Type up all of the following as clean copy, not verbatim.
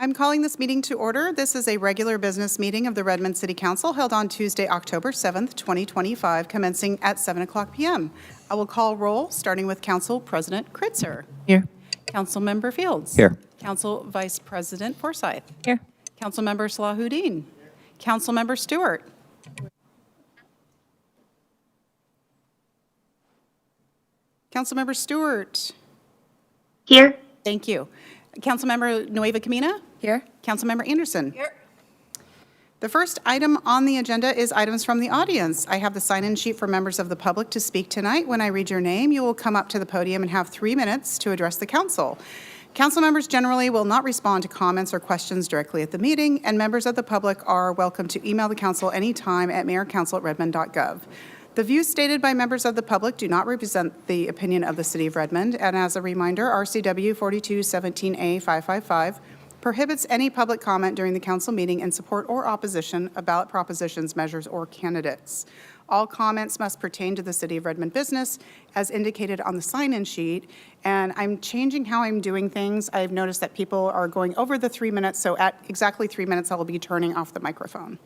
I'm calling this meeting to order. This is a regular business meeting of the Redmond City Council held on Tuesday, October 7th, 2025, commencing at 7 o'clock p.m. I will call roll, starting with Council President Kritzer. Here. Councilmember Fields. Here. Council Vice President Forsyth. Here. Councilmember Salahuddin. Councilmember Stewart. Councilmember Stewart. Here. Thank you. Councilmember Nueva Camina. Here. Councilmember Anderson. Here. The first item on the agenda is items from the audience. I have the sign-in sheet for members of the public to speak tonight. When I read your name, you will come up to the podium and have 3 minutes to address the council. Council members generally will not respond to comments or questions directly at the meeting, and members of the public are welcome to email the council anytime at mayorcouncil@redmond.gov. The views stated by members of the public do not represent the opinion of the City of Redmond, and as a reminder, RCW 4217A555 prohibits any public comment during the council meeting in support or opposition of ballot propositions, measures, or candidates. All comments must pertain to the City of Redmond business as indicated on the sign-in sheet, and I'm changing how I'm doing things. I've noticed that people are going over the 3 minutes, so at exactly 3 minutes, I will be turning off the microphone.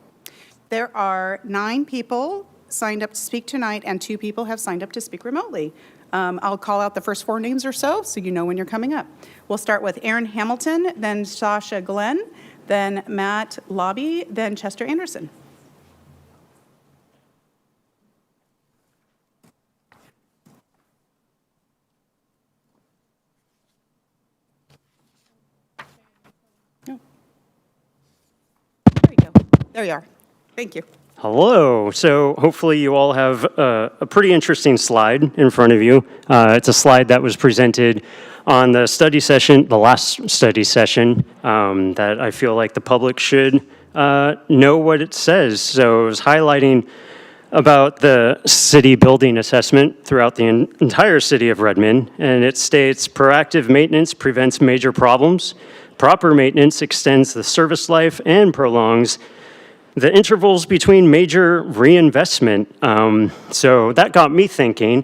There are 9 people signed up to speak tonight, and 2 people have signed up to speak remotely. I'll call out the first 4 names or so you know when you're coming up. We'll start with Aaron Hamilton, then Sasha Glenn, then Matt Lobby, then Chester Anderson. Oh. There you go. There you are. Thank you. Hello. So hopefully you all have a pretty interesting slide in front of you. It's a slide that was presented on the study session, the last study session, that I feel like the public should know what it says. So it was highlighting about the city building assessment throughout the entire city of Redmond, and it states proactive maintenance prevents major problems. Proper maintenance extends the service life and prolongs the intervals between major reinvestment. So that got me thinking.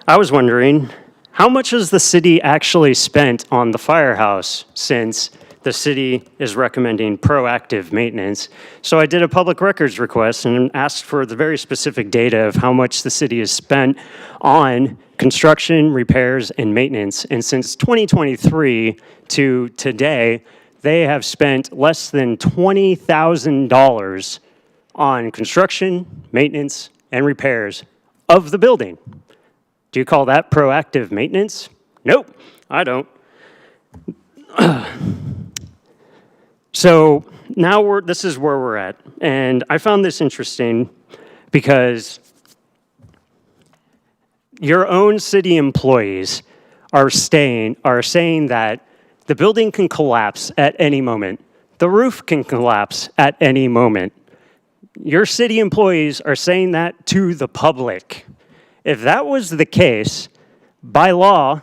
I was wondering, how much has the city actually spent on the firehouse since the city is recommending proactive maintenance? So I did a public records request and asked for the very specific data of how much the city has spent on construction, repairs, and maintenance. And since 2023 to today, they have spent less than $20,000 on construction, maintenance, and repairs of the building. Do you call that proactive maintenance? Nope, I don't. So now this is where we're at. And I found this interesting because your own city employees are saying that the building can collapse at any moment. The roof can collapse at any moment. Your city employees are saying that to the public. If that was the case, by law,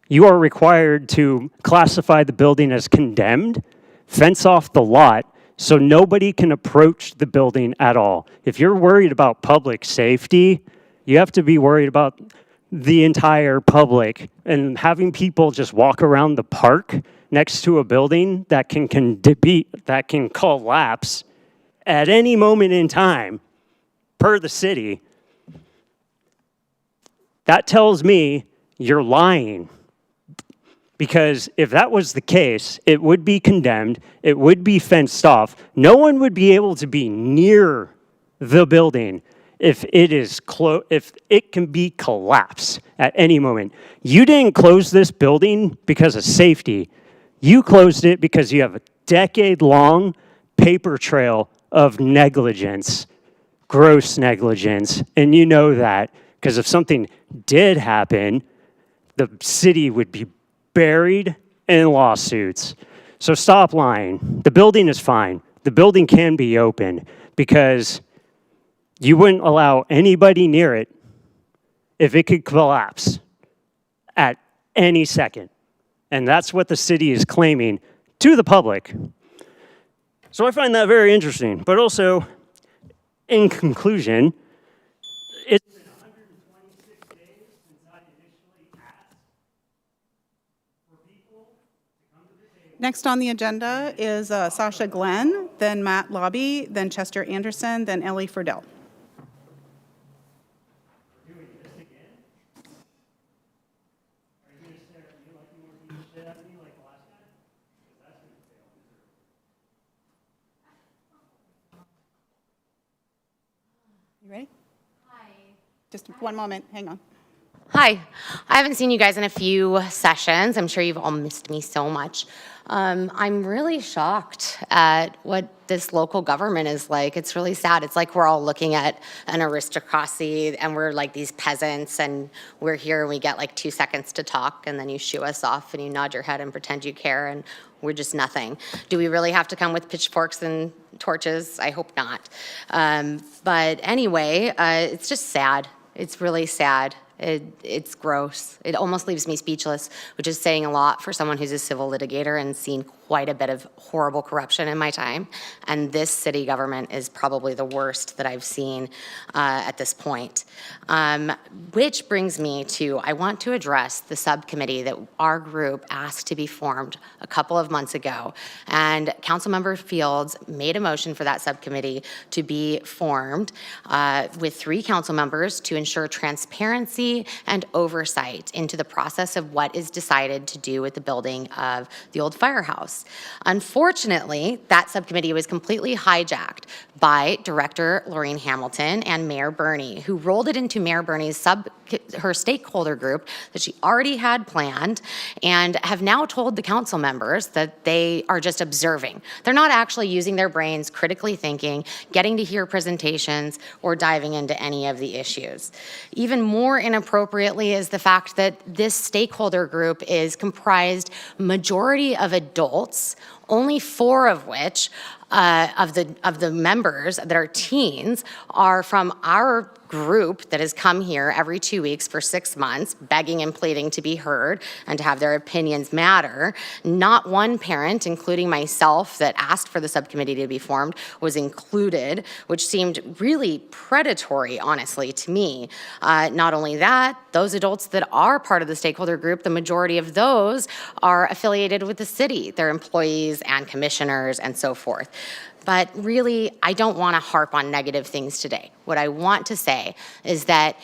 you are required to classify the building as condemned, fence off the lot, so nobody can approach the building at all. If you're worried about public safety, you have to be worried about the entire public, and having people just walk around the park next to a building that can collapse at any moment in time per the city, that tells me you're lying. Because if that was the case, it would be condemned, it would be fenced off. No one would be able to be near the building if it can be collapsed at any moment. You didn't close this building because of safety. You closed it because you have a decade-long paper trail of negligence, gross negligence, and you know that because if something did happen, the city would be buried in lawsuits. So stop lying. The building is fine. The building can be open because you wouldn't allow anybody near it if it could collapse at any second. And that's what the city is claiming to the public. So I find that very interesting. But also, in conclusion, it's been 126 days since I initially asked for people to come to the table Next on the agenda is Sasha Glenn, then Matt Lobby, then Chester Anderson, then Ellie Friedel. You ready? Hi. Just one moment, hang on. Hi. I haven't seen you guys in a few sessions. I'm sure you've all missed me so much. I'm really shocked at what this local government is like. It's really sad. It's like we're all looking at an aristocracy and we're like these peasants and we're here and we get like 2 seconds to talk and then you shoo us off and you nod your head and pretend you care and we're just nothing. Do we really have to come with pitchforks and torches? I hope not. But anyway, it's just sad. It's really sad. It's gross. It almost leaves me speechless, which is saying a lot for someone who's a civil litigator and seen quite a bit of horrible corruption in my time. And this city government is probably the worst that I've seen at this point. Which brings me to, I want to address the subcommittee that our group asked to be formed a couple of months ago. And Councilmember Fields made a motion for that subcommittee to be formed with 3 council members to ensure transparency and oversight into the process of what is decided to do with the building of the old firehouse. Unfortunately, that subcommittee was completely hijacked by Director Lorraine Hamilton and Mayor Burney, who rolled it into Mayor Burney's her stakeholder group that she already had planned and have now told the council members that they are just observing. They're not actually using their brains, critically thinking, getting to hear presentations, or diving into any of the issues. Even more inappropriately is the fact that this stakeholder group is comprised majority of adults, only 4 of which of the members that are teens are from our group that has come here every 2 weeks for 6 months, begging and pleading to be heard and to have their opinions matter. Not one parent, including myself, that asked for the subcommittee to be formed was included, which seemed really predatory, honestly, to me. Not only that, those adults that are part of the stakeholder group, the majority of those are affiliated with the city. They're employees and commissioners and so forth. But really, I don't want to harp on negative things today. What I want to say is that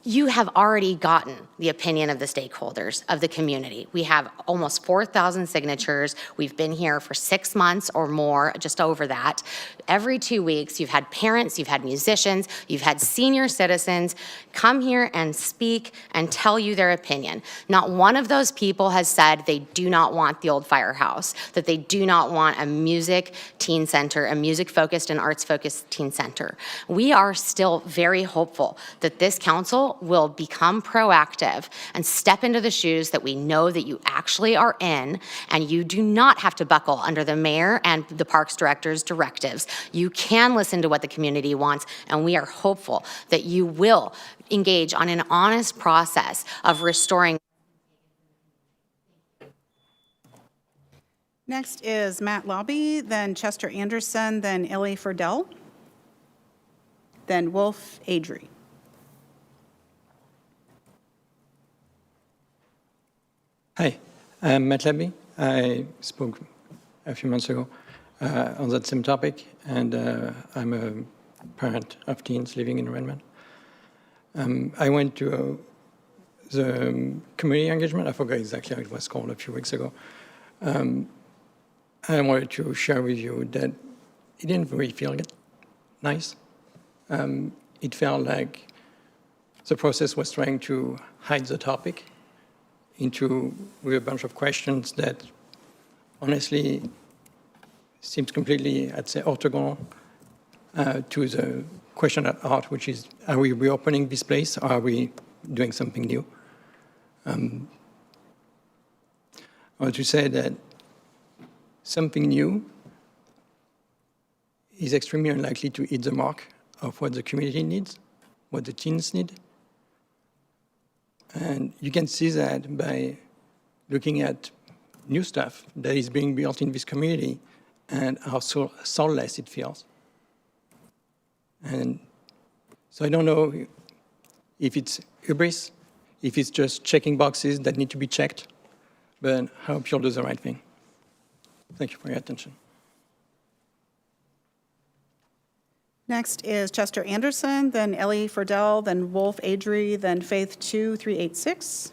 you have already gotten the opinion of the stakeholders of the community. We have almost 4,000 signatures. We've been here for 6 months or more, just over that. Every 2 weeks, you've had parents, you've had musicians, you've had senior citizens come here and speak and tell you their opinion. Not one of those people has said they do not want the old firehouse, that they do not want a music teen center, a music-focused and arts-focused teen center. We are still very hopeful that this council will become proactive and step into the shoes that we know that you actually are in, and you do not have to buckle under the mayor and the parks director's directives. You can listen to what the community wants, and we are hopeful that you will engage on an honest process of restoring. Next is Matt Lobby, then Chester Anderson, then Ellie Friedel, then Wolf Adry. Hi, I'm Matt Labby. I spoke a few months ago on that same topic, and I'm a parent of teens living in Redmond. I went to the community engagement, I forgot exactly how it was called, a few weeks ago. I wanted to share with you that it didn't really feel nice. It felt like the process was trying to hide the topic with a bunch of questions that honestly seems completely, I'd say, orthogonal to the question at heart, which is, are we reopening this place or are we doing something new? I want to say that something new is extremely unlikely to hit the mark of what the community needs, what the teens need. And you can see that by looking at new stuff that is being built in this community and how soulless it feels. And so I don't know if it's hubris, if it's just checking boxes that need to be checked, but I hope you'll do the right thing. Thank you for your attention. Next is Chester Anderson, then Ellie Friedel, then Wolf Adri, then Faith 2386.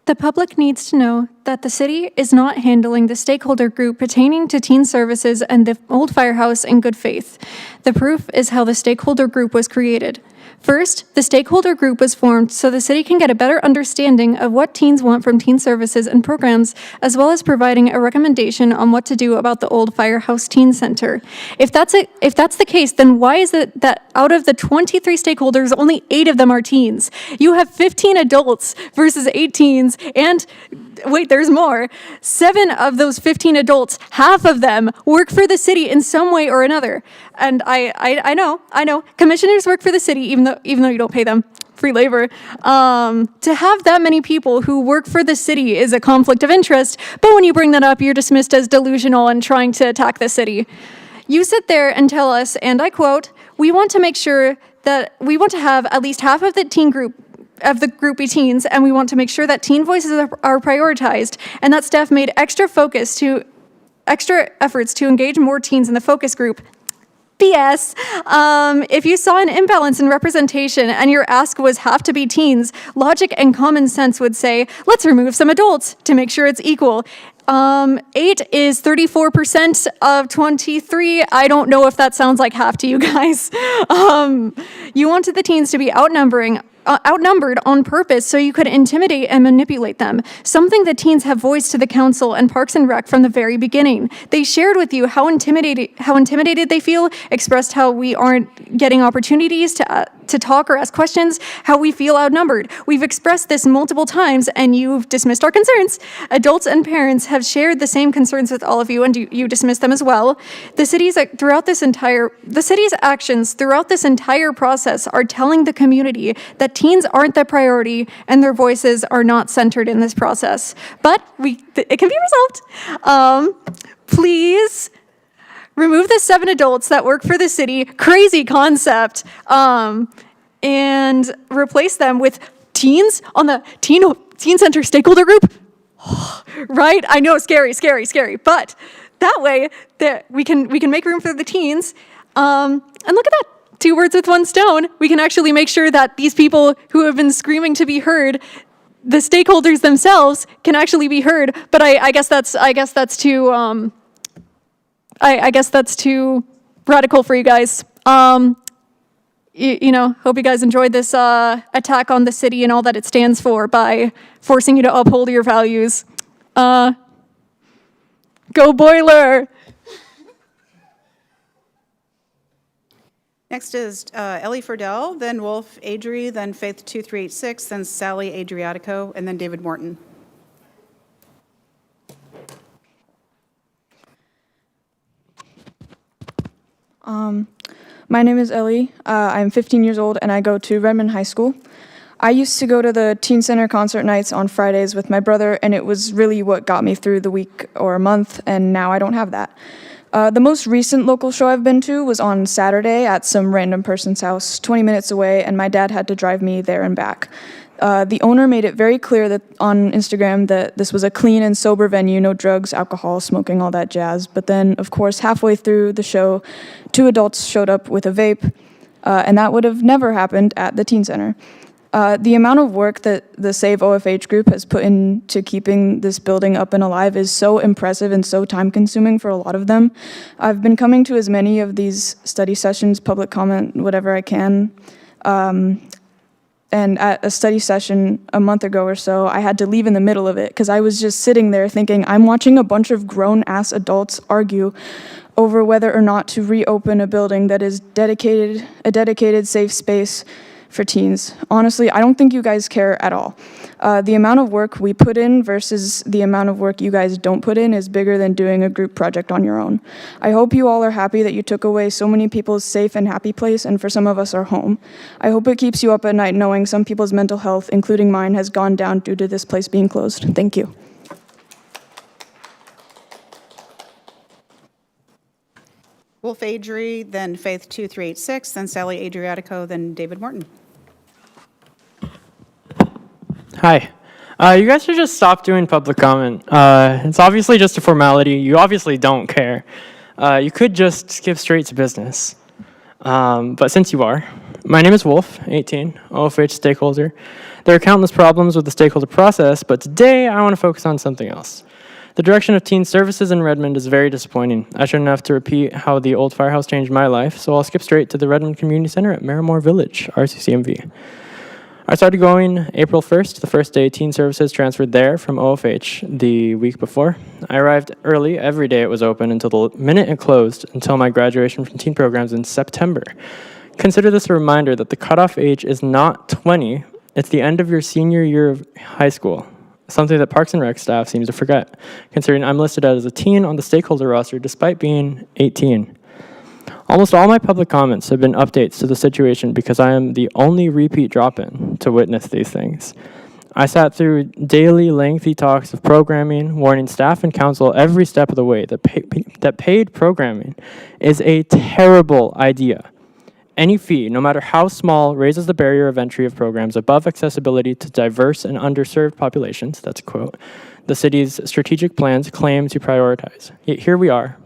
The public needs to know that the city is not handling the stakeholder group pertaining to teen services and the old firehouse in good faith. The proof is how the stakeholder group was created. First, the stakeholder group was formed so the city can get a better understanding of what teens want from teen services and programs, as well as providing a recommendation on what to do about the old Firehouse Teen Center. If that's the case, then why is it that out of the 23 stakeholders, only 8 of them are teens? You have 15 adults versus 8 teens, and wait, there's more. 7 of those 15 adults, half of them work for the city in some way or another. And I know, commissioners work for the city even though you don't pay them. Free labor. To have that many people who work for the city is a conflict of interest, but when you bring that up, you're dismissed as delusional and trying to attack the city. You sit there and tell us, and I quote, we want to make sure that we want to have at least half of the teen group of the group be teens, and we want to make sure that teen voices are prioritized, and that staff made extra efforts to engage more teens in the focus group. BS. If you saw an imbalance in representation and your ask was have to be teens, logic and common sense would say, let's remove some adults to make sure it's equal. 8 is 34% of 23. I don't know if that sounds like half to you guys. You wanted the teens to be outnumbered on purpose so you could intimidate and manipulate them, something that teens have voiced to the council and Parks and Rec from the very beginning. They shared with you how intimidated they feel, expressed how we aren't getting opportunities to talk or ask questions, how we feel outnumbered. We've expressed this multiple times and you've dismissed our concerns. Adults and parents have shared the same concerns with all of you and you dismissed them as well. The city's actions throughout this entire process are telling the community that teens aren't the priority and their voices are not centered in this process. But it can be resolved. Please remove the 7 adults that work for the city, crazy concept, and replace them with teens on the teen center stakeholder group. Right? I know, scary, but that way that we can make room for the teens. And look at that. 2 birds with 1 stone. We can actually make sure that these people who have been screaming to be heard, the stakeholders themselves, can actually be heard. But I guess that's too I guess that's too radical for you guys. Hope you guys enjoyed this attack on the city and all that it stands for by forcing you to uphold your values. Go Boiler! Next is Ellie Friedel, then Wolf Adri, then Faith 2386, then Sally Adriatico, and then David Morton. My name is Ellie. I'm 15 years old and I go to Redmond High School. I used to go to the Teen Center concert nights on Fridays with my brother, and it was really what got me through the week or a month, and now I don't have that. The most recent local show I've been to was on Saturday at some random person's house 20 minutes away, and my dad had to drive me there and back. The owner made it very clear that on Instagram that this was a clean and sober venue, no drugs, alcohol, smoking, all that jazz. But then, of course, halfway through the show, 2 adults showed up with a vape, and that would have never happened at the Teen Center. The amount of work that the Save OFH group has put into keeping this building up and alive is so impressive and so time-consuming for a lot of them. I've been coming to as many of these study sessions, public comment, whatever I can. And at a study session a month ago or so, I had to leave in the middle of it because I was just sitting there thinking, I'm watching a bunch of grown-ass adults argue over whether or not to reopen a building that is a dedicated safe space for teens. Honestly, I don't think you guys care at all. The amount of work we put in versus the amount of work you guys don't put in is bigger than doing a group project on your own. I hope you all are happy that you took away so many people's safe and happy place, and for some of us, our home. I hope it keeps you up at night knowing some people's mental health, including mine, has gone down due to this place being closed. Thank you. Wolf Adri, then Faith 2386, then Sally Adriatico, then David Morton. Hi. You guys should just stop doing public comment. It's obviously just a formality. You obviously don't care. You could just skip straight to business. But since you are, my name is Wolf, 18, OFH stakeholder. There are countless problems with the stakeholder process, but today I want to focus on something else. The direction of teen services in Redmond is very disappointing. I shouldn't have to repeat how the old firehouse changed my life, so I'll skip straight to the Redmond Community Center at Marimore Village, RCCMV. I started going April 1st, the first day teen services transferred there from OFH the week before. I arrived early every day it was open until the minute it closed, until my graduation from teen programs in September. Consider this a reminder that the cutoff age is not 20, it's the end of your senior year of high school. Something that Parks and Rec staff seems to forget, considering I'm listed as a teen on the stakeholder roster despite being 18. Almost all my public comments have been updates to the situation because I am the only repeat drop-in to witness these things. I sat through daily lengthy talks of programming, warning staff and council every step of the way that paid programming is a terrible idea. Any fee, no matter how small, raises the barrier of entry of programs above accessibility to diverse and underserved populations, that's a quote, the city's strategic plans claim to prioritize. Yet here we are.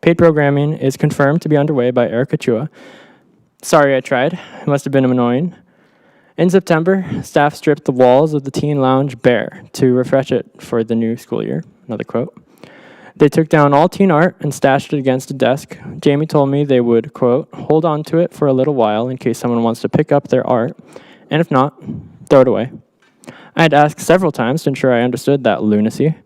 Paid programming is confirmed to be underway by Erica Chua. Sorry I tried, it must have been annoying. In September, staff stripped the walls of the teen lounge bare to refresh it for the new school year, another quote. They took down all teen art and stashed it against a desk. Jamie told me they would, quote, hold on to it for a little while in case someone wants to pick up their art, and if not, throw it away. I had asked several times to ensure I understood that lunacy.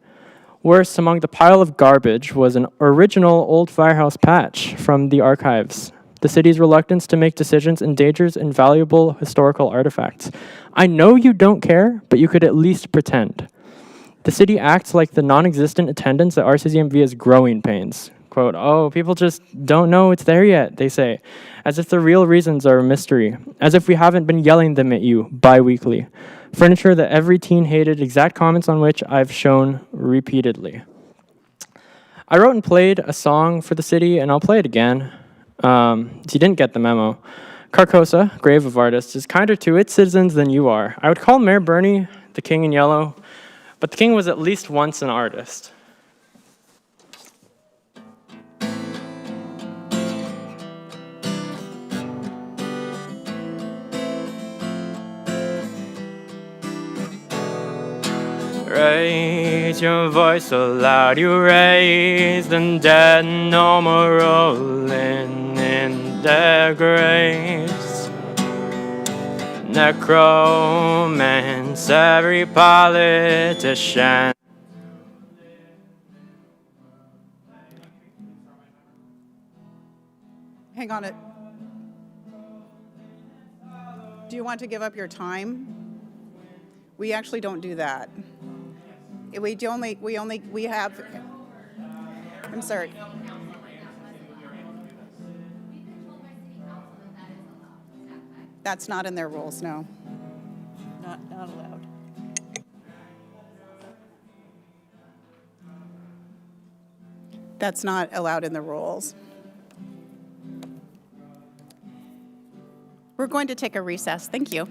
Worse, among the pile of garbage was an original old firehouse patch from the archives. The city's reluctance to make decisions endangers invaluable historical artifacts. I know you don't care, but you could at least pretend. The city acts like the non-existent attendance at RCCMV is growing pains. Quote, oh, people just don't know it's there yet, they say, as if the real reasons are a mystery, as if we haven't been yelling them at you bi-weekly. Furniture that every teen hated, exact comments on which I've shown repeatedly. I wrote and played a song for the city, and I'll play it again. If you didn't get the memo. Carcosa, Grave of Artists, is kinder to its citizens than you are. I would call Mayor Bernie the king in yellow, but the king was at least once an artist. Raise your voice so loud you raise the dead, no more rolling in their graves. Necromance, every politician. Hang on. Do you want to give up your time? We actually don't do that. We have, I'm sorry. That's not in their rules, no. Not allowed. That's not allowed in the rules. We're going to take a recess. Thank you.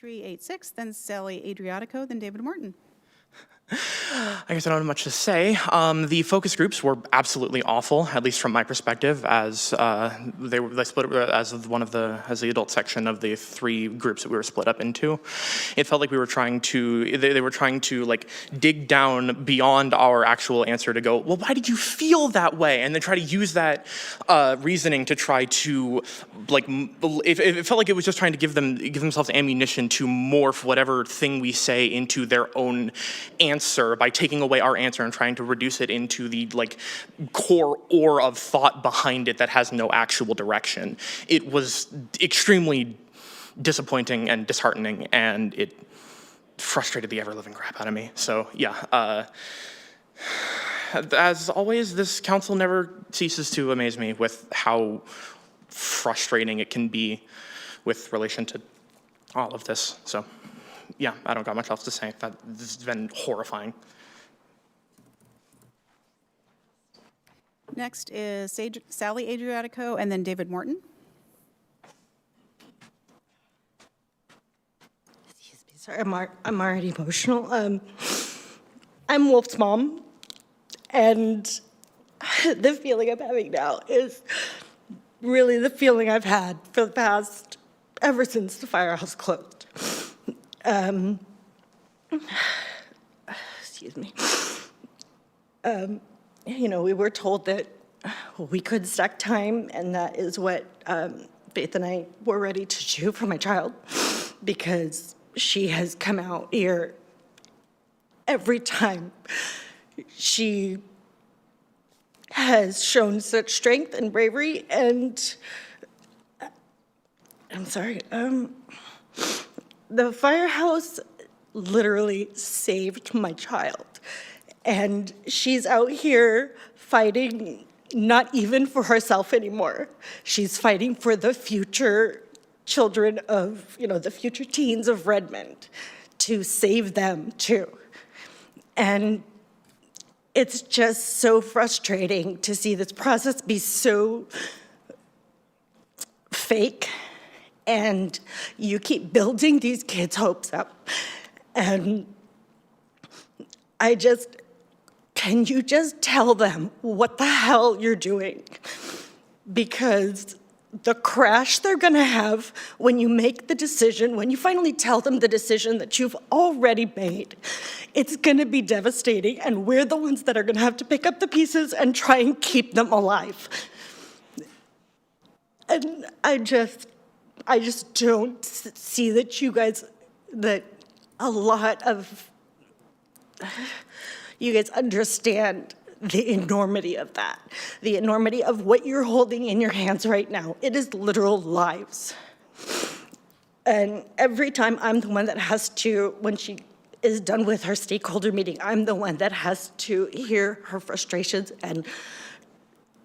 386, then Sally Adriatico, then David Morton. I guess I don't have much to say. The focus groups were absolutely awful, at least from my perspective, as they split up as the adult section of the three groups that we were split up into. It felt like we were trying to they were trying to like dig down beyond our actual answer to go, well, why did you feel that way? And then try to use that reasoning to try to like it felt like it was just trying to give themselves ammunition to morph whatever thing we say into their own answer by taking away our answer and trying to reduce it into the like core ore of thought behind it that has no actual direction. It was extremely disappointing and disheartening, and it frustrated the ever-living crap out of me. So yeah, as always, this council never ceases to amaze me with how frustrating it can be with relation to all of this. So yeah, I don't got much else to say. This has been horrifying. Next is Sally Adriatico, and then David Morton. Excuse me, sorry, I'm already emotional. I'm Wolf's mom, and the feeling I'm having now is really the feeling I've had for the past, ever since the firehouse closed. Excuse me. You know, we were told that we could stack time, and that is what Faith and I were ready to do for my child, because she has come out here every time. She has shown such strength and bravery, and I'm sorry, the firehouse literally saved my child. And she's out here fighting not even for herself anymore. She's fighting for the future children of, you know, the future teens of Redmond, to save them too. And it's just so frustrating to see this process be so fake, and you keep building these kids' hopes up. And can you just tell them what the hell you're doing? Because the crash they're gonna have when you make the decision, when you finally tell them the decision that you've already made, it's gonna be devastating, and we're the ones that are gonna have to pick up the pieces and try and keep them alive. And I just don't see that that a lot of you guys understand the enormity of that, the enormity of what you're holding in your hands right now. It is literal lives. And every time I'm the one that has to, when she is done with her stakeholder meeting, I'm the one that has to hear her frustrations and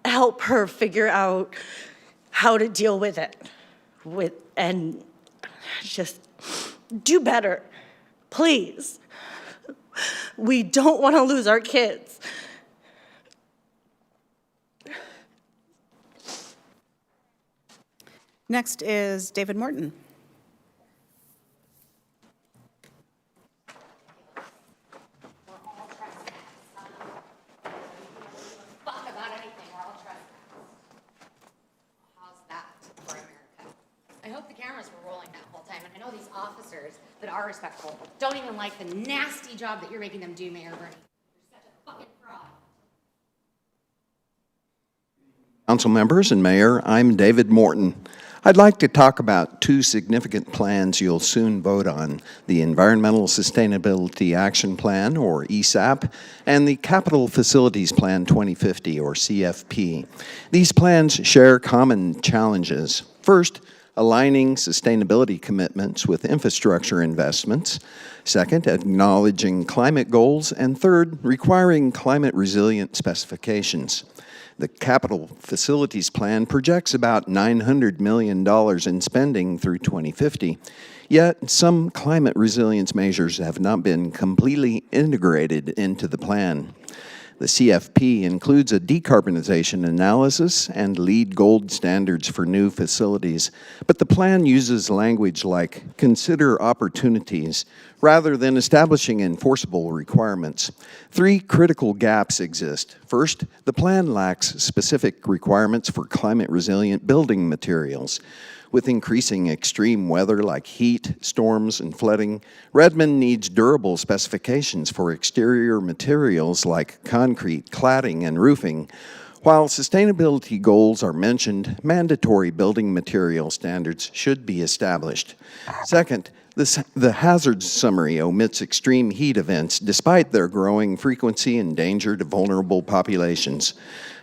help her figure out how to deal with it. And just do better, please. We don't want to lose our kids. Next is David Morton. I hope the cameras were rolling that whole time, and I know these officers that are respectful don't even like the nasty job that you're making them do, Mayor Bernie. You're such a fucking fraud. Council members and Mayor, I'm David Morton. I'd like to talk about two significant plans you'll soon vote on: the Environmental Sustainability Action Plan, or ESAP, and the Capital Facilities Plan 2050, or CFP. These plans share common challenges. First, aligning sustainability commitments with infrastructure investments. Second, acknowledging climate goals. And third, requiring climate resilient specifications. The Capital Facilities Plan projects about $900 million in spending through 2050, yet some climate resilience measures have not been completely integrated into the plan. The CFP includes a decarbonization analysis and LEED Gold standards for new facilities, but the plan uses language like consider opportunities rather than establishing enforceable requirements. Three critical gaps exist. First, the plan lacks specific requirements for climate-resilient building materials. With increasing extreme weather like heat, storms, and flooding, Redmond needs durable specifications for exterior materials like concrete, cladding, and roofing. While sustainability goals are mentioned, mandatory building material standards should be established. Second, the hazards summary omits extreme heat events despite their growing frequency and danger to vulnerable populations.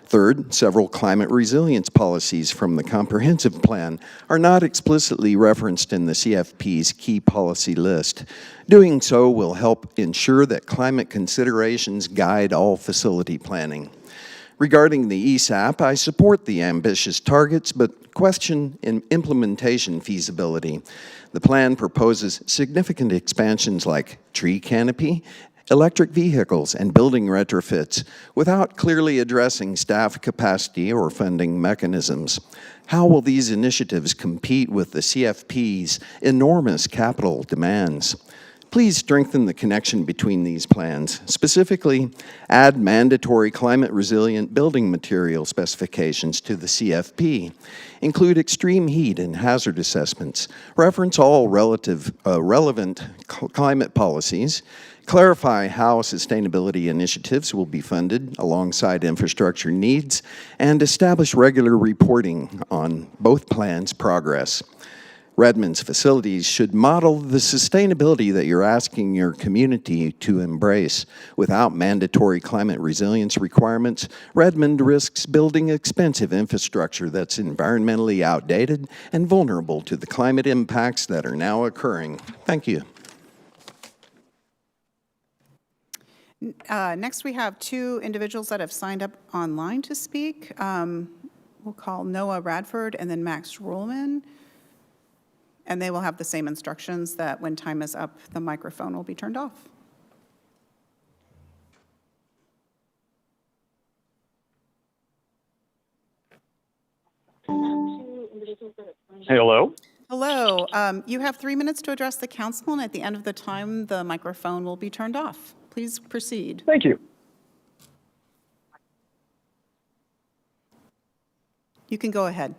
Third, several climate resilience policies from the comprehensive plan are not explicitly referenced in the CFP's key policy list. Doing so will help ensure that climate considerations guide all facility planning. Regarding the ESAP, I support the ambitious targets, but question implementation feasibility. The plan proposes significant expansions like tree canopy, electric vehicles, and building retrofits without clearly addressing staff capacity or funding mechanisms. How will these initiatives compete with the CFP's enormous capital demands? Please strengthen the connection between these plans. Specifically, add mandatory climate-resilient building material specifications to the CFP. Include extreme heat and hazard assessments. Reference all relevant climate policies. Clarify how sustainability initiatives will be funded alongside infrastructure needs, and establish regular reporting on both plans' progress. Redmond's facilities should model the sustainability that you're asking your community to embrace. Without mandatory climate resilience requirements, Redmond risks building expensive infrastructure that's environmentally outdated and vulnerable to the climate impacts that are now occurring. Thank you. Next, we have two individuals that have signed up online to speak. We'll call Noah Radford and then Max Ruhlman. And they will have the same instructions that when time is up, the microphone will be turned off. Hello. Hello. You have 3 minutes to address the council, and at the end of the time, the microphone will be turned off. Please proceed. Thank you. You can go ahead.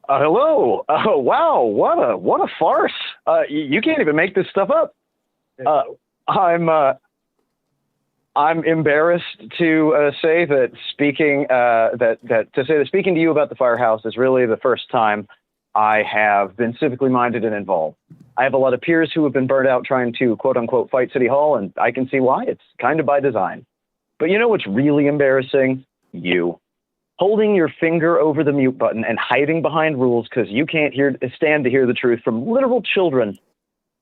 Hello. Oh, wow. What a farce. You can't even make this stuff up. I'm embarrassed to say that speaking to you about the firehouse is really the first time I have been civically minded and involved. I have a lot of peers who have been burned out trying to quote unquote fight City Hall, and I can see why. It's kind of by design. But you know what's really embarrassing? You. Holding your finger over the mute button and hiding behind rules because you can't stand to hear the truth from literal children.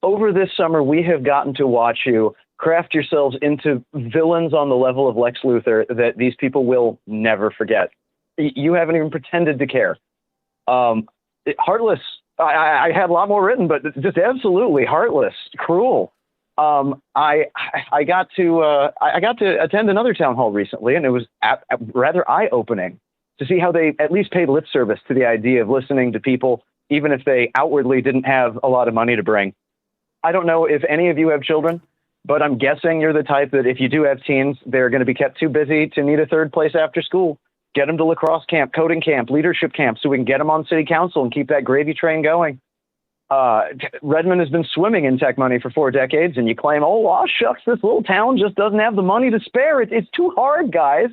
Over this summer, we have gotten to watch you craft yourselves into villains on the level of Lex Luthor that these people will never forget. You haven't even pretended to care. Heartless. I had a lot more written, but just absolutely heartless, cruel. I got to attend another town hall recently, and it was rather eye-opening to see how they at least paid lip service to the idea of listening to people, even if they outwardly didn't have a lot of money to bring. I don't know if any of you have children, but I'm guessing you're the type that if you do have teens, they're going to be kept too busy to need a third place after school. Get them to lacrosse camp, coding camp, leadership camp, so we can get them on city council and keep that gravy train going. Redmond has been swimming in tech money for 4 decades, and you claim, oh, shucks, this little town just doesn't have the money to spare. It's too hard, guys.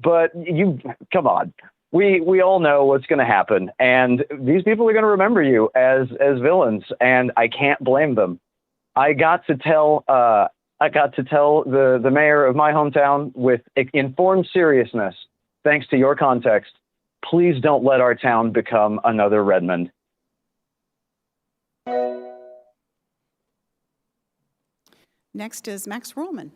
But come on. We all know what's going to happen, and these people are going to remember you as villains, and I can't blame them. I got to tell the mayor of my hometown with informed seriousness, thanks to your context, please don't let our town become another Redmond. Next is Max Ruhlman.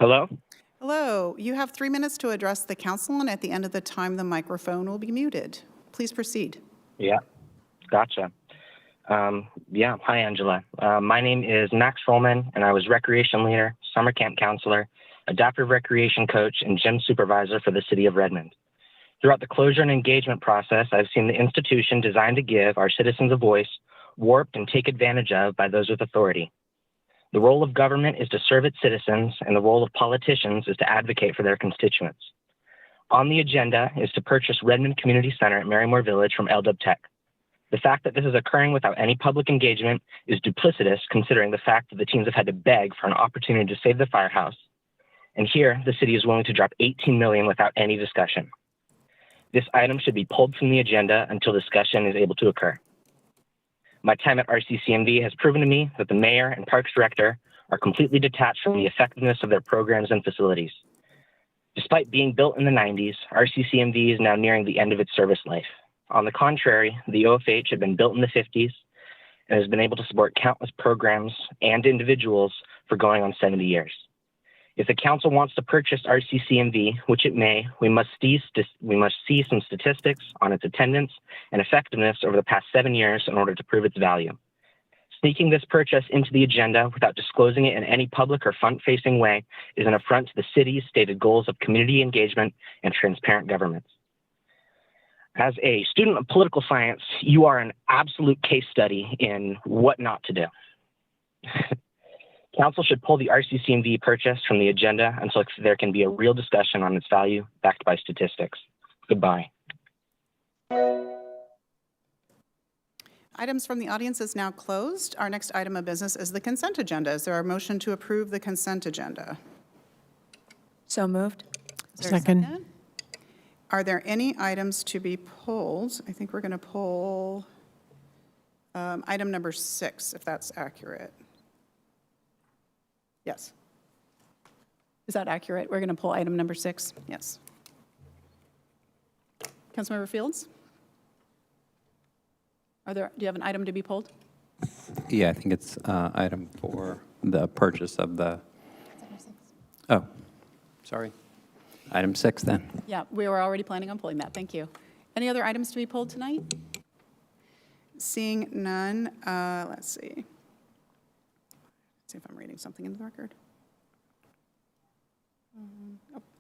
Hello? Hello. You have 3 minutes to address the council, and at the end of the time, the microphone will be muted. Please proceed. Yeah, gotcha. Hi, Angela. My name is Max Rollman, and I was recreation leader, summer camp counselor, adaptive recreation coach, and gym supervisor for the city of Redmond. Throughout the closure and engagement process, I've seen the institution designed to give our citizens a voice warped and taken advantage of by those with authority. The role of government is to serve its citizens, and the role of politicians is to advocate for their constituents. On the agenda is to purchase Redmond Community Center at Marymore Village from LW Tech. The fact that this is occurring without any public engagement is duplicitous, considering the fact that the teens have had to beg for an opportunity to save the firehouse. And here, the city is willing to drop $18 million without any discussion. This item should be pulled from the agenda until discussion is able to occur. My time at RCCMV has proven to me that the mayor and parks director are completely detached from the effectiveness of their programs and facilities. Despite being built in the 90s, RCCMV is now nearing the end of its service life. On the contrary, the OFH had been built in the 50s and has been able to support countless programs and individuals for going on 70 years. If the council wants to purchase RCCMV, which it may, we must see some statistics on its attendance and effectiveness over the past 7 years in order to prove its value. Sneaking this purchase into the agenda without disclosing it in any public or front-facing way is an affront to the city's stated goals of community engagement and transparent governance. As a student of political science, you are an absolute case study in what not to do. Council should pull the RCCMV purchase from the agenda until there can be a real discussion on its value backed by statistics. Goodbye. Items from the audience is now closed. Our next item of business is the consent agenda. Is there a motion to approve the consent agenda? So moved. Is there a second? Are there any items to be pulled? I think we're going to pull item number 6, if that's accurate. Yes. Is that accurate? We're going to pull item number 6? Yes. Councilmember Fields? Do you have an item to be pulled? Yeah, I think it's item for the purchase of the, oh, sorry. Item 6 then. Yeah, we were already planning on pulling that. Thank you. Any other items to be pulled tonight? Seeing none, let's see. See if I'm reading something into the record.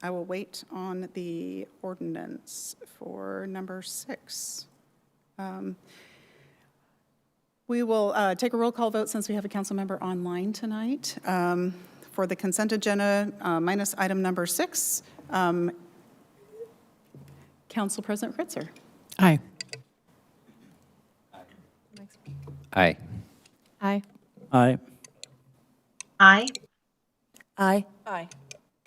I will wait on the ordinance for number 6. We will take a roll call vote since we have a council member online tonight. For the consent agenda, minus item number 6, Council President Kritzer. Aye. Aye. Aye. Aye. Aye. Aye. Aye.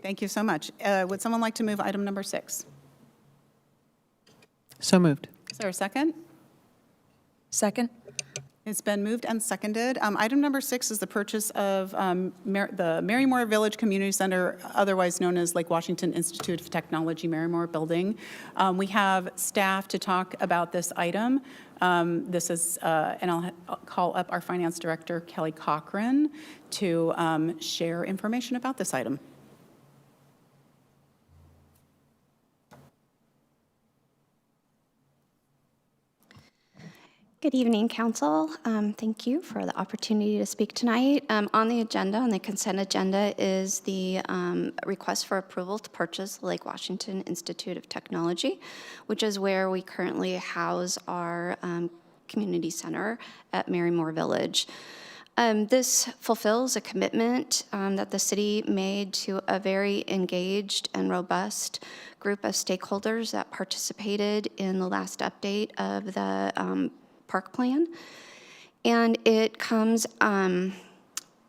Thank you so much. Would someone like to move item number 6? So moved. Is there a second? Second. It's been moved and seconded. Item number 6 is the purchase of the Marymore Village Community Center, otherwise known as Lake Washington Institute of Technology Marymore Building. We have staff to talk about this item. This is, and I'll call up our finance director, Kelly Cochran, to share information about this item. Good evening, Council. Thank you for the opportunity to speak tonight. On the agenda, on the consent agenda, is the request for approval to purchase the Lake Washington Institute of Technology, which is where we currently house our community center at Marymore Village. This fulfills a commitment that the city made to a very engaged and robust group of stakeholders that participated in the last update of the park plan. And it comes,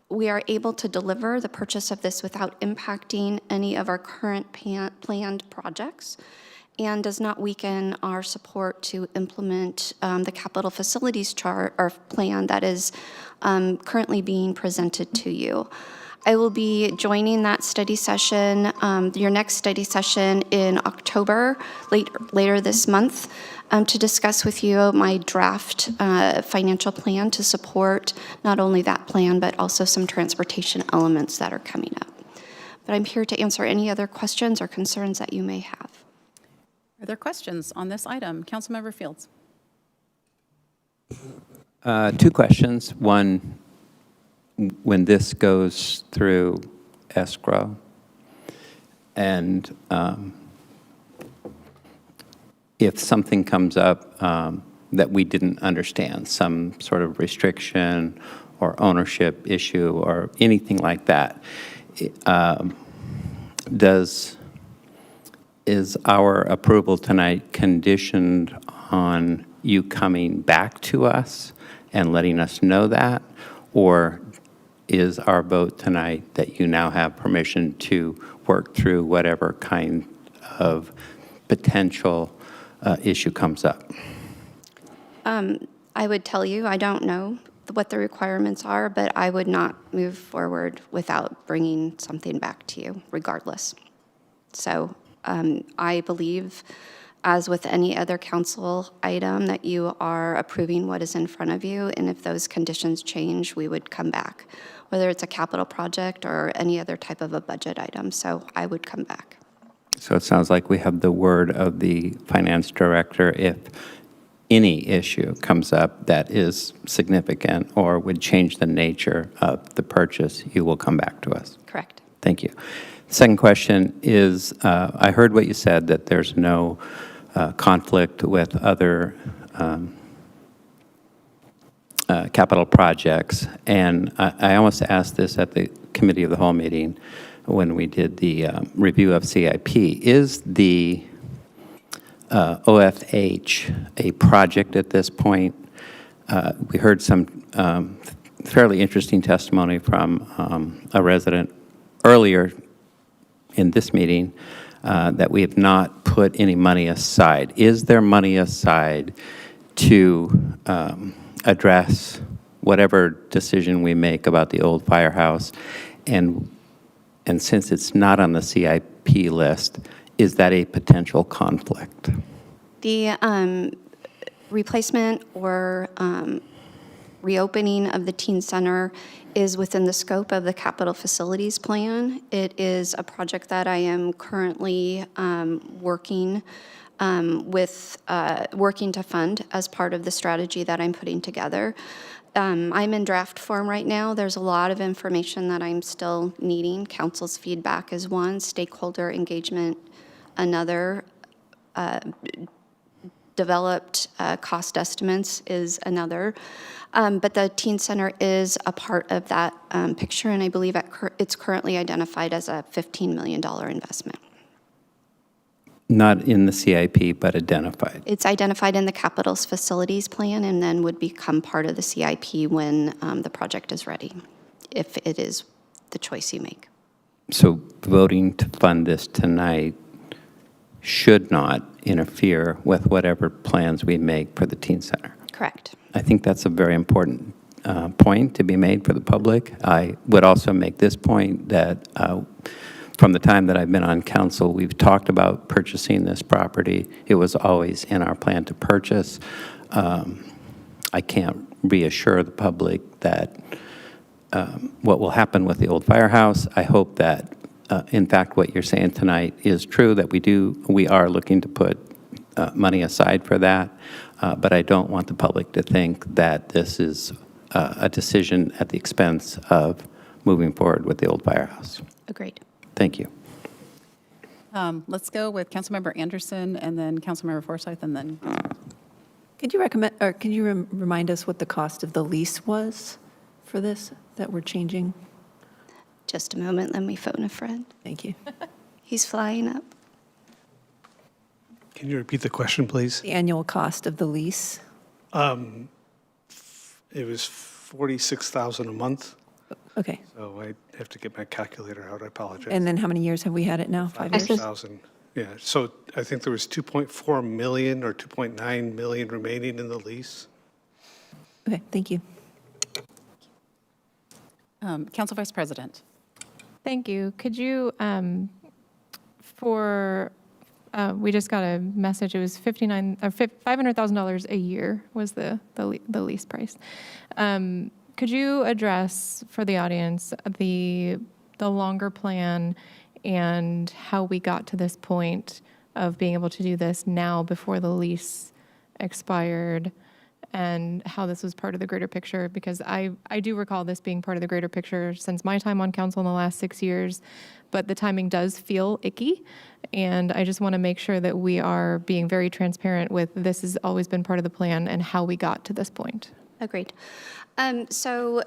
we are able to deliver the purchase of this without impacting any of our current planned projects, and does not weaken our support to implement the capital facilities chart or plan that is currently being presented to you. I will be joining that study session, your next study session in October, later this month, to discuss with you my draft financial plan to support not only that plan, but also some transportation elements that are coming up. But I'm here to answer any other questions or concerns that you may have. Are there questions on this item? Councilmember Fields. 2 questions. One, when this goes through escrow, and if something comes up that we didn't understand, some sort of restriction or ownership issue or anything like that, is our approval tonight conditioned on you coming back to us and letting us know that? Or is our vote tonight that you now have permission to work through whatever kind of potential issue comes up? I would tell you, I don't know what the requirements are, but I would not move forward without bringing something back to you regardless. So I believe, as with any other council item, that you are approving what is in front of you, and if those conditions change, we would come back, whether it's a capital project or any other type of a budget item. So I would come back. So it sounds like we have the word of the finance director. If any issue comes up that is significant or would change the nature of the purchase, you will come back to us. Correct. Thank you. Second question is, I heard what you said, that there's no conflict with other capital projects. And I almost asked this at the Committee of the Whole meeting when we did the review of CIP. Is the OFH a project at this point? We heard some fairly interesting testimony from a resident earlier in this meeting that we have not put any money aside. Is there money aside to address whatever decision we make about the old firehouse? And since it's not on the CIP list, is that a potential conflict? The replacement or reopening of the teen center is within the scope of the capital facilities plan. It is a project that I am currently working to fund as part of the strategy that I'm putting together. I'm in draft form right now. There's a lot of information that I'm still needing. Council's feedback is one, stakeholder engagement another, developed cost estimates is another. But the teen center is a part of that picture, and I believe it's currently identified as a $15 million investment. Not in the CIP, but identified. It's identified in the capital facilities plan and then would become part of the CIP when the project is ready, if it is the choice you make. So voting to fund this tonight should not interfere with whatever plans we make for the teen center. Correct. I think that's a very important point to be made for the public. I would also make this point that from the time that I've been on council, we've talked about purchasing this property. It was always in our plan to purchase. I can't reassure the public that what will happen with the old firehouse. I hope that, in fact, what you're saying tonight is true, that we are looking to put money aside for that. But I don't want the public to think that this is a decision at the expense of moving forward with the old firehouse. Agreed. Thank you. Let's go with Councilmember Anderson and then Councilmember Forsyth and then. Could you recommend, or can you remind us what the cost of the lease was for this that we're changing? Just a moment, let me phone a friend. Thank you. He's flying up. Can you repeat the question, please? The annual cost of the lease? It was $46,000 a month. Okay. So I have to get my calculator out. I apologize. And then how many years have we had it now? 5 years? 500,000. Yeah. So I think there was 2.4 million or 2.9 million remaining in the lease. Okay, thank you. Council Vice President. Thank you. Could you, we just got a message, it was $500,000 a year was the lease price. Could you address for the audience the the longer plan and how we got to this point of being able to do this now before the lease expired, and how this was part of the greater picture, because I do recall this being part of the greater picture since my time on council in the last 6 years, but the timing does feel icky, and I just want to make sure that we are being very transparent with this has always been part of the plan and how we got to this point. Agreed. So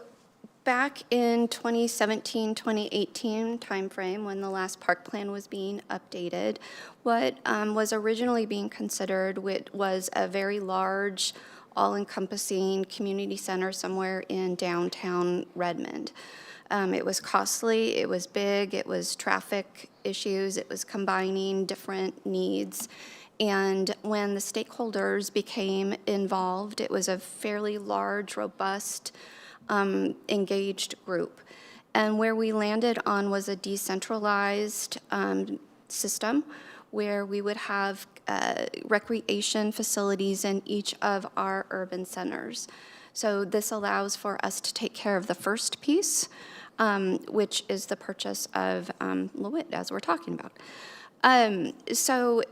back in 2017, 2018 timeframe, when the last park plan was being updated, what was originally being considered was a very large, all-encompassing community center somewhere in downtown Redmond. It was costly, it was big, it was traffic issues, it was combining different needs. And when the stakeholders became involved, it was a fairly large, robust, engaged group. And where we landed on was a decentralized system where we would have recreation facilities in each of our urban centers. So this allows for us to take care of the first piece, which is the purchase of LeWitt, as we're talking about. So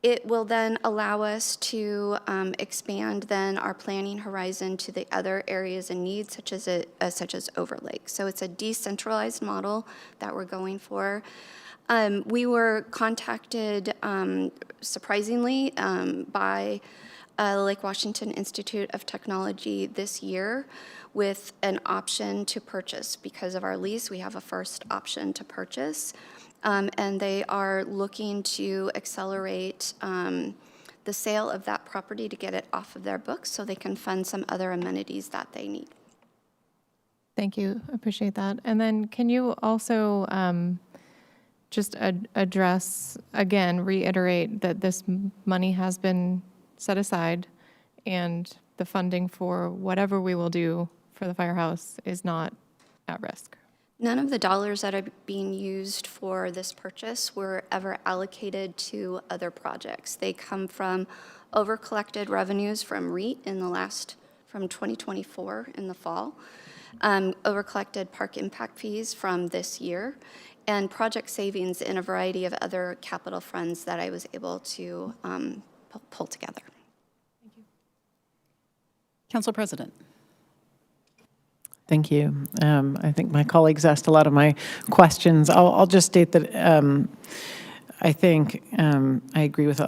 it will then allow us to expand then our planning horizon to the other areas and needs, such as overlake. So it's a decentralized model that we're going for. We were contacted, surprisingly, by Lake Washington Institute of Technology this year with an option to purchase. Because of our lease, we have a first option to purchase. And they are looking to accelerate the sale of that property to get it off of their books so they can fund some other amenities that they need. Thank you. Appreciate that. And then can you also just address, again, reiterate that this money has been set aside and the funding for whatever we will do for the firehouse is not at risk? None of the dollars that are being used for this purchase were ever allocated to other projects. They come from over-collected revenues from REIT from 2024 in the fall, over-collected park impact fees from this year, and project savings in a variety of other capital funds that I was able to pull together. Thank you. Council President. Thank you. I think my colleagues asked a lot of my questions. I'll just state that I think I agree with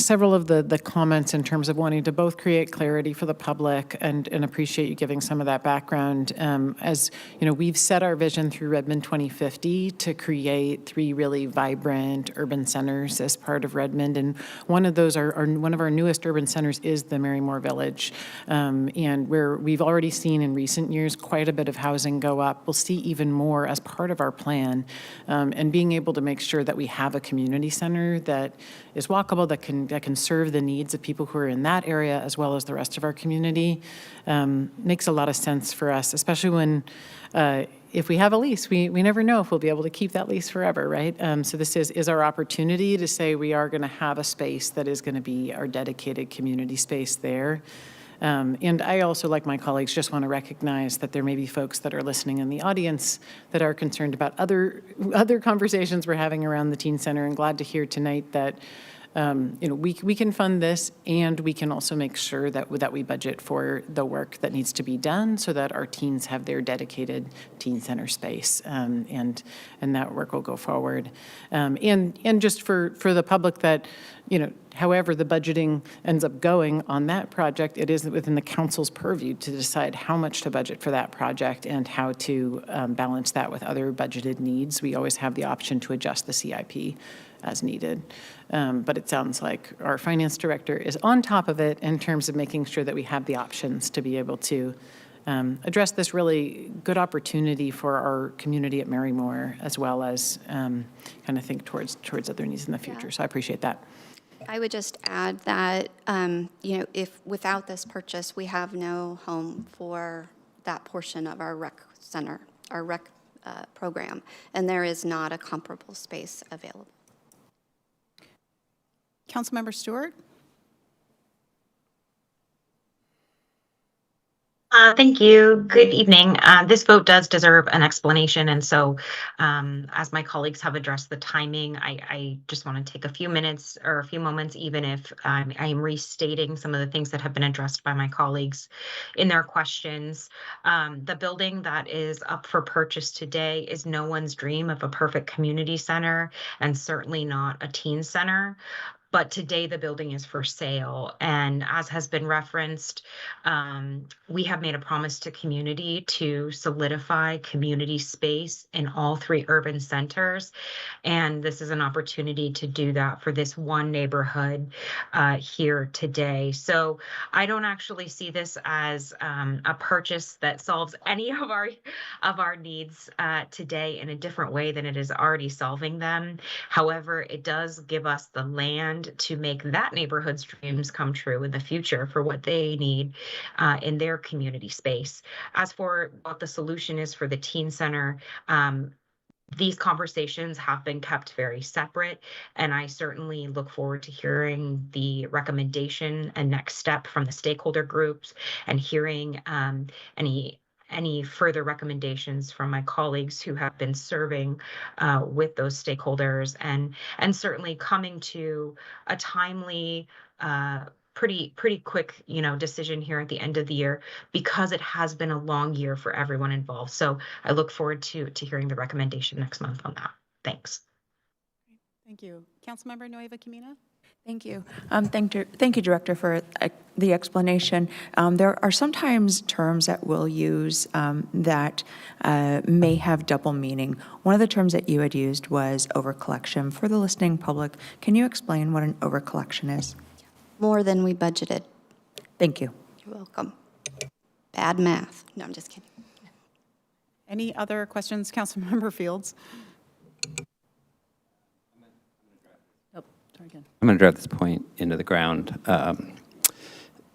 several of the comments in terms of wanting to both create clarity for the public and appreciate you giving some of that background. As you know, we've set our vision through Redmond 2050 to create 3 really vibrant urban centers as part of Redmond, and one of those one of our newest urban centers is the Marymore Village, and where we've already seen in recent years quite a bit of housing go up. We'll see even more as part of our plan, and being able to make sure that we have a community center that is walkable, that can serve the needs of people who are in that area as well as the rest of our community, makes a lot of sense for us, especially when if we have a lease, we never know if we'll be able to keep that lease forever, right? So this is our opportunity to say we are going to have a space that is going to be our dedicated community space there. And I also, like my colleagues, just want to recognize that there may be folks that are listening in the audience that are concerned about other conversations we're having around the teen center, and glad to hear tonight that we can fund this, and we can also make sure that we budget for the work that needs to be done so that our teens have their dedicated teen center space, and that work will go forward. And just for the public that, however the budgeting ends up going on that project, it is within the council's purview to decide how much to budget for that project and how to balance that with other budgeted needs. We always have the option to adjust the CIP as needed. But it sounds like our finance director is on top of it in terms of making sure that we have the options to be able to address this really good opportunity for our community at Marymore, as well as kind of think towards other needs in the future. Yeah. So I appreciate that. I would just add that, if without this purchase, we have no home for that portion of our rec center, our rec program, and there is not a comparable space available. Councilmember Stewart? Thank you. Good evening. This vote does deserve an explanation, and so as my colleagues have addressed the timing, I just want to take a few minutes or a few moments, even if I am restating some of the things that have been addressed by my colleagues in their questions. The building that is up for purchase today is no one's dream of a perfect community center, and certainly not a teen center. But today the building is for sale. And as has been referenced, we have made a promise to community to solidify community space in all 3 urban centers. And this is an opportunity to do that for this one neighborhood here today. So I don't actually see this as a purchase that solves any of our needs today in a different way than it is already solving them. However, it does give us the land to make that neighborhood's dreams come true in the future for what they need in their community space. As for what the solution is for the teen center, these conversations have been kept very separate, and I certainly look forward to hearing the recommendation and next step from the stakeholder groups and hearing any further recommendations from my colleagues who have been serving with those stakeholders, and certainly coming to a timely, pretty quick, decision here at the end of the year, because it has been a long year for everyone involved. So I look forward to hearing the recommendation next month on that. Thanks. Thank you. Councilmember Nueva Camina? Thank you. Thank you, Director, for the explanation. There are sometimes terms that we'll use that may have double meaning. One of the terms that you had used was overcollection. For the listening public, can you explain what an overcollection is? More than we budgeted. Thank you. You're welcome. Bad math. No, I'm just kidding. Any other questions, Councilmember Fields? I'm going to drive this point into the ground.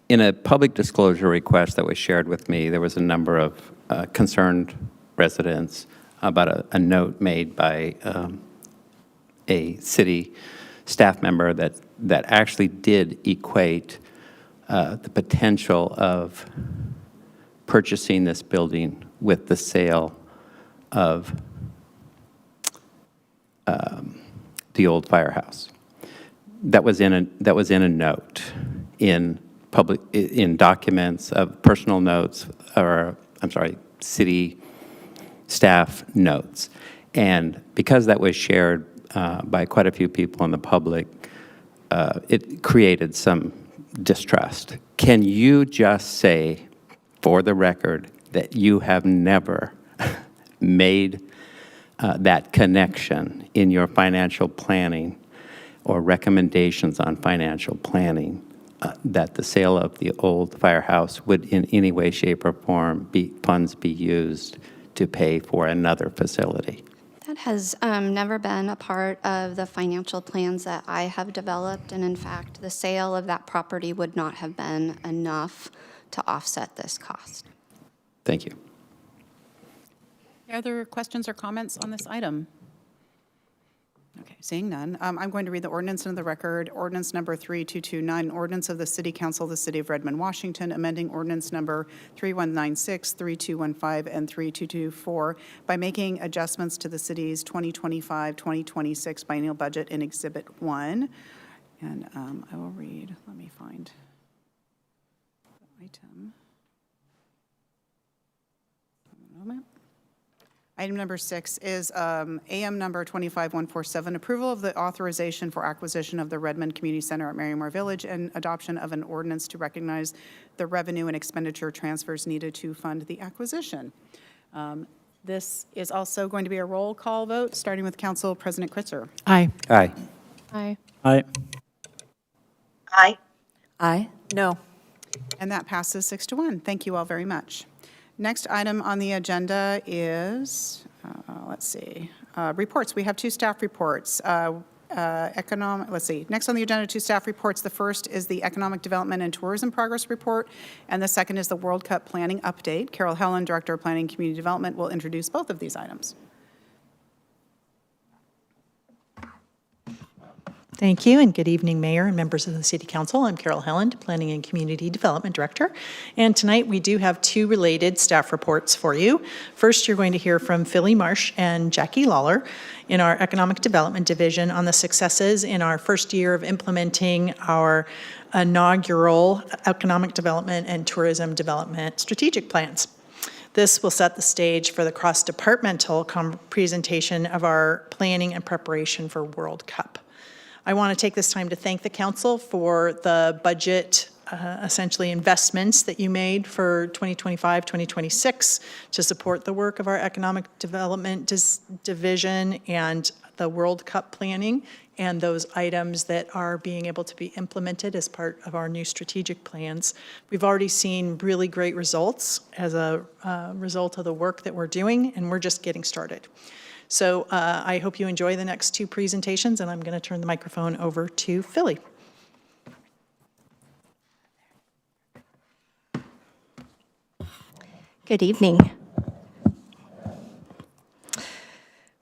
In a public disclosure request that was shared with me, there was a number of concerned residents about a note made by a city staff member that actually did equate the potential of purchasing this building with the sale of the old firehouse. That was in a note in documents of personal notes, or I'm sorry, city staff notes. And because that was shared by quite a few people in the public, it created some distrust. Can you just say, for the record, that you have never made that connection in your financial planning or recommendations on financial planning, that the sale of the old firehouse would in any way, shape, or form funds be used to pay for another facility? That has never been a part of the financial plans that I have developed, and in fact, the sale of that property would not have been enough to offset this cost. Thank you. Any other questions or comments on this item? Okay, seeing none, I'm going to read the ordinance into the record. Ordinance number 3229, ordinance of the City Council of the City of Redmond, Washington, amending ordinance number 3196, 3215, and 3224 by making adjustments to the city's 2025-2026 biennial budget in Exhibit 1. And I will read, let me find the item. One moment. Item number 6 is AM number 25147, approval of the authorization for acquisition of the Redmond Community Center at Marymoor Village and adoption of an ordinance to recognize the revenue and expenditure transfers needed to fund the acquisition. This is also going to be a roll call vote, starting with Council President Kritzer. Aye. Aye. Aye. Aye. Aye. Aye. No. And that passes 6-1. Thank you all very much. Next item on the agenda is, let's see, reports. We have 2 staff reports. Next on the agenda, 2 staff reports. The first is the Economic Development and Tourism Progress Report, and the second is the World Cup Planning Update. Carol Helen, Director of Planning and Community Development, will introduce both of these items. Thank you, and good evening, Mayor and members of the City Council. I'm Carol Helland, Planning and Community Development Director, and tonight we do have two related staff reports for you. First, you're going to hear from Philly Marsh and Jackie Lawler in our Economic Development Division on the successes in our first year of implementing our inaugural Economic Development and Tourism Development Strategic Plans. This will set the stage for the cross-departmental presentation of our planning and preparation for World Cup. I want to take this time to thank the council for the budget, essentially investments that you made for 2025, 2026 to support the work of our Economic Development Division and the World Cup planning and those items that are being able to be implemented as part of our new strategic plans. We've already seen really great results as a result of the work that we're doing, and we're just getting started. So I hope you enjoy the next two presentations, and I'm going to turn the microphone over to Philly. Good evening.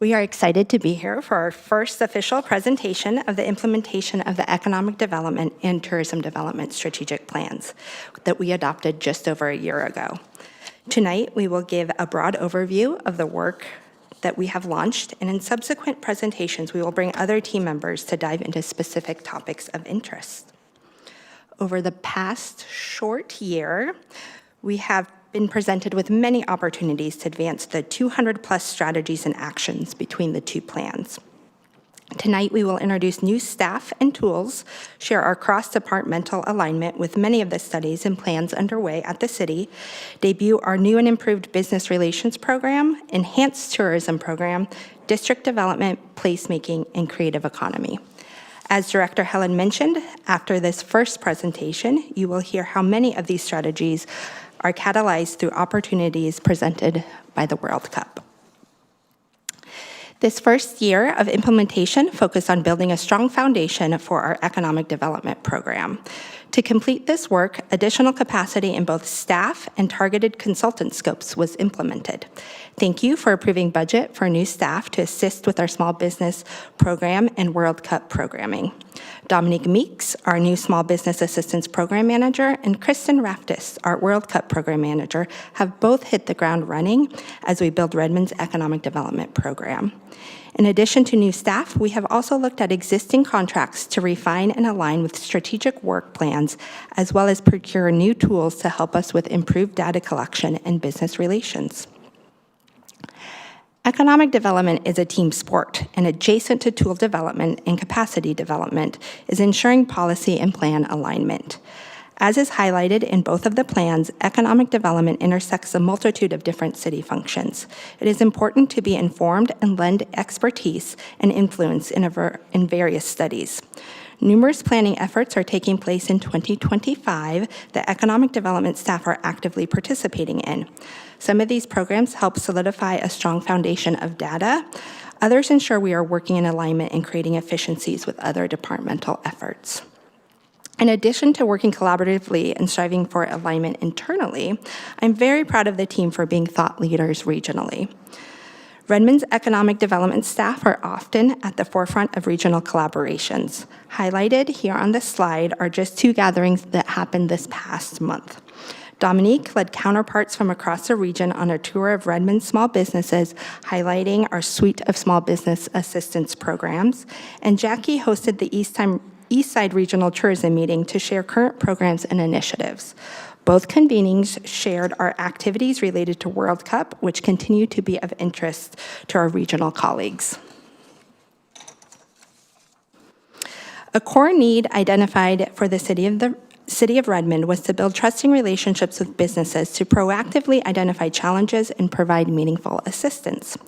We are excited to be here for our first official presentation of the implementation of the Economic Development and Tourism Development Strategic Plans that we adopted just over a year ago. Tonight, we will give a broad overview of the work that we have launched, and in subsequent presentations, we will bring other team members to dive into specific topics of interest. Over the past short year, we have been presented with many opportunities to advance the 200+ strategies and actions between the two plans. Tonight, we will introduce new staff and tools, share our cross-departmental alignment with many of the studies and plans underway at the city, debut our new and improved business relations program, enhanced tourism program, district development, placemaking, and creative economy. As Director Helen mentioned, after this first presentation, you will hear how many of these strategies are catalyzed through opportunities presented by the World Cup. This first year of implementation focused on building a strong foundation for our economic development program. To complete this work, additional capacity in both staff and targeted consultant scopes was implemented. Thank you for approving budget for new staff to assist with our small business program and World Cup programming. Dominique Meeks, our new Small Business Assistance Program Manager, and Kristen Raftis, our World Cup Program Manager, have both hit the ground running as we build Redmond's Economic Development Program. In addition to new staff, we have also looked at existing contracts to refine and align with strategic work plans, as well as procure new tools to help us with improved data collection and business relations. Economic development is a team sport, and adjacent to tool development and capacity development is ensuring policy and plan alignment. As is highlighted in both of the plans, economic development intersects a multitude of different city functions. It is important to be informed and lend expertise and influence in various studies. Numerous planning efforts are taking place in 2025 that economic development staff are actively participating in. Some of these programs help solidify a strong foundation of data. Others ensure we are working in alignment and creating efficiencies with other departmental efforts. In addition to working collaboratively and striving for alignment internally, I'm very proud of the team for being thought leaders regionally. Redmond's economic development staff are often at the forefront of regional collaborations. Highlighted here on this slide are just two gatherings that happened this past month. Dominique led counterparts from across the region on a tour of Redmond's small businesses, highlighting our suite of small business assistance programs, and Jackie hosted the Eastside Regional Tourism Meeting to share current programs and initiatives. Both convenings shared our activities related to World Cup, which continue to be of interest to our regional colleagues. A core need identified for the City of Redmond was to build trusting relationships with businesses to proactively identify challenges and provide meaningful assistance.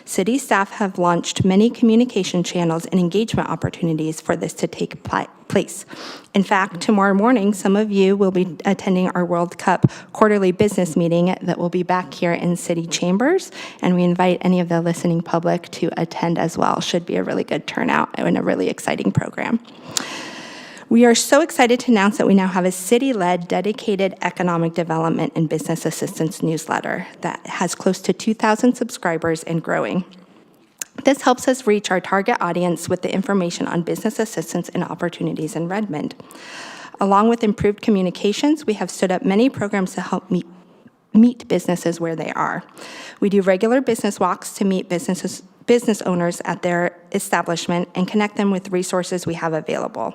City staff have launched many communication channels and engagement opportunities for this to take place. In fact, tomorrow morning, some of you will be attending our World Cup quarterly business meeting that will be back here in City Chambers, and we invite any of the listening public to attend as well. Should be a really good turnout and a really exciting program. We are so excited to announce that we now have a city-led, dedicated economic development and business assistance newsletter that has close to 2,000 subscribers and growing. This helps us reach our target audience with the information on business assistance and opportunities in Redmond. Along with improved communications, we have stood up many programs to help meet businesses where they are. We do regular business walks to meet business owners at their establishment and connect them with resources we have available.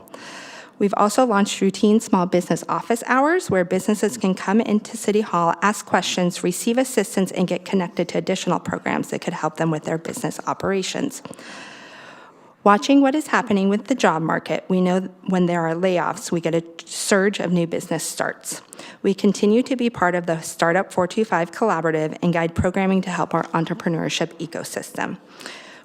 We've also launched routine small business office hours where businesses can come into City Hall, ask questions, receive assistance, and get connected to additional programs that could help them with their business operations. Watching what is happening with the job market, we know when there are layoffs, we get a surge of new business starts. We continue to be part of the Startup 425 Collaborative and guide programming to help our entrepreneurship ecosystem.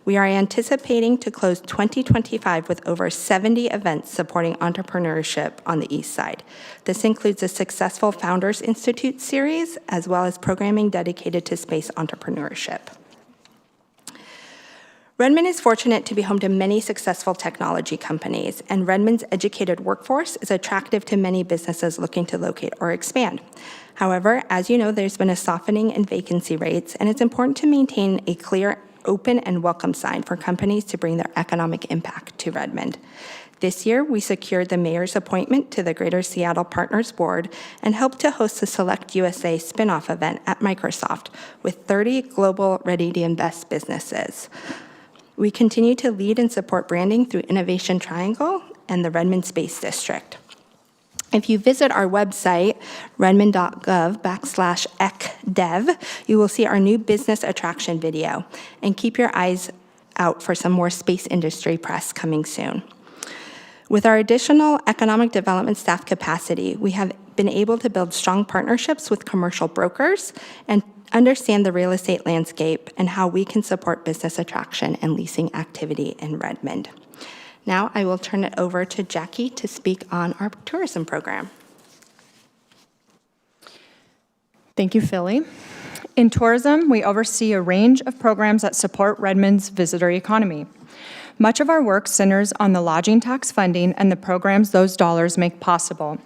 We are anticipating to close 2025 with over 70 events supporting entrepreneurship on the East Side. This includes a successful Founders Institute series, as well as programming dedicated to space entrepreneurship. Redmond is fortunate to be home to many successful technology companies, and Redmond's educated workforce is attractive to many businesses looking to locate or expand. However, as you know, there's been a softening in vacancy rates, and it's important to maintain a clear, open, and welcome sign for companies to bring their economic impact to Redmond. This year, we secured the mayor's appointment to the Greater Seattle Partners Board and helped to host the Select USA spinoff event at Microsoft with 30 global ready-to-invest businesses. We continue to lead and support branding through Innovation Triangle and the Redmond Space District. If you visit our website, redmond.gov/ecdev, you will see our new business attraction video, and keep your eyes out for some more space industry press coming soon. With our additional economic development staff capacity, we have been able to build strong partnerships with commercial brokers and understand the real estate landscape and how we can support business attraction and leasing activity in Redmond. Now I will turn it over to Jackie to speak on our tourism program. Thank you, Philly. In tourism, we oversee a range of programs that support Redmond's visitor economy. Much of our work centers on the lodging tax funding and the programs those dollars make possible.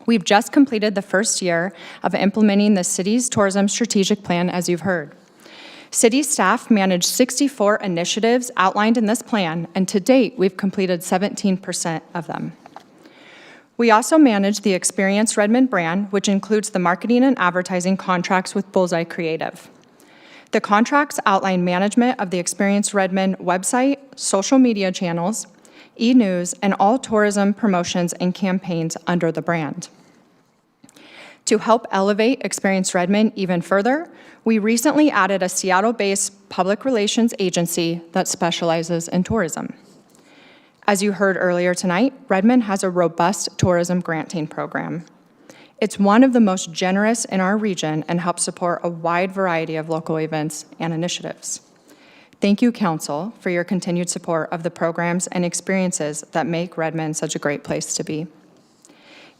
We've just completed the first year of implementing the city's tourism strategic plan, as you've heard. City staff manage 64 initiatives outlined in this plan, and to date, we've completed 17% of them. We also manage the Experience Redmond brand, which includes the marketing and advertising contracts with Bullseye Creative. The contracts outline management of the Experience Redmond website, social media channels, e-news, and all tourism promotions and campaigns under the brand. To help elevate Experience Redmond even further, we recently added a Seattle-based public relations agency that specializes in tourism. As you heard earlier tonight, Redmond has a robust tourism granting program. It's one of the most generous in our region and helps support a wide variety of local events and initiatives. Thank you, Council, for your continued support of the programs and experiences that make Redmond such a great place to be.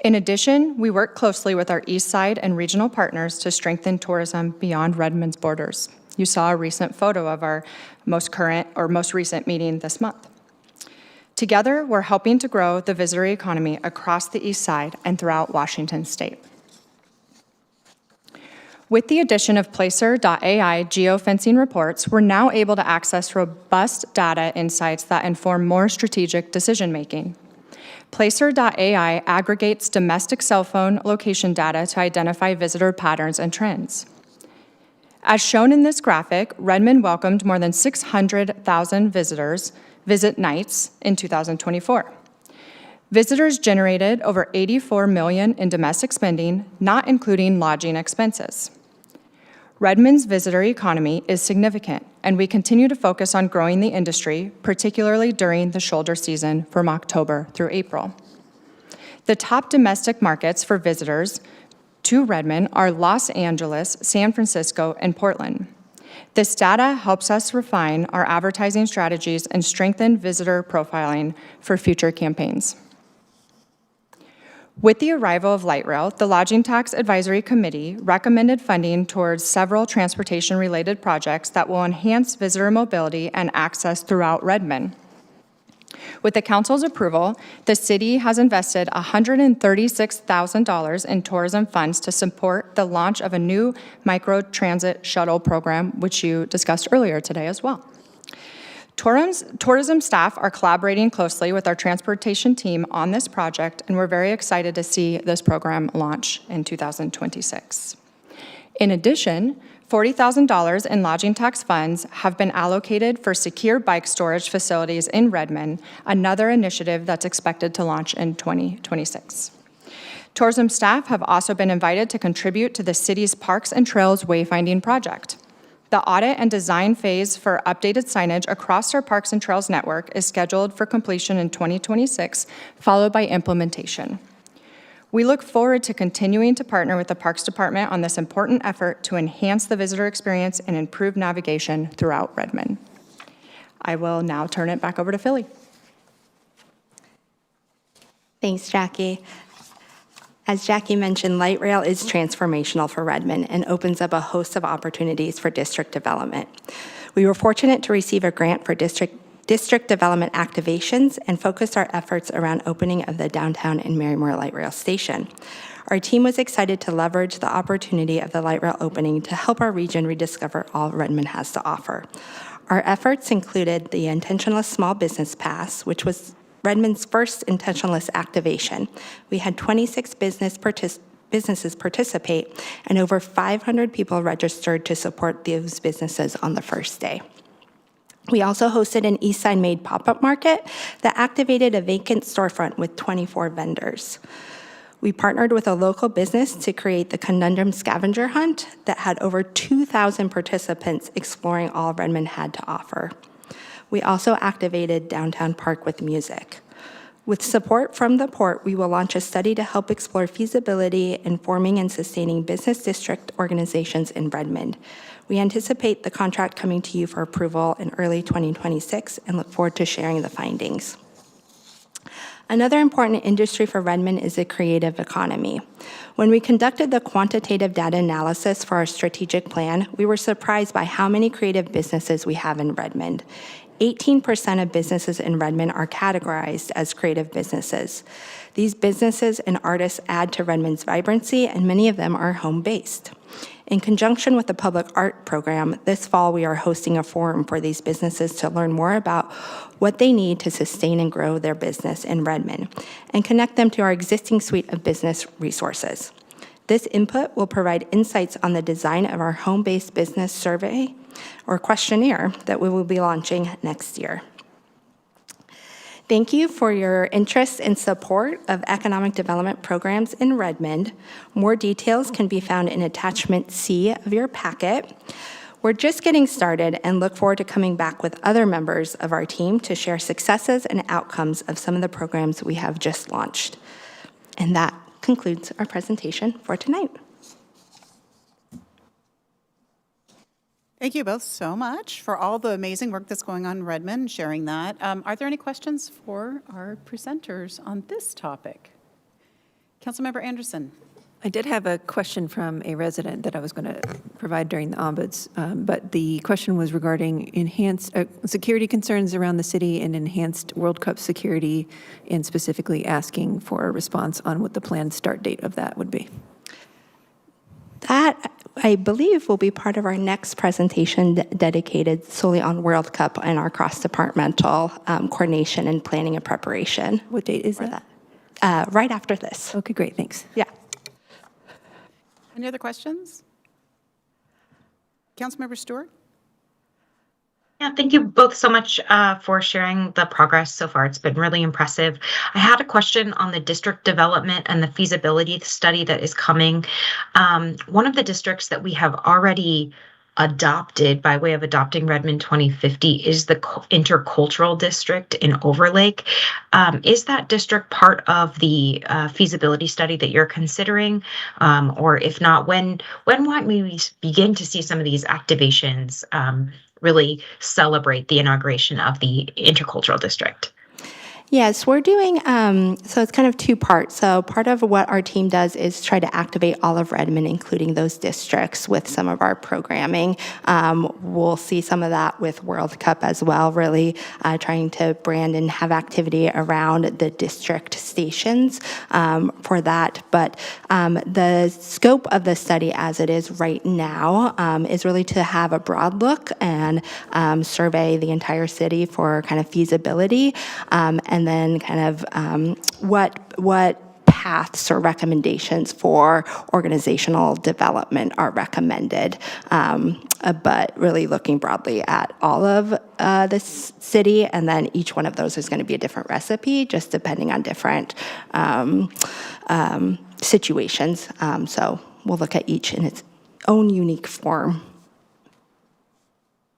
In addition, we work closely with our East Side and regional partners to strengthen tourism beyond Redmond's borders. You saw a recent photo of our most recent meeting this month. Together, we're helping to grow the visitor economy across the East Side and throughout Washington State. With the addition of Placer.ai geofencing reports, we're now able to access robust data insights that inform more strategic decision-making. Placer.ai aggregates domestic cell phone location data to identify visitor patterns and trends. As shown in this graphic, Redmond welcomed more than 600,000 visit nights in 2024. Visitors generated over $84 million in domestic spending, not including lodging expenses. Redmond's visitor economy is significant, and we continue to focus on growing the industry, particularly during the shoulder season from October through April. The top domestic markets for visitors to Redmond are Los Angeles, San Francisco, and Portland. This data helps us refine our advertising strategies and strengthen visitor profiling for future campaigns. With the arrival of light rail, the Lodging Tax Advisory Committee recommended funding towards several transportation-related projects that will enhance visitor mobility and access throughout Redmond. With the council's approval, the city has invested $136,000 in tourism funds to support the launch of a new micro-transit shuttle program, which you discussed earlier today as well. Tourism staff are collaborating closely with our transportation team on this project, and we're very excited to see this program launch in 2026. In addition, $40,000 in lodging tax funds have been allocated for secure bike storage facilities in Redmond, another initiative that's expected to launch in 2026. Tourism staff have also been invited to contribute to the city's Parks and Trails Wayfinding project. The audit and design phase for updated signage across our Parks and Trails network is scheduled for completion in 2026, followed by implementation. We look forward to continuing to partner with the Parks Department on this important effort to enhance the visitor experience and improve navigation throughout Redmond. I will now turn it back over to Philly. Thanks, Jackie. As Jackie mentioned, light rail is transformational for Redmond and opens up a host of opportunities for district development. We were fortunate to receive a grant for district development activations and focused our efforts around opening of the downtown and Marymore Light Rail Station. Our team was excited to leverage the opportunity of the light rail opening to help our region rediscover all Redmond has to offer. Our efforts included the Intentionalist Small Business Pass, which was Redmond's first intentionalist activation. We had 26 businesses participate, and over 500 people registered to support those businesses on the first day. We also hosted an Eastside Made pop-up market that activated a vacant storefront with 24 vendors. We partnered with a local business to create the Conundrum Scavenger Hunt that had over 2,000 participants exploring all Redmond had to offer. We also activated Downtown Park with music. With support from the Port, we will launch a study to help explore feasibility in forming and sustaining business district organizations in Redmond. We anticipate the contract coming to you for approval in early 2026 and look forward to sharing the findings. Another important industry for Redmond is the creative economy. When we conducted the quantitative data analysis for our strategic plan, we were surprised by how many creative businesses we have in Redmond. 18% of businesses in Redmond are categorized as creative businesses. These businesses and artists add to Redmond's vibrancy, and many of them are home-based. In conjunction with the Public Art Program, this fall we are hosting a forum for these businesses to learn more about what they need to sustain and grow their business in Redmond and connect them to our existing suite of business resources. This input will provide insights on the design of our home-based business survey or questionnaire that we will be launching next year. Thank you for your interest and support of economic development programs in Redmond. More details can be found in attachment C of your packet. We're just getting started and look forward to coming back with other members of our team to share successes and outcomes of some of the programs we have just launched. And that concludes our presentation for tonight. Thank you both so much for all the amazing work that's going on in Redmond, sharing that. Are there any questions for our presenters on this topic? Councilmember Anderson. I did have a question from a resident that I was going to provide during the ombuds, but the question was regarding enhanced security concerns around the city and enhanced World Cup security, and specifically asking for a response on what the planned start date of that would be. That, I believe, will be part of our next presentation dedicated solely on World Cup and our cross-departmental coordination and planning and preparation. What date is that? Right after this. Okay, great, thanks. Yeah. Any other questions? Councilmember Stewart? Yeah, thank you both so much for sharing the progress so far. It's been really impressive. I had a question on the district development and the feasibility study that is coming. One of the districts that we have already adopted by way of adopting Redmond 2050 is the intercultural district in Overlake. Is that district part of the feasibility study that you're considering? Or if not, when might we begin to see some of these activations really celebrate the inauguration of the intercultural district? Yes, we're doing, so it's kind of two parts. So part of what our team does is try to activate all of Redmond, including those districts, with some of our programming. We'll see some of that with World Cup as well, really trying to brand and have activity around the district stations for that. But the scope of the study as it is right now is really to have a broad look and survey the entire city for kind of feasibility. And then kind of what paths or recommendations for organizational development are recommended, but really looking broadly at all of the city, and then each one of those is going to be a different recipe, just depending on different situations. So we'll look at each in its own unique form.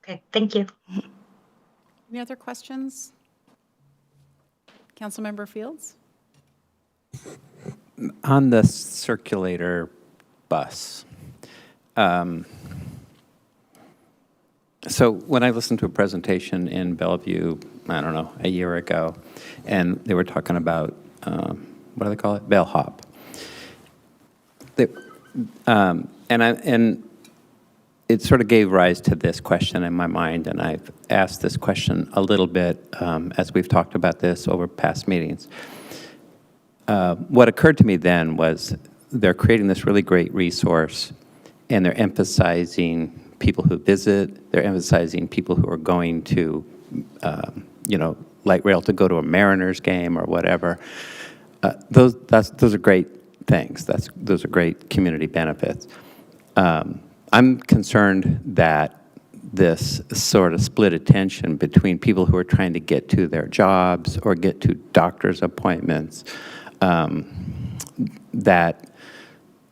Okay, thank you. Any other questions? Councilmember Fields? On the circulator bus, so when I listened to a presentation in Bellevue, I don't know, a year ago, and they were talking about, what do they call it? Bellhop. And it sort of gave rise to this question in my mind, and I've asked this question a little bit as we've talked about this over past meetings. What occurred to me then was they're creating this really great resource, and they're emphasizing people who visit, they're emphasizing people who are going to, light rail to go to a Mariners game or whatever. Those are great things. Those are great community benefits. I'm concerned that this sort of split attention between people who are trying to get to their jobs or get to doctor's appointments, that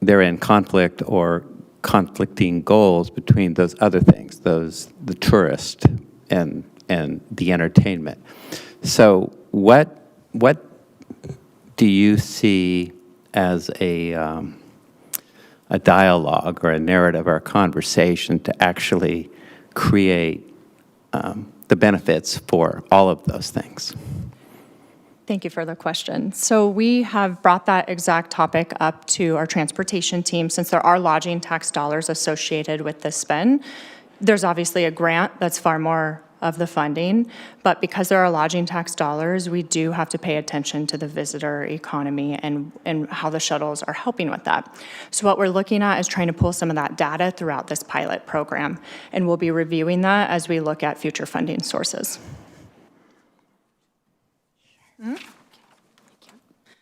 they're in conflict or conflicting goals between those other things, the tourist and the entertainment. So what do you see as a dialogue or a narrative or a conversation to actually create the benefits for all of those things? Thank you for the question. So we have brought that exact topic up to our transportation team since there are lodging tax dollars associated with this spend. There's obviously a grant that's far more of the funding, but because there are lodging tax dollars, we do have to pay attention to the visitor economy and how the shuttles are helping with that. So what we're looking at is trying to pull some of that data throughout this pilot program, and we'll be reviewing that as we look at future funding sources.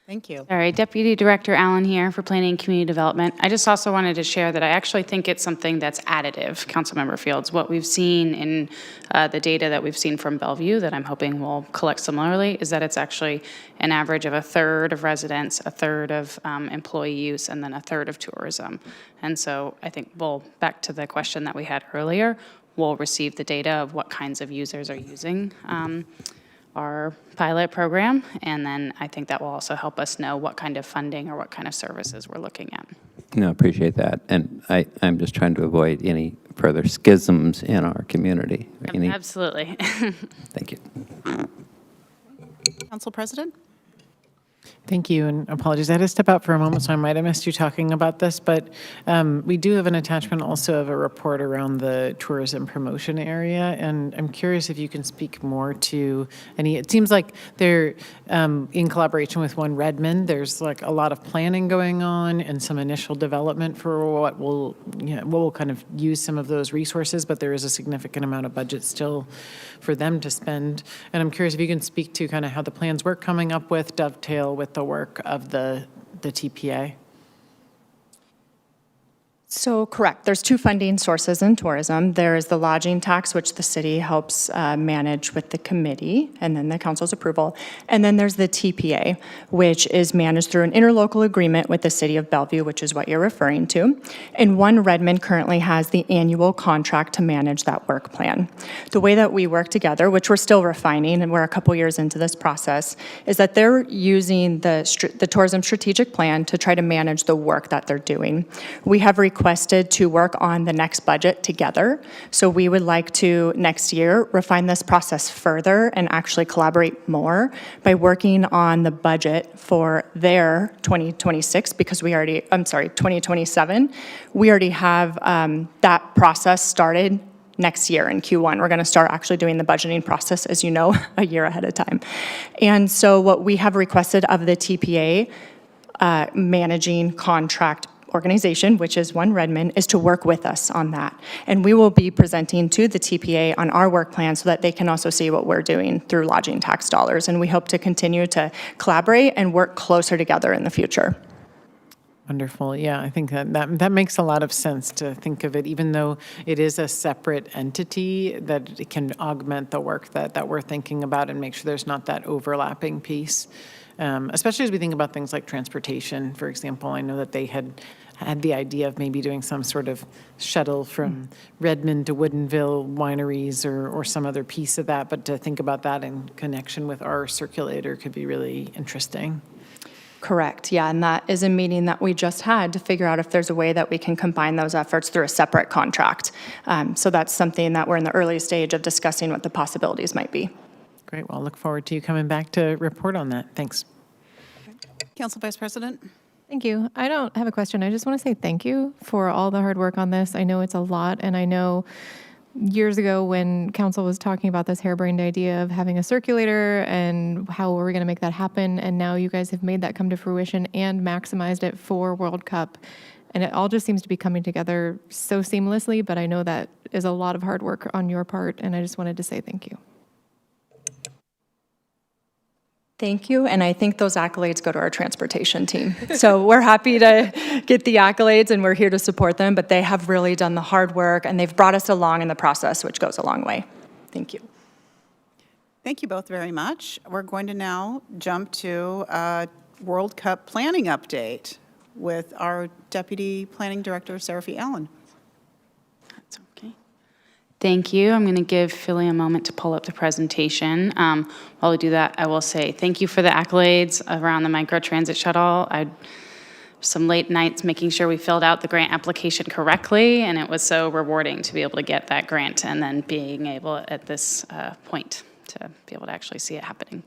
Thank you. All right, Deputy Director Allen here for Planning and Community Development. I just also wanted to share that I actually think it's something that's additive, Councilmember Fields. What we've seen in the data that we've seen from Bellevue that I'm hoping we'll collect similarly is that it's actually an average of a third of residents, a third of employee use, and then a third of tourism. And so I think back to the question that we had earlier, we'll receive the data of what kinds of users are using our pilot program, and then I think that will also help us know what kind of funding or what kind of services we're looking at. No, appreciate that. And I'm just trying to avoid any further schisms in our community. Absolutely. Thank you. Council President? Thank you, and apologies. I had to step out for a moment, so I might have missed you talking about this, but we do have an attachment also of a report around the tourism promotion area, and I'm curious if you can speak more to any. It seems like they're in collaboration with One Redmond. There's like a lot of planning going on and some initial development for what will kind of use some of those resources, but there is a significant amount of budget still for them to spend. And I'm curious if you can speak to kind of how the plans we're coming up with dovetail with the work of the TPA. So correct, there's two funding sources in tourism. There is the lodging tax, which the city helps manage with the committee and then the council's approval. And then there's the TPA, which is managed through an interlocal agreement with the city of Bellevue, which is what you're referring to. And One Redmond currently has the annual contract to manage that work plan. The way that we work together, which we're still refining and we're a couple years into this process, is that they're using the tourism strategic plan to try to manage the work that they're doing. We have requested requested to work on the next budget together. So we would like to, next year, refine this process further and actually collaborate more by working on the budget for their 2026, because 2027. We already have that process started next year in Q1. We're going to start actually doing the budgeting process, as you know, a year ahead of time. And so what we have requested of the TPA managing contract organization, which is One Redmond, is to work with us on that. And we will be presenting to the TPA on our work plan so that they can also see what we're doing through lodging tax dollars. And we hope to continue to collaborate and work closer together in the future. Wonderful. Yeah, I think that makes a lot of sense to think of it, even though it is a separate entity, that it can augment the work that we're thinking about and make sure there's not that overlapping piece. Especially as we think about things like transportation, for example. I know that they had the idea of maybe doing some sort of shuttle from Redmond to Woodinville wineries or some other piece of that, but to think about that in connection with our circulator could be really interesting. Correct, yeah, and that is a meeting that we just had to figure out if there's a way that we can combine those efforts through a separate contract. So that's something that we're in the early stage of discussing what the possibilities might be. Great, well, I look forward to you coming back to report on that. Thanks. Council Vice President. Thank you. I don't have a question. I just want to say thank you for all the hard work on this. I know it's a lot, and I know years ago when council was talking about this harebrained idea of having a circulator and how were we going to make that happen, and now you guys have made that come to fruition and maximized it for World Cup. And it all just seems to be coming together so seamlessly, but I know that is a lot of hard work on your part, and I just wanted to say thank you. Thank you, and I think those accolades go to our transportation team. So we're happy to get the accolades, and we're here to support them, but they have really done the hard work, and they've brought us along in the process, which goes a long way. Thank you. Thank you both very much. We're going to now jump to World Cup planning update with our Deputy Planning Director, Seraphy Allen. That's okay. Thank you. I'm going to give Philly a moment to pull up the presentation. While we do that, I will say thank you for the accolades around the microtransit shuttle. Some late nights making sure we filled out the grant application correctly, and it was so rewarding to be able to get that grant and then being able at this point to be able to actually see it happening.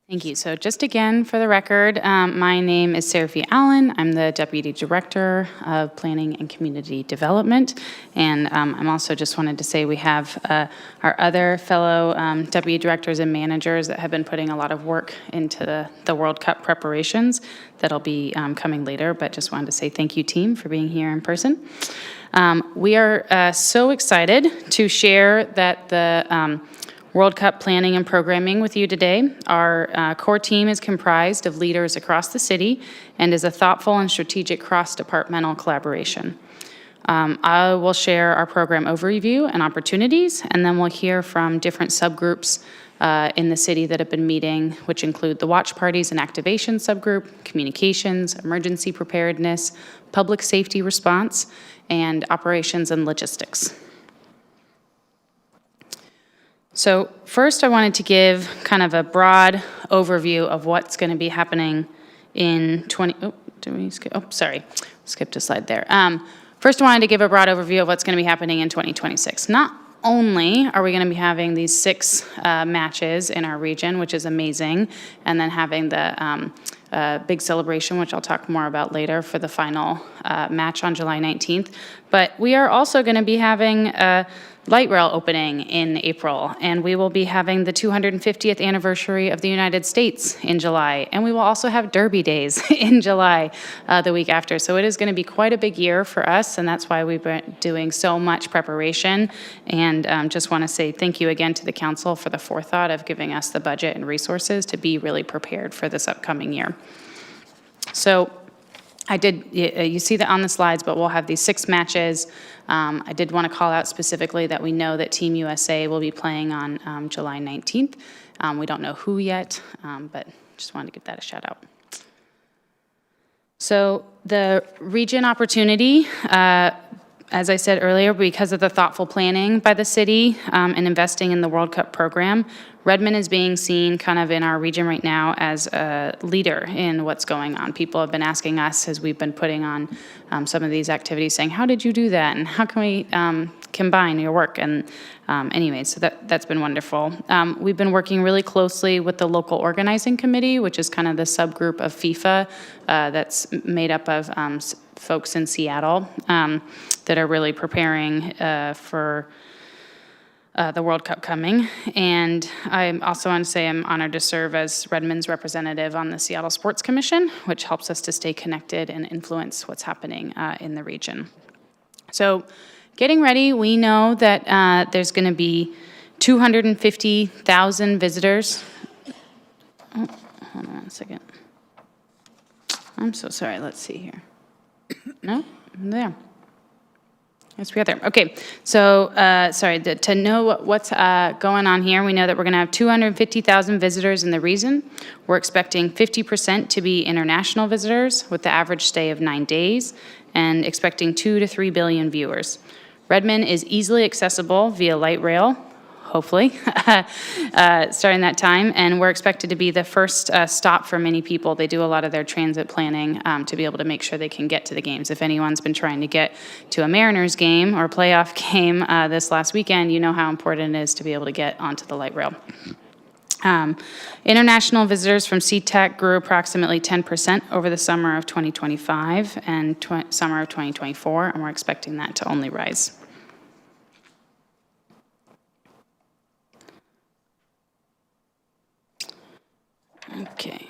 Thank you. So just again, for the record, my name is Seraphy Allen. I'm the Deputy Director of Planning and Community Development. And I'm also just wanted to say we have our other fellow Deputy Directors and Managers that have been putting a lot of work into the World Cup preparations that'll be coming later, but just wanted to say thank you, team, for being here in person. We are so excited to share that the World Cup planning and programming with you today. Our core team is comprised of leaders across the city and is a thoughtful and strategic cross-departmental collaboration. I will share our program overview and opportunities, and then we'll hear from different subgroups in the city that have been meeting, which include the watch parties and activation subgroup, communications, emergency preparedness, public safety response, and operations and logistics. So first, I wanted to give kind of a broad overview of what's going to be happening in skipped a slide there. First, I wanted to give a broad overview of what's going to be happening in 2026. Not only are we going to be having these 6 matches in our region, which is amazing, and then having the big celebration, which I'll talk more about later for the final match on July 19th, but we are also going to be having a light rail opening in April, and we will be having the 250th anniversary of the United States in July, and we will also have Derby Days in July the week after. So it is going to be quite a big year for us, and that's why we've been doing so much preparation, and just want to say thank you again to the council for the forethought of giving us the budget and resources to be really prepared for this upcoming year. So you see that on the slides, but we'll have these 6 matches. I did want to call out specifically that we know that Team USA will be playing on July 19th. We don't know who yet, but just wanted to give that a shout out. So the region opportunity, As I said earlier, because of the thoughtful planning by the city and investing in the World Cup program, Redmond is being seen kind of in our region right now as a leader in what's going on. People have been asking us as we've been putting on some of these activities saying, how did you do that? And how can we combine your work? And anyway, so that's been wonderful. We've been working really closely with the local organizing committee, which is kind of the subgroup of FIFA that's made up of folks in Seattle that are really preparing for the World Cup coming. And I also want to say I'm honored to serve as Redmond's representative on the Seattle Sports Commission, which helps us to stay connected and influence what's happening in the region. So getting ready, we know that there's going to be 250,000 visitors. Oh, hold on one second. I'm so sorry. Let's see here. No? There. Yes, we are there. Okay, so sorry, to know what's going on here, we know that we're going to have 250,000 visitors in the region. We're expecting 50% to be international visitors with the average stay of 9 days and expecting 2 to 3 billion viewers. Redmond is easily accessible via light rail, hopefully, starting that time. And we're expected to be the first stop for many people. They do a lot of their transit planning to be able to make sure they can get to the games. If anyone's been trying to get to a Mariners game or playoff game this last weekend, you know how important it is to be able to get onto the light rail. International visitors from CTEC grew approximately 10% over the summer of 2025 and summer of 2024, and we're expecting that to only rise. Okay.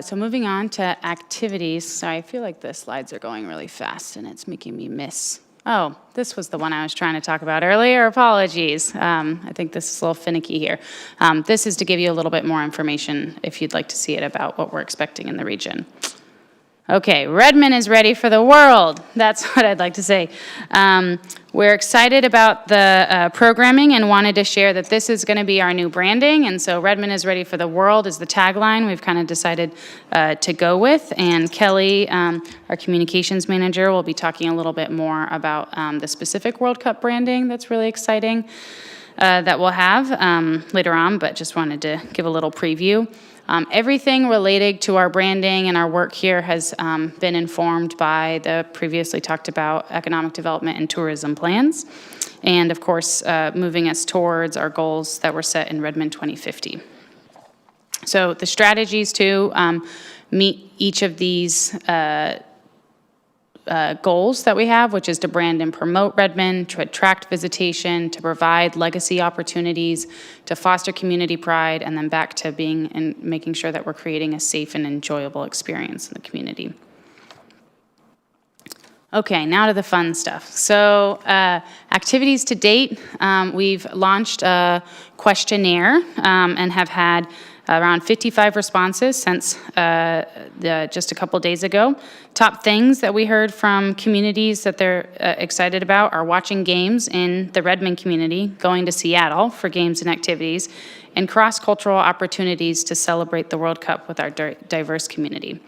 So moving on to activities. Sorry, I feel like the slides are going really fast and it's making me miss. Oh, this was the one I was trying to talk about earlier. Apologies. I think this is a little finicky here. This is to give you a little bit more information if you'd like to see it about what we're expecting in the region. Okay, Redmond is ready for the world. That's what I'd like to say. We're excited about the programming and wanted to share that this is going to be our new branding. And so Redmond is ready for the world is the tagline we've kind of decided to go with. And Kelly, our communications manager, will be talking a little bit more about the specific World Cup branding that's really exciting that we'll have later on, but just wanted to give a little preview. Everything related to our branding and our work here has been informed by the previously talked about economic development and tourism plans, and of course, moving us towards our goals that were set in Redmond 2050. So the strategies to meet each of these goals that we have, which is to brand and promote Redmond, to attract visitation, to provide legacy opportunities, to foster community pride, and then back to being and making sure that we're creating a safe and enjoyable experience in the community. Okay, now to the fun stuff. So activities to date, we've launched a questionnaire and have had around 55 responses since just a couple days ago. Top things that we heard from communities that they're excited about are watching games in the Redmond community, going to Seattle for games and activities, and cross-cultural opportunities to celebrate the World Cup with our diverse community.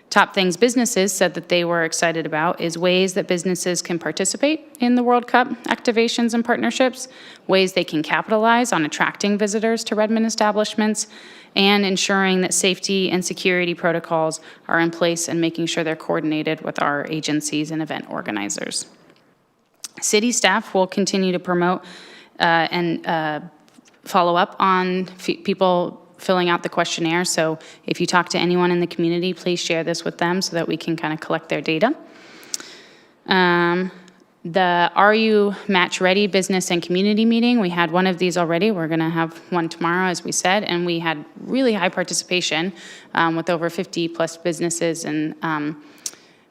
Top things businesses said that they were excited about is ways that businesses can participate in the World Cup activations and partnerships, ways they can capitalize on attracting visitors to Redmond establishments, and ensuring that safety and security protocols are in place and making sure they're coordinated with our agencies and event organizers. City staff will continue to promote and follow up on people filling out the questionnaire. So if you talk to anyone in the community, please share this with them so that we can kind of collect their data. The Are You Match Ready business and community meeting, we had one of these already. We're going to have one tomorrow, as we said, and we had really high participation with over 50 plus businesses and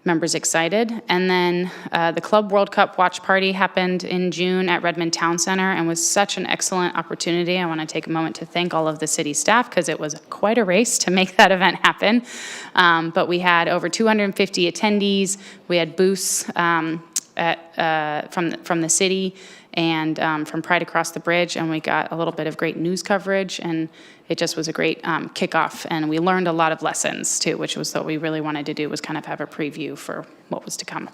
members excited. And then the Club World Cup watch party happened in June at Redmond Town Center and was such an excellent opportunity. I want to take a moment to thank all of the city staff because it was quite a race to make that event happen. But we had over 250 attendees. We had booths from the city and from Pride Across the Bridge, and we got a little bit of great news coverage, and it just was a great kickoff, and we learned a lot of lessons too, which was what we really wanted to do, was kind of have a preview for what was to come.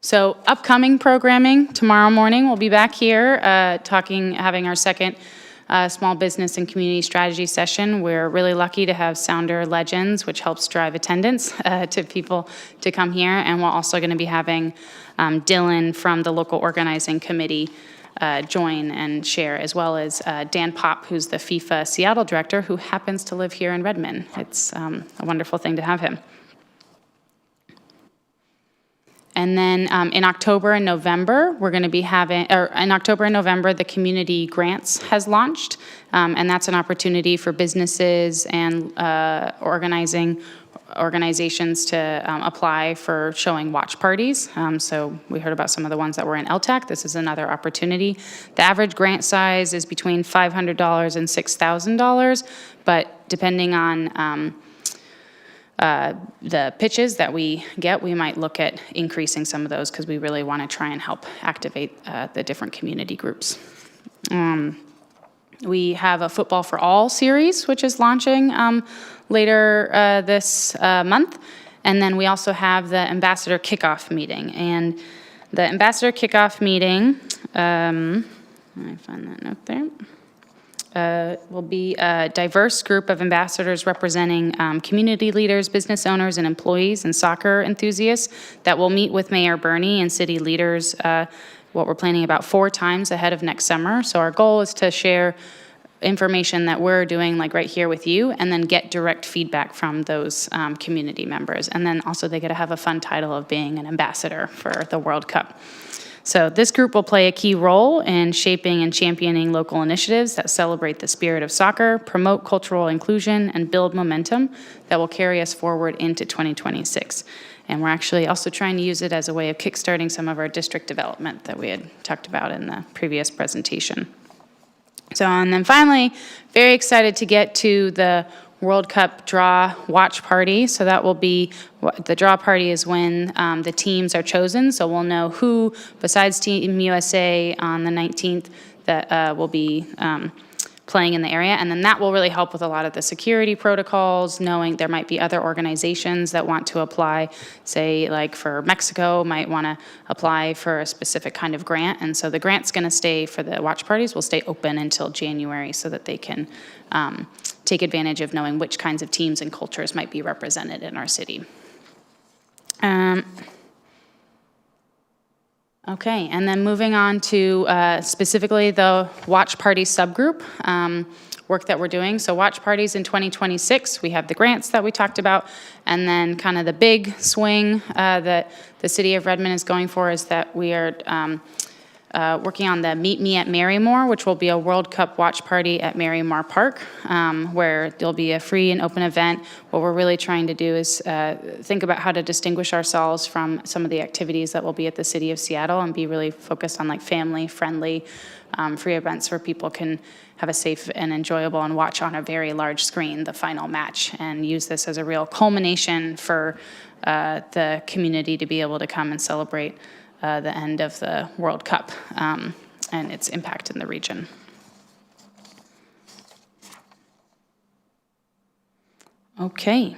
So upcoming programming, tomorrow morning we'll be back here having our second small business and community strategy session. We're really lucky to have Sounder Legends, which helps drive attendance to people to come here. And we're also going to be having Dylan from the local organizing committee join and share, as well as Dan Popp, who's the FIFA Seattle director, who happens to live here in Redmond. It's a wonderful thing to have him. And then in October and November, we're going to be in October and November, the Community Grants has launched. And that's an opportunity for businesses and organizations to apply for showing watch parties. So we heard about some of the ones that were in LTAC. This is another opportunity. The average grant size is between $500 and $6,000, but depending on the pitches that we get, we might look at increasing some of those, because we really want to try and help activate the different community groups. We have a Football for All series, which is launching later this month. And then we also have the Ambassador Kickoff meeting. And the Ambassador Kickoff meeting, let me find that note there. Will be a diverse group of ambassadors representing community leaders, business owners, and employees and soccer enthusiasts that will meet with Mayor Bernie and city leaders, what we're planning about 4 times ahead of next summer. So our goal is to share information that we're doing, like right here with you, and then get direct feedback from those community members. And then also they get to have a fun title of being an ambassador for the World Cup. So this group will play a key role in shaping and championing local initiatives that celebrate the spirit of soccer, promote cultural inclusion, and build momentum that will carry us forward into 2026. And we're actually also trying to use it as a way of kickstarting some of our district development that we had talked about in the previous presentation. So, and then finally, very excited to get to the World Cup draw watch party. So that will be, the draw party is when the teams are chosen. So we'll know who, besides Team USA on the 19th, that will be playing in the area. And then that will really help with a lot of the security protocols, knowing there might be other organizations that want to apply, say like for Mexico, might want to apply for a specific kind of grant. And so the grant's going to stay, for the watch parties, will stay open until January so that they can take advantage of knowing which kinds of teams and cultures might be represented in our city. Okay, and then moving on to specifically the watch party subgroup work that we're doing. So watch parties in 2026, we have the grants that we talked about, and then kind of the big swing that the city of Redmond is going for is that we are working on the Meet Me at Marymore, which will be a World Cup watch party at Marymore Park, where there'll be a free and open event. What we're really trying to do is think about how to distinguish ourselves from some of the activities that will be at the city of Seattle, and be really focused on like family-friendly free events where people can have a safe and enjoyable and watch on a very large screen the final match, and use this as a real culmination for the community to be able to come and celebrate the end of the World Cup and its impact in the region. Okay.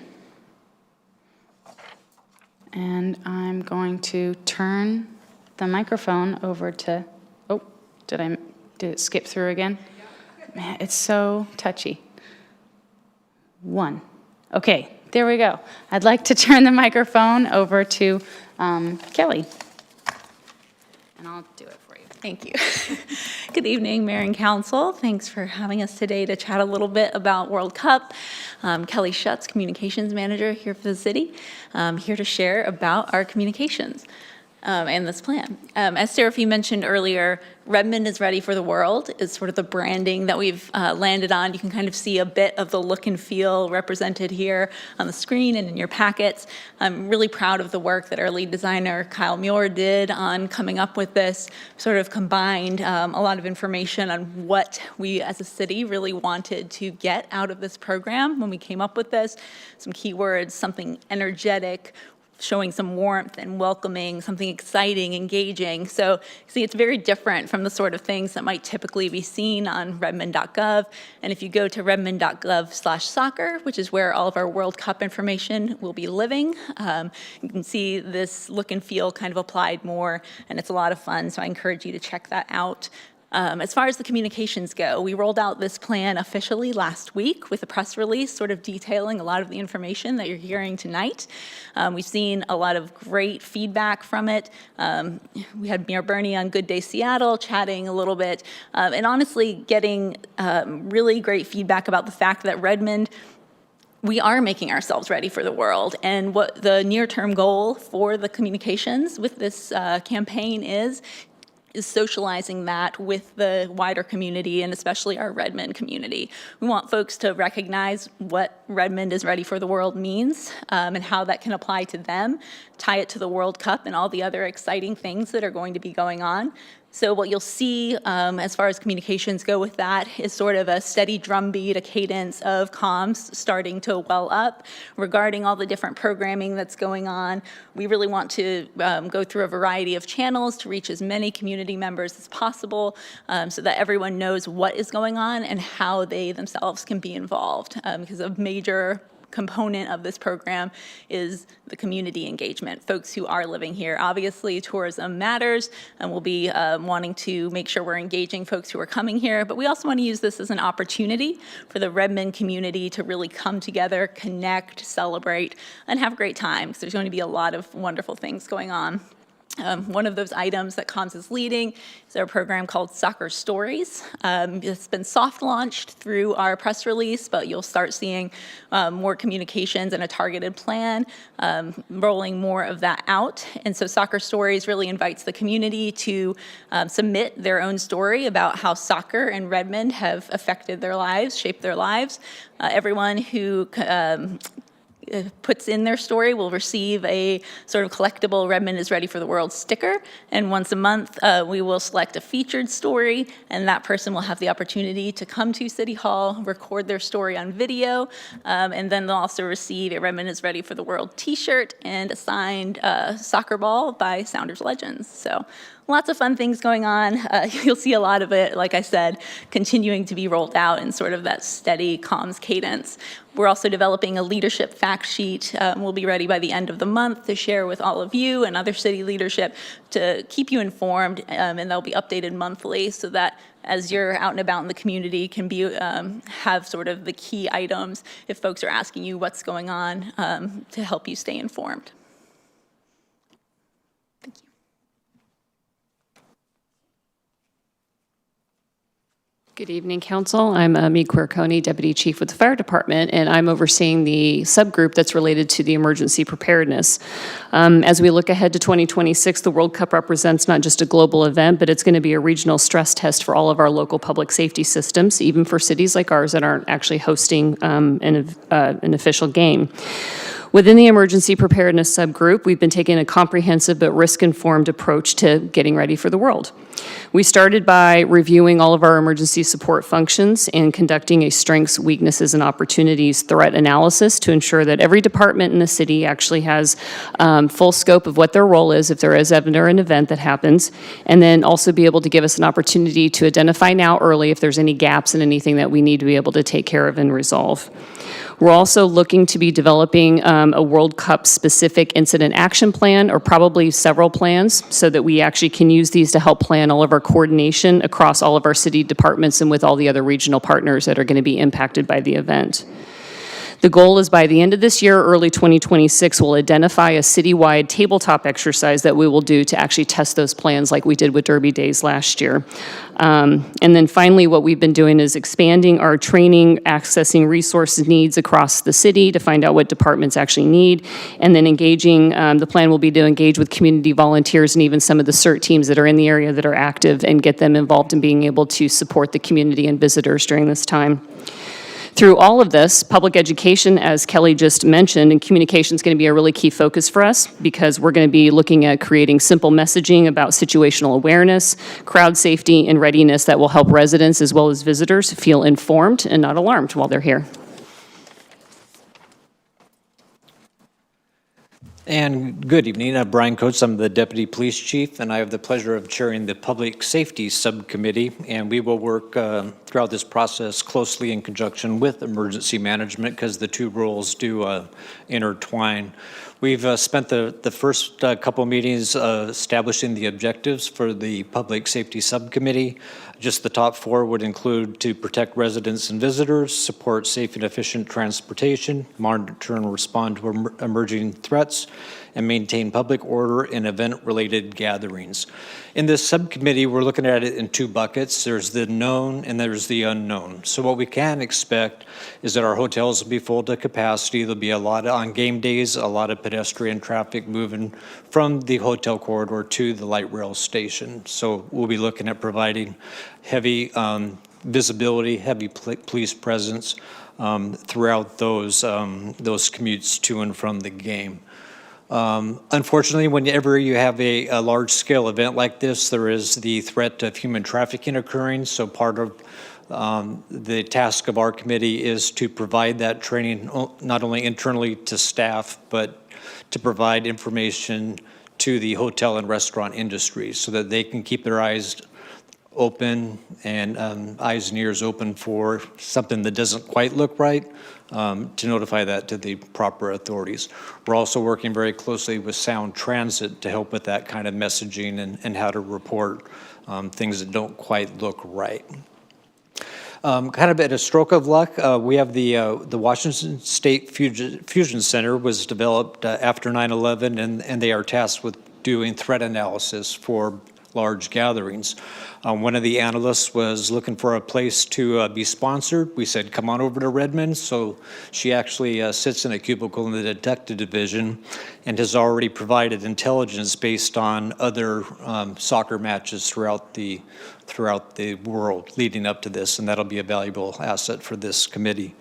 And I'm going to turn the microphone over to, oh, did it skip through again? Man, it's so touchy. 1. Okay, there we go. I'd like to turn the microphone over to Kelly. And I'll do it for you. Thank you. Good evening, Mayor and Council. Thanks for having us today to chat a little bit about World Cup. Kelly Schutz, Communications Manager here for the city, here to share about our communications and this plan. As Seraphy mentioned earlier, Redmond is ready for the world is sort of the branding that we've landed on. You can kind of see a bit of the look and feel represented here on the screen and in your packets. I'm really proud of the work that our lead designer, Kyle Muir, did on coming up with this, sort of combined a lot of information on what we as a city really wanted to get out of this program when we came up with this. Some keywords, something energetic, showing some warmth and welcoming, something exciting, engaging. So see, it's very different from the sort of things that might typically be seen on redmond.gov. And if you go to redmond.gov/soccer, which is where all of our World Cup information will be living, you can see this look and feel kind of applied more, and it's a lot of fun. So I encourage you to check that out. As far as the communications go, we rolled out this plan officially last week with a press release sort of detailing a lot of the information that you're hearing tonight. We've seen a lot of great feedback from it. We had Mayor Bernie on Good Day Seattle chatting a little bit, and honestly getting really great feedback about the fact that Redmond, we are making ourselves ready for the world. And what the near-term goal for the communications with this campaign is socializing that with the wider community and especially our Redmond community. We want folks to recognize what Redmond is ready for the world means and how that can apply to them, tie it to the World Cup and all the other exciting things that are going to be going on. So what you'll see as far as communications go with that is sort of a steady drumbeat, a cadence of comms starting to well up regarding all the different programming that's going on. We really want to go through a variety of channels to reach as many community members as possible so that everyone knows what is going on and how they themselves can be involved, because a major component of this program is the community engagement, folks who are living here. Obviously, tourism matters, and we'll be wanting to make sure we're engaging folks who are coming here, but we also want to use this as an opportunity for the Redmond community to really come together, connect, celebrate, and have a great time, because there's going to be a lot of wonderful things going on. One of those items that comms is leading is our program called Soccer Stories. It's been soft launched through our press release, but you'll start seeing more communications and a targeted plan, rolling more of that out. And so Soccer Stories really invites the community to submit their own story about how soccer and Redmond have affected their lives, shaped their lives. Everyone who puts in their story will receive a sort of collectible Redmond is Ready for the World sticker. And once a month, we will select a featured story, and that person will have the opportunity to come to City Hall, record their story on video, and then they'll also receive a Redmond is Ready for the World t-shirt and a signed soccer ball by Sounders Legends. So lots of fun things going on. You'll see a lot of it, like I said, continuing to be rolled out in sort of that steady comms cadence. We're also developing a leadership fact sheet. We'll be ready by the end of the month to share with all of you and other city leadership to keep you informed, and they'll be updated monthly so that as you're out and about in the community can be have sort of the key items if folks are asking you what's going on to help you stay informed. Good evening, Council. I'm Ami Quirconi, Deputy Chief with the Fire Department, and I'm overseeing the subgroup that's related to the emergency preparedness. As we look ahead to 2026, the World Cup represents not just a global event, but it's going to be a regional stress test for all of our local public safety systems, even for cities like ours that aren't actually hosting an official game. Within the emergency preparedness subgroup, we've been taking a comprehensive but risk-informed approach to getting ready for the world. We started by reviewing all of our emergency support functions and conducting a strengths, weaknesses, and opportunities threat analysis to ensure that every department in the city actually has full scope of what their role is if there is ever an event that happens, and then also be able to give us an opportunity to identify now early if there's any gaps in anything that we need to be able to take care of and resolve. We're also looking to be developing a World Cup specific incident action plan, or probably several plans, so that we actually can use these to help plan all of our coordination across all of our city departments and with all the other regional partners that are going to be impacted by the event. The goal is by the end of this year, early 2026, we'll identify a citywide tabletop exercise that we will do to actually test those plans like we did with Derby Days last year. And then finally, what we've been doing is expanding our training, accessing resource needs across the city to find out what departments actually need, and then engaging, the plan will be to engage with community volunteers and even some of the CERT teams that are in the area that are active and get them involved in being able to support the community and visitors during this time. Through all of this, public education, as Kelly just mentioned, and communication is going to be a really key focus for us because we're going to be looking at creating simple messaging about situational awareness, crowd safety, and readiness that will help residents as well as visitors feel informed and not alarmed while they're here. And good evening. Brian Coates. I'm the Deputy Police Chief, and I have the pleasure of chairing the Public Safety Subcommittee. And we will work throughout this process closely in conjunction with emergency management because the two roles do intertwine. We've spent the first couple meetings establishing the objectives for the Public Safety Subcommittee. Just the top four would include to protect residents and visitors, support safe and efficient transportation, monitor and respond to emerging threats, and maintain public order in event-related gatherings. In this subcommittee, we're looking at it in two buckets. There's the known and there's the unknown. So what we can expect is that our hotels will be full to capacity. There'll be a lot on game days, a lot of pedestrian traffic moving from the hotel corridor to the light rail station. So we'll be looking at providing heavy visibility, heavy police presence throughout those commutes to and from the game. Unfortunately, whenever you have a large-scale event like this, there is the threat of human trafficking occurring. So part of the task of our committee is to provide that training not only internally to staff, but to provide information to the hotel and restaurant industry so that they can keep their eyes open and eyes and ears open for something that doesn't quite look right, to notify that to the proper authorities. We're also working very closely with Sound Transit to help with that kind of messaging and how to report things that don't quite look right. Kind of at a stroke of luck, we have the Washington State Fusion Center was developed after 9/11, and they are tasked with doing threat analysis for large gatherings. One of the analysts was looking for a place to be sponsored. We said, come on over to Redmond. So she actually sits in a cubicle in the detective division and has already provided intelligence based on other soccer matches throughout the world leading up to this, and that'll be a valuable asset for this committee.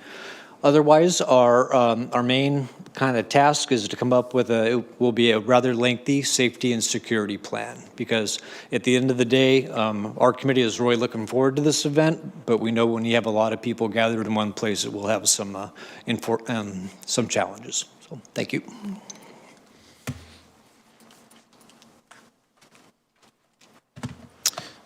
Otherwise, our main kind of task is to come up with it will be a rather lengthy safety and security plan, because at the end of the day, our committee is really looking forward to this event, but we know when you have a lot of people gathered in one place, it will have some challenges. So thank you.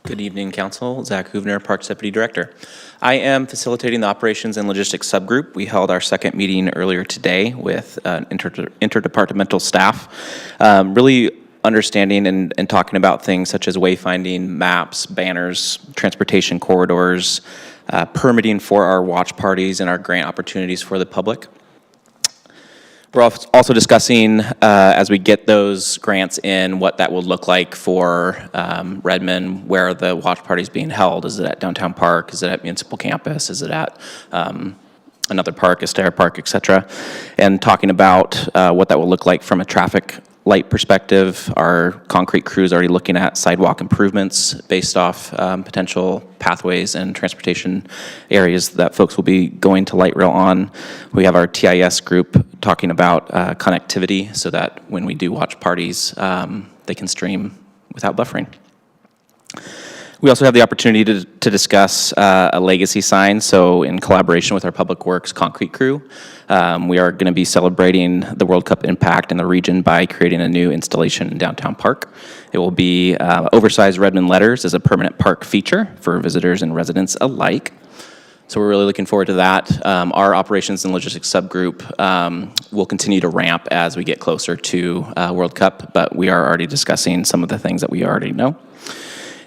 Good evening, Council. Zach Hoovener, Parks Deputy Director. I am facilitating the Operations and Logistics Subgroup. We held our second meeting earlier today with interdepartmental staff, really understanding and talking about things such as wayfinding, maps, banners, transportation corridors, permitting for our watch parties and our grant opportunities for the public. We're also discussing, as we get those grants in, what that will look like for Redmond, where the watch party is being held. Is it at Downtown Park? Is it at Municipal Campus? Is it at another park, Astaire Park, et cetera? And talking about what that will look like from a traffic light perspective. Our concrete crew is already looking at sidewalk improvements based off potential pathways and transportation areas that folks will be going to light rail on. We have our TIS group talking about connectivity so that when we do watch parties, they can stream without buffering. We also have the opportunity to discuss a legacy sign. So in collaboration with our Public Works concrete crew, we are going to be celebrating the World Cup impact in the region by creating a new installation in Downtown Park. It will be oversized Redmond letters as a permanent park feature for visitors and residents alike. So we're really looking forward to that. Our Operations and Logistics subgroup will continue to ramp as we get closer to World Cup, but we are already discussing some of the things that we already know.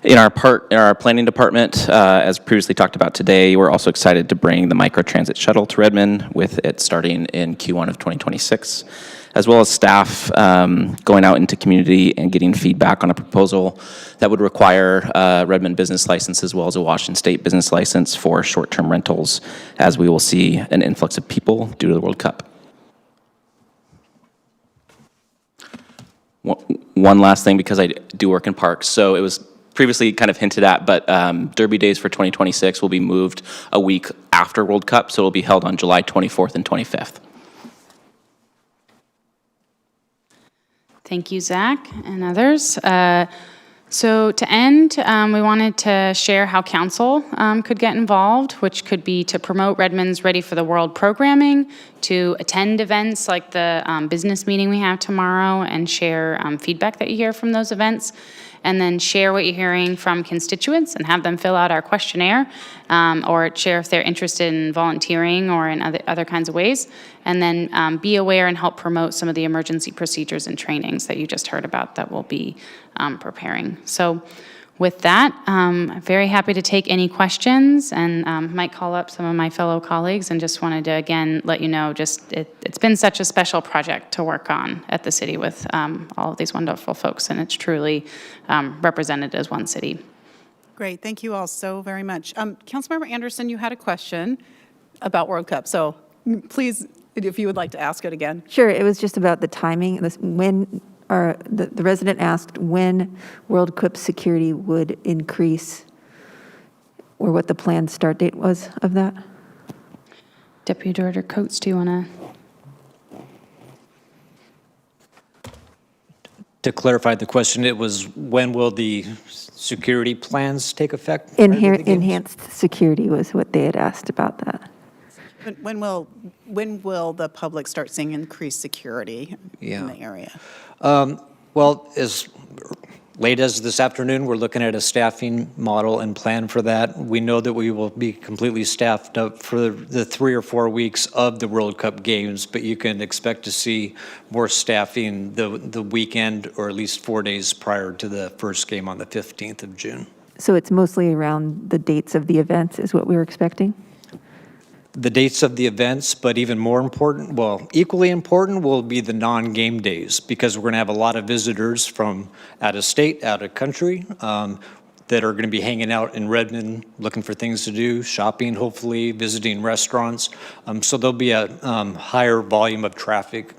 In our planning department, as previously talked about today, we're also excited to bring the microtransit shuttle to Redmond, with it starting in Q1 of 2026, as well as staff going out into community and getting feedback on a proposal that would require Redmond business license as well as a Washington State business license for short-term rentals, as we will see an influx of people due to the World Cup. One last thing, because I do work in parks, so it was previously kind of hinted at, but Derby Days for 2026 will be moved a week after World Cup, so it will be held on July 24th and 25th. Thank you, Zach and others. So to end, we wanted to share how council could get involved, which could be to promote Redmond's Ready for the World programming, to attend events like the business meeting we have tomorrow and share feedback that you hear from those events, and then share what you're hearing from constituents and have them fill out our questionnaire, or share if they're interested in volunteering or in other kinds of ways, and then be aware and help promote some of the emergency procedures and trainings that you just heard about that we'll be preparing. So with that, I'm very happy to take any questions, and might call up some of my fellow colleagues, and just wanted to again let you know, just it's been such a special project to work on at the city with all of these wonderful folks, and it's truly represented as one city. Great, thank you all so very much. Councilmember Anderson, you had a question about World Cup, so please, if you would like to ask it again. Sure, it was just about the timing. The resident asked when World Cup security would increase, or what the planned start date was of that. Deputy Director Coates, do you want to? To clarify the question, it was when will the security plans take effect? Enhanced security was what they had asked about that. When will the public start seeing increased security in the area? Well, as late as this afternoon, we're looking at a staffing model and plan for that. We know that we will be completely staffed up for the 3 or 4 weeks of the World Cup games, but you can expect to see more staffing the weekend, or at least 4 days prior to the first game on the 15th of June. So it's mostly around the dates of the events is what we were expecting? The dates of the events, but even more important, well, equally important will be the non-game days, because we're going to have a lot of visitors from out of state, out of country, that are going to be hanging out in Redmond, looking for things to do, shopping, hopefully, visiting restaurants. So there'll be a higher volume of traffic,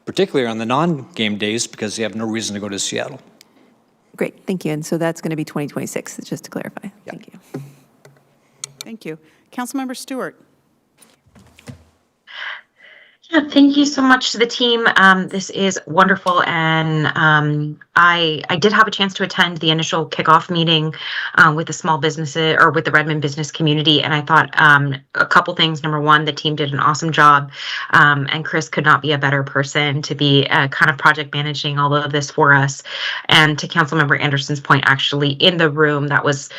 particularly on the non-game days, because they have no reason to go to Seattle. Great, thank you. And so that's going to be 2026, just to clarify. Thank you. Thank you. Councilmember Stewart. Yeah, thank you so much to the team. This is wonderful, and I did have a chance to attend the initial kickoff meeting with the small businesses, or with the Redmond business community, and I thought a couple things. Number one, the team did an awesome job, and Chris could not be a better person to be kind of project managing all of this for us. And to Councilmember Anderson's point, actually in the room, that was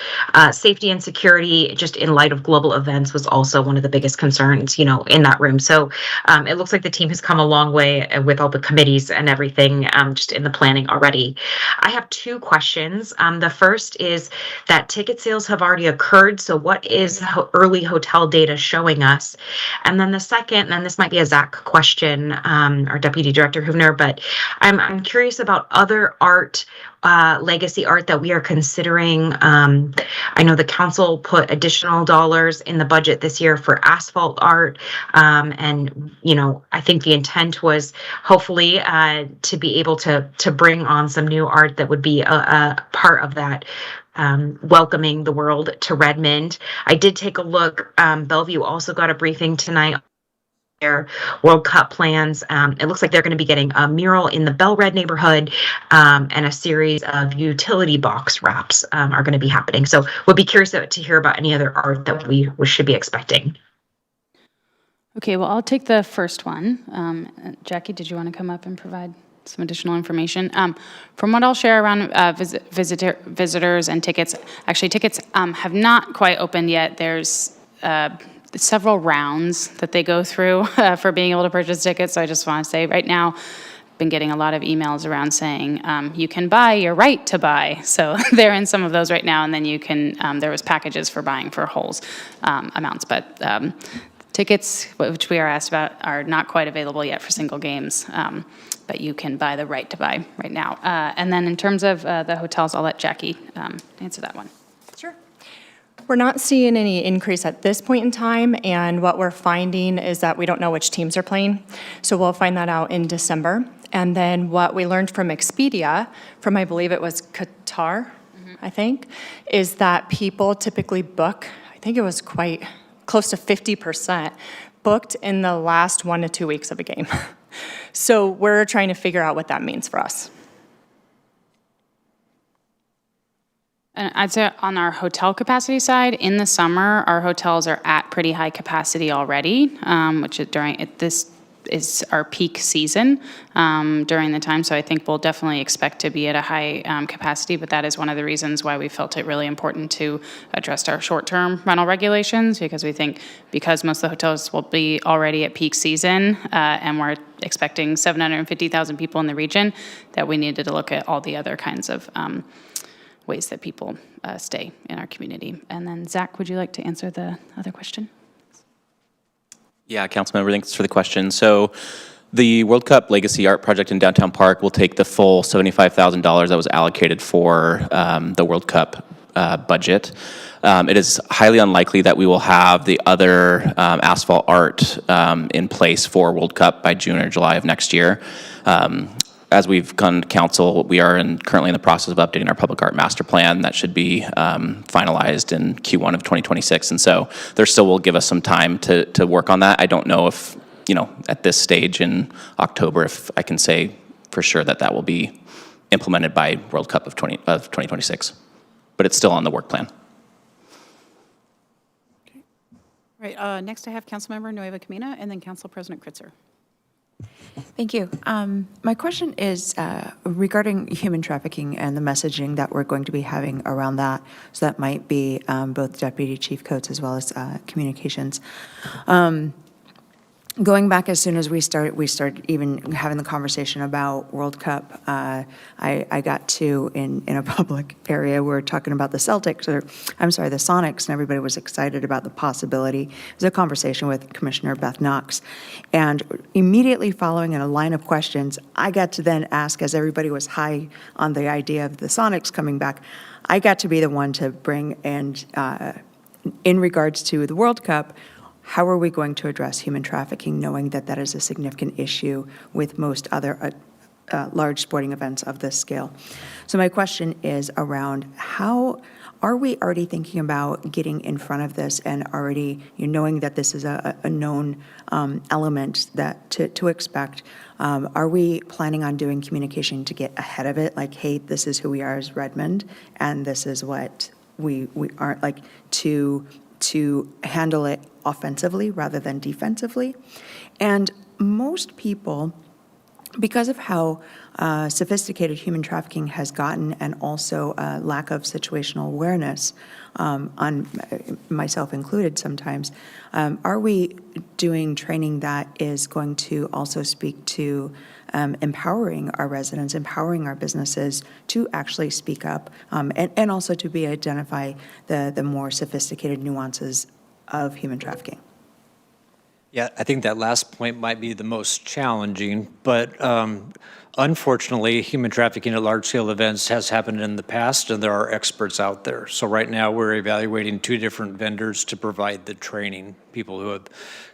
safety and security, just in light of global events, was also one of the biggest concerns, in that room. So it looks like the team has come a long way with all the committees and everything, just in the planning already. I have 2 questions. The first is that ticket sales have already occurred, so what is early hotel data showing us? And then the second, and this might be a Zach question, or Deputy Director Hübner, but I'm curious about other art, legacy art that we are considering. I know the council put additional dollars in the budget this year for asphalt art, and I think the intent was hopefully to be able to bring on some new art that would be a part of that, welcoming the world to Redmond. I did take a look. Bellevue also got a briefing tonight. Their World Cup plans. It looks like they're going to be getting a mural in the Bell Red neighborhood, and a series of utility box wraps are going to be happening. So we'll be curious to hear about any other art that we should be expecting. Okay, well, I'll take the first one. Jackie, did you want to come up and provide some additional information? From what I'll share around visitors and tickets, actually tickets have not quite opened yet. There's several rounds that they go through for being able to purchase tickets. So I just want to say right now, I've been getting a lot of emails around saying you can buy your right to buy. So they're in some of those right now, and then you can, there was packages for buying for whole amounts, but tickets, which we are asked about, are not quite available yet for single games, but you can buy the right to buy right now. And then in terms of the hotels, I'll let Jackie answer that one. We're not seeing any increase at this point in time, and what we're finding is that we don't know which teams are playing, so we'll find that out in December. And then what we learned from Expedia, from I believe it was Qatar, I think, is that people typically book, I think it was quite close to 50%, booked in the last 1 to 2 weeks of a game. So we're trying to figure out what that means for us. And I'd say on our hotel capacity side, in the summer, our hotels are at pretty high capacity already, which is this is our peak season during the time. So I think we'll definitely expect to be at a high capacity, but that is one of the reasons why we felt it really important to address our short-term rental regulations, because we think because most of the hotels will be already at peak season and we're expecting 750,000 people in the region, that we needed to look at all the other kinds of ways that people stay in our community. And then Zach, would you like to answer the other question? Yeah, Councilmember, thanks for the question. So the World Cup Legacy Art Project in Downtown Park will take the full $75,000 that was allocated for the World Cup budget. It is highly unlikely that we will have the other asphalt art in place for World Cup by June or July of next year. As we've gone to council, we are currently in the process of updating our public art master plan. That should be finalized in Q1 of 2026. And so there still will give us some time to work on that. I don't know if, at this stage in October, if I can say for sure that that will be implemented by World Cup of 2026. But it's still on the work plan. Right, next I have Councilmember Nueva Camina and then Council President Kritzer. Thank you. My question is regarding human trafficking and the messaging that we're going to be having around that. So that might be both Deputy Chief Coates as well as communications. Going back as soon as we started even having the conversation about World Cup. I got to in a public area. We were talking about the Sonics, and everybody was excited about the possibility. It was a conversation with Commissioner Beth Knox, and immediately following in a line of questions, I got to then ask, as everybody was high on the idea of the Sonics coming back, I got to be the one to bring in regards to the World Cup. How are we going to address human trafficking, knowing that that is a significant issue with most other large sporting events of this scale? So my question is around how are we already thinking about getting in front of this and already knowing that this is a known element that to expect? Are we planning on doing communication to get ahead of it? Like, hey, this is who we are as Redmond, and this is what we aren't like to handle it offensively rather than defensively. And most people, because of how sophisticated human trafficking has gotten and also lack of situational awareness, on myself included sometimes, are we doing training that is going to also speak to empowering our residents, empowering our businesses to actually speak up, and also to identify the more sophisticated nuances of human trafficking? Yeah, I think that last point might be the most challenging, but unfortunately, human trafficking at large-scale events has happened in the past, and there are experts out there. So right now, we're evaluating 2 different vendors to provide the training, people who have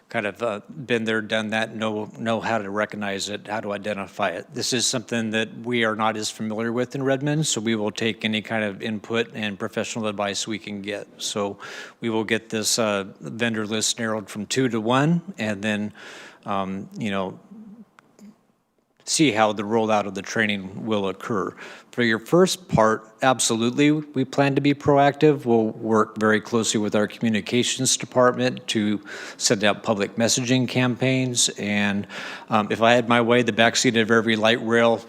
kind of been there, done that, know how to recognize it, how to identify it. This is something that we are not as familiar with in Redmond, so we will take any kind of input and professional advice we can get. So we will get this vendor list narrowed from 2 to 1, and then, see how the rollout of the training will occur. For your first part, absolutely, we plan to be proactive. We'll work very closely with our communications department to send out public messaging campaigns. And if I had my way, the backseat of every light rail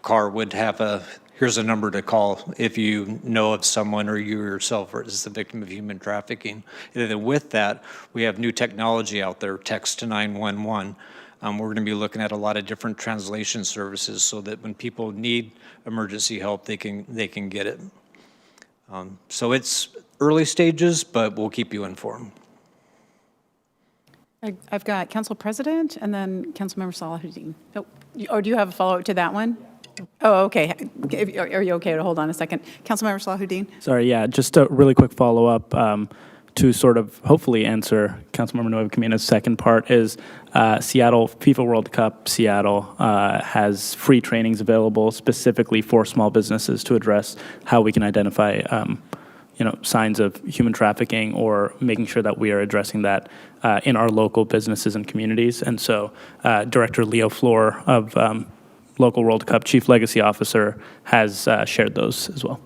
car would have here's a number to call if you know of someone or you yourself is the victim of human trafficking. And then with that, we have new technology out there, text to 911. We're going to be looking at a lot of different translation services so that when people need emergency help, they can get it. So it's early stages, but we'll keep you informed. I've got Council President and then Councilmember Salahuddin. Oh, or do you have a follow-up to that one? Oh, okay. Are you okay to hold on a second? Councilmember Salahuddin? Sorry, yeah, just a really quick follow-up. To sort of hopefully answer Councilmember Nueva Camina's second part is Seattle, FIFA World Cup Seattle has free trainings available specifically for small businesses to address how we can identify signs of human trafficking or making sure that we are addressing that in our local businesses and communities. And so Director Leo Floor of Local World Cup Chief Legacy Officer has shared those as well.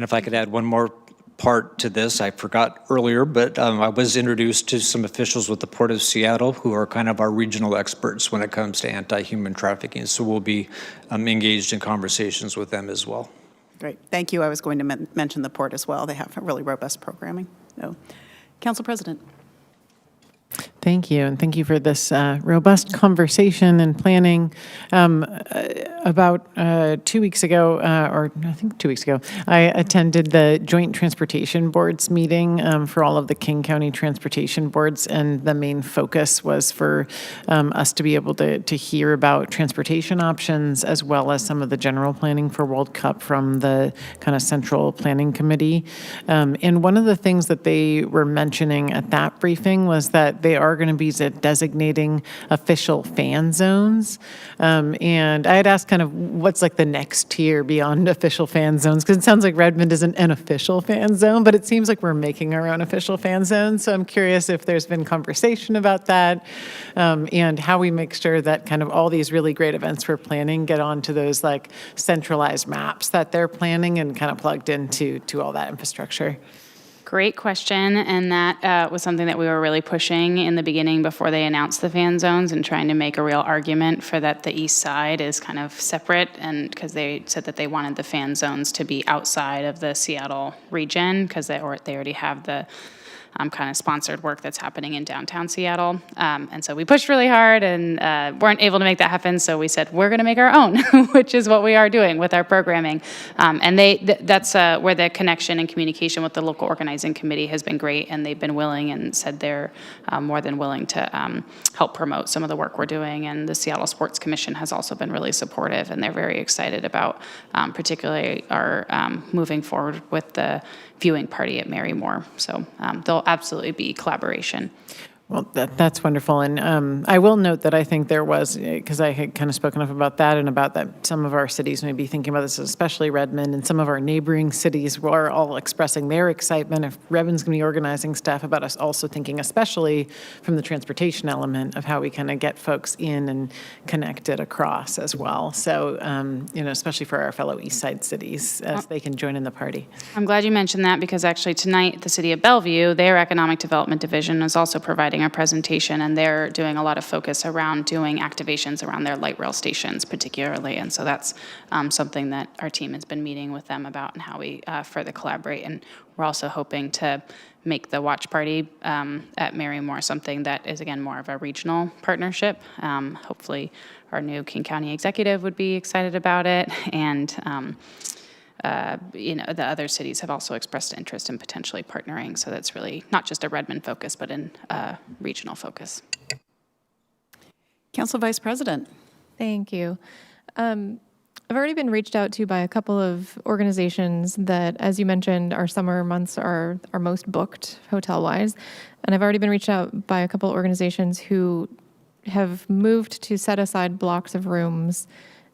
And if I could add one more part to this, I forgot earlier, but I was introduced to some officials with the Port of Seattle who are kind of our regional experts when it comes to anti-human trafficking. So we'll be engaged in conversations with them as well. Great. Thank you. I was going to mention the port as well. They have really robust programming. So, Council President. Thank you, and thank you for this robust conversation and planning. About 2 weeks ago, or I think 2 weeks ago, I attended the Joint Transportation Boards meeting for all of the King County Transportation Boards, and the main focus was for us to be able to hear about transportation options as well as some of the general planning for World Cup from the kind of Central Planning Committee. And one of the things that they were mentioning at that briefing was that they are going to be designating official fan zones. And I had asked kind of what's like the next tier beyond official fan zones, because it sounds like Redmond isn't an official fan zone, but it seems like we're making our own official fan zone. So I'm curious if there's been conversation about that, and how we make sure that kind of all these really great events we're planning get onto those like centralized maps that they're planning and kind of plugged into all that infrastructure. Great question, and that was something that we were really pushing in the beginning before they announced the fan zones, and trying to make a real argument for that the east side is kind of separate, and because they said that they wanted the fan zones to be outside of the Seattle region, because they already have the kind of sponsored work that's happening in downtown Seattle. And so we pushed really hard and weren't able to make that happen. So we said, we're going to make our own, which is what we are doing with our programming. And that's where the connection and communication with the local organizing committee has been great. And they've been willing and said they're more than willing to help promote some of the work we're doing. And the Seattle Sports Commission has also been really supportive. And they're very excited about particularly our moving forward with the viewing party at Mary Moore. So there'll absolutely be collaboration. Well, that's wonderful. And I will note that I think there was, because I had kind of spoken up about that and about that some of our cities may be thinking about this, especially Redmond, and some of our neighboring cities were all expressing their excitement if Redmond's going to be organizing stuff, about us also thinking, especially from the transportation element, of how we kind of get folks in and connected across as well. So, especially for our fellow East Side cities, as they can join in the party. I'm glad you mentioned that, because actually tonight, the City of Bellevue, their Economic Development Division, is also providing a presentation, and they're doing a lot of focus around doing activations around their light rail stations particularly. And so that's something that our team has been meeting with them about, and how we further collaborate. And we're also hoping to make the watch party at Mary Moore something that is, again, more of a regional partnership. Hopefully our new King County executive would be excited about it. And the other cities have also expressed interest in potentially partnering. So that's really not just a Redmond focus, but a regional focus. Council Vice President. Thank you. I've already been reached out to by a couple of organizations that, as you mentioned, our summer months are most booked hotel-wise. And I've already been reached out by a couple of organizations who have moved to set aside blocks of rooms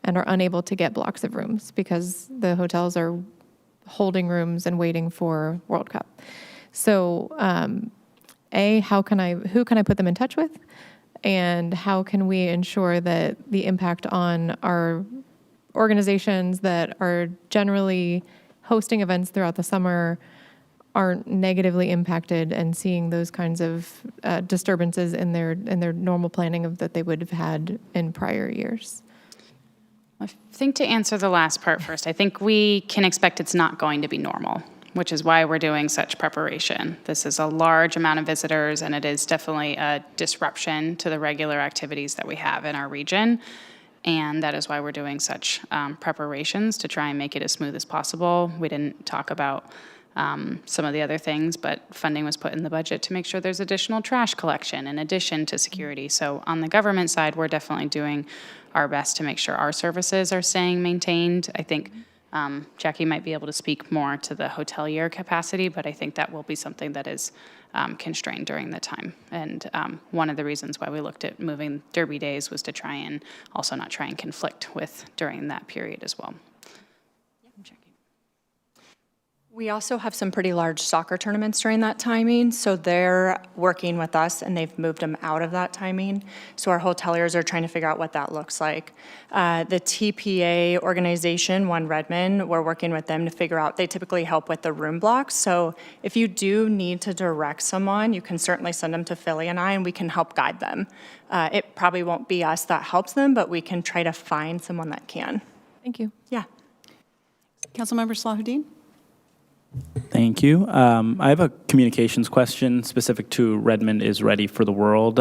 and are unable to get blocks of rooms because the hotels are holding rooms and waiting for World Cup. So, who can I put them in touch with? And how can we ensure that the impact on our organizations that are generally hosting events throughout the summer aren't negatively impacted and seeing those kinds of disturbances in their normal planning that they would have had in prior years? I think to answer the last part first, I think we can expect it's not going to be normal, which is why we're doing such preparation. This is a large amount of visitors, and it is definitely a disruption to the regular activities that we have in our region. And that is why we're doing such preparations to try and make it as smooth as possible. We didn't talk about some of the other things, but funding was put in the budget to make sure there's additional trash collection in addition to security. So on the government side, we're definitely doing our best to make sure our services are staying maintained. I think Jackie might be able to speak more to the hotelier capacity, but I think that will be something that is constrained during the time. And one of the reasons why we looked at moving Derby days was to try and also not try and conflict with during that period as well. We also have some pretty large soccer tournaments during that timing, so they're working with us and they've moved them out of that timing. So our hoteliers are trying to figure out what that looks like. The TPA organization, One Redmond, we're working with them to figure out, they typically help with the room blocks. So if you do need to direct someone, you can certainly send them to Philly and I, and we can help guide them. It probably won't be us that helps them, but we can try to find someone that can. Thank you. Yeah. Councilmember Salahuddin? Thank you. I have a communications question specific to Redmond is Ready for the World.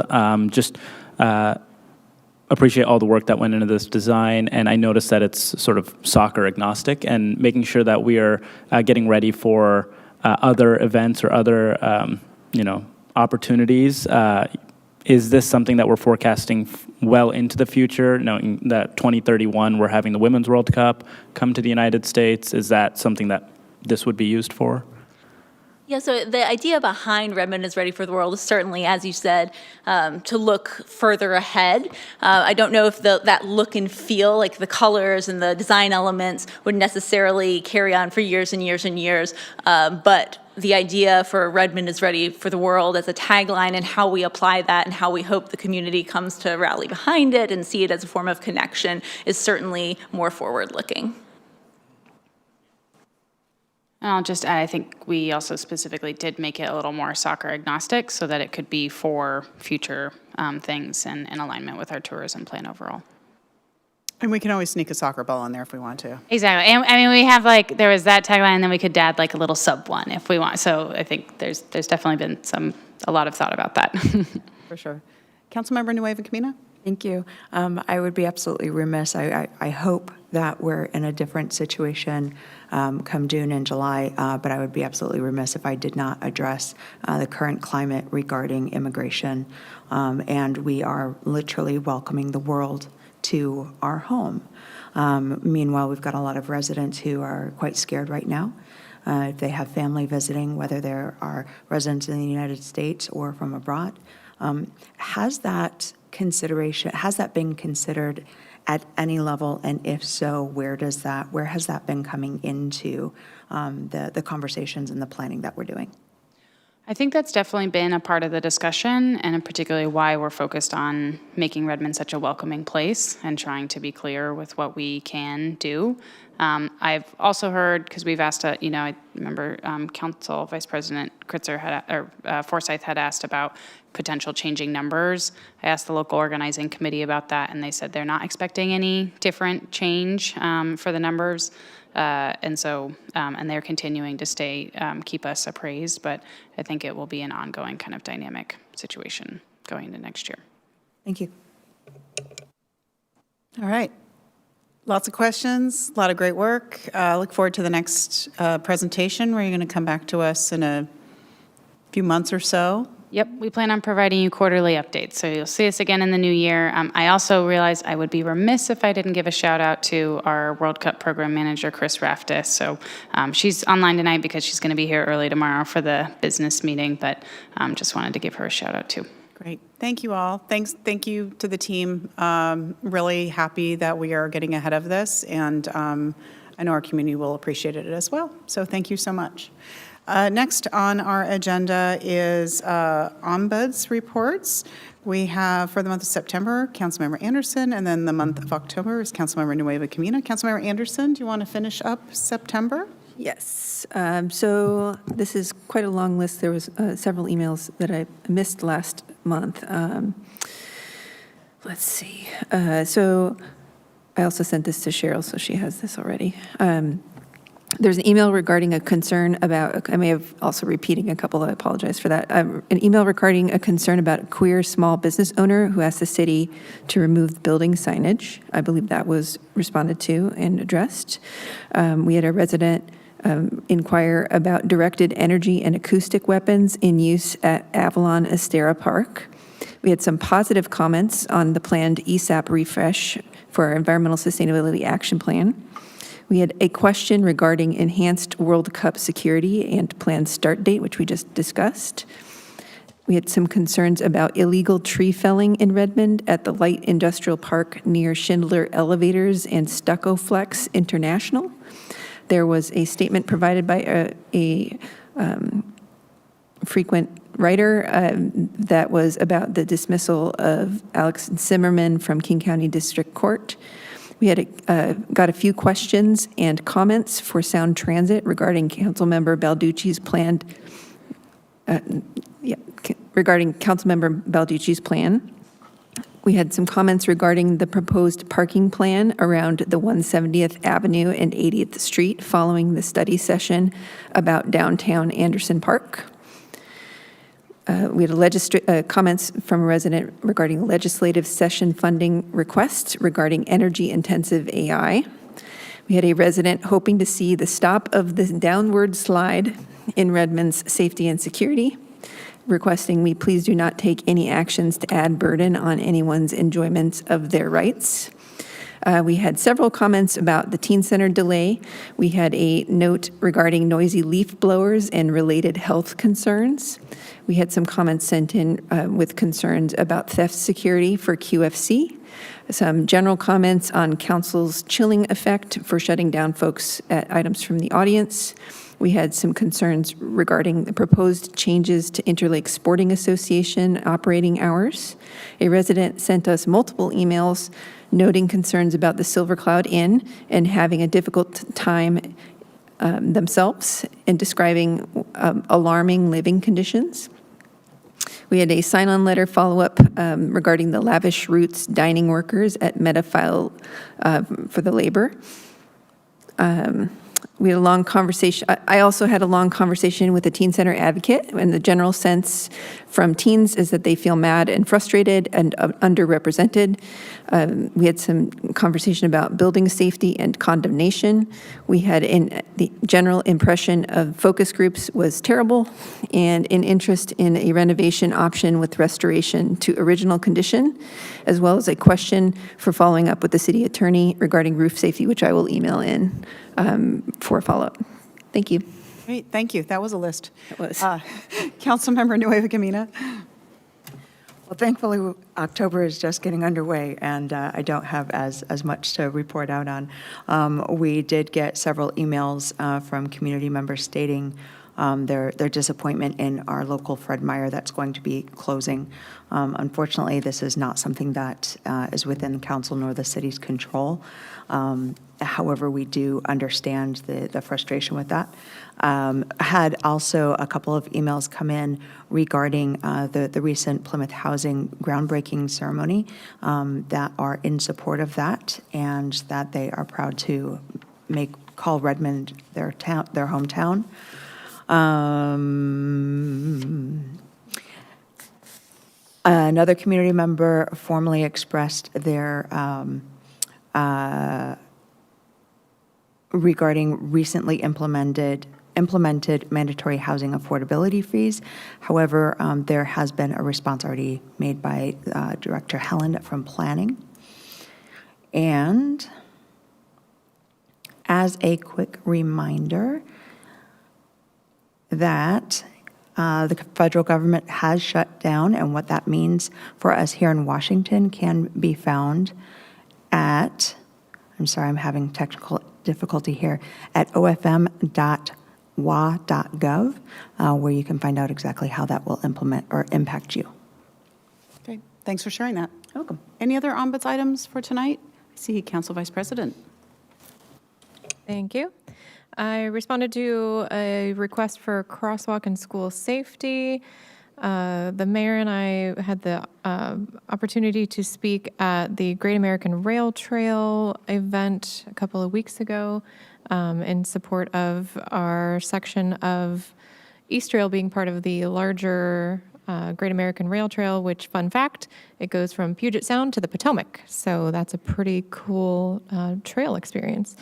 Just appreciate all the work that went into this design, and I noticed that it's sort of soccer agnostic and making sure that we are getting ready for other events or other opportunities. Is this something that we're forecasting well into the future, knowing that 2031 we're having the Women's World Cup come to the United States? Is that something that this would be used for? Yeah, so the idea behind Redmond is Ready for the World is certainly, as you said, to look further ahead. I don't know if that look and feel, like the colors and the design elements, would necessarily carry on for years and years and years, but the idea for Redmond is Ready for the World as a tagline and how we apply that and how we hope the community comes to rally behind it and see it as a form of connection is certainly more forward-looking. I'll just add, I think we also specifically did make it a little more soccer agnostic so that it could be for future things and in alignment with our tourism plan overall. And we can always sneak a soccer ball in there if we want to. Exactly. And I mean, we have there was that tagline, and then we could add a little sub one if we want. So I think there's definitely been a lot of thought about that. For sure. Councilmember Nueva Camina? Thank you. I would be absolutely remiss. I hope that we're in a different situation come June and July, but I would be absolutely remiss if I did not address the current climate regarding immigration. And we are literally welcoming the world to our home. Meanwhile, we've got a lot of residents who are quite scared right now. If they have family visiting, whether there are residents in the United States or from abroad. Has that been considered at any level? And if so, where has that been coming into the conversations and the planning that we're doing? I think that's definitely been a part of the discussion, and particularly why we're focused on making Redmond such a welcoming place and trying to be clear with what we can do. I've also heard, because we've asked, I remember Council Vice President Forsyth had asked about potential changing numbers. I asked the local organizing committee about that, and they said they're not expecting any different change for the numbers. And they're continuing to keep us appraised, but I think it will be an ongoing kind of dynamic situation going into next year. Thank you. All right. Lots of questions, a lot of great work. Look forward to the next presentation where you're going to come back to us in a few months or so. Yep, we plan on providing you quarterly updates, so you'll see us again in the new year. I also realized I would be remiss if I didn't give a shout out to our World Cup program manager, Chris Raftis. So she's online tonight because she's going to be here early tomorrow for the business meeting, but just wanted to give her a shout out too. Great. Thank you all. Thank you to the team. Really happy that we are getting ahead of this, and I know our community will appreciate it as well. So thank you so much. Next on our agenda is Ombuds reports. We have, for the month of September, Councilmember Anderson, and then the month of October is Councilmember Nueva Camina. Councilmember Anderson, do you want to finish up September? Yes. So this is quite a long list. There was several emails that I missed last month. Let's see. So I also sent this to Cheryl, so she has this already. There's an email regarding a concern about, I may have also repeating a couple, I apologize for that. An email regarding a concern about a queer small business owner who asked the city to remove building signage. I believe that was responded to and addressed. We had a resident inquire about directed energy and acoustic weapons in use at Avalon Estera Park. We had some positive comments on the planned ESAP refresh for our Environmental Sustainability Action Plan. We had a question regarding enhanced World Cup security and planned start date, which we just discussed. We had some concerns about illegal tree felling in Redmond at the Light Industrial Park near Schindler Elevators and Stucco Flex International. There was a statement provided by a frequent writer that was about the dismissal of Alex Zimmerman from King County District Court. We had got a few questions and comments for Sound Transit regarding Councilmember Balducci's planned regarding Councilmember Balducci's plan. We had some comments regarding the proposed parking plan around the 170th Avenue and 80th Street following the study session about downtown Anderson Park. We had comments from a resident regarding legislative session funding requests regarding energy-intensive AI. We had a resident hoping to see the stop of the downward slide in Redmond's safety and security, requesting we please do not take any actions to add burden on anyone's enjoyment of their rights. We had several comments about the teen center delay. We had a note regarding noisy leaf blowers and related health concerns. We had some comments sent in with concerns about theft security for QFC. Some general comments on council's chilling effect for shutting down folks at items from the audience. We had some concerns regarding the proposed changes to Interlake Sporting Association operating hours. A resident sent us multiple emails noting concerns about the Silver Cloud Inn and having a difficult time themselves in describing alarming living conditions. We had a sign-on letter follow-up regarding the lavish roots dining workers at Metafile for the labor. We had a long conversation. I also had a long conversation with a teen center advocate, and the general sense from teens is that they feel mad and frustrated and underrepresented. We had some conversation about building safety and condemnation. We had the general impression of focus groups was terrible, and an interest in a renovation option with restoration to original condition, as well as a question for following up with the city attorney regarding roof safety, which I will email in for follow-up. Thank you. Great, thank you. That was a list. It was. Councilmember Nueva Camina. Well, thankfully, October is just getting underway, and I don't have as much to report out on. We did get several emails from community members stating their disappointment in our local Fred Meyer that's going to be closing. Unfortunately, this is not something that is within council nor the city's control. However, we do understand the frustration with that. I had also a couple of emails come in regarding the recent Plymouth Housing groundbreaking ceremony that are in support of that, and that they are proud to call Redmond their hometown. Another community member formally expressed their regarding recently implemented mandatory housing affordability fees. However, there has been a response already made by Director Helen from Planning. And as a quick reminder that the federal government has shut down, and what that means for us here in Washington can be found at, I'm sorry, I'm having technical difficulty here, at ofm.wa.gov, where you can find out exactly how that will implement or impact you. Okay, thanks for sharing that. Welcome. Any other ombuds items for tonight? I see Council Vice President. Thank you. I responded to a request for crosswalk and school safety. The mayor and I had the opportunity to speak at the Great American Rail Trail event a couple of weeks ago in support of our section of East Trail being part of the larger Great American Rail Trail, which, fun fact, it goes from Puget Sound to the Potomac. So that's a pretty cool trail experience.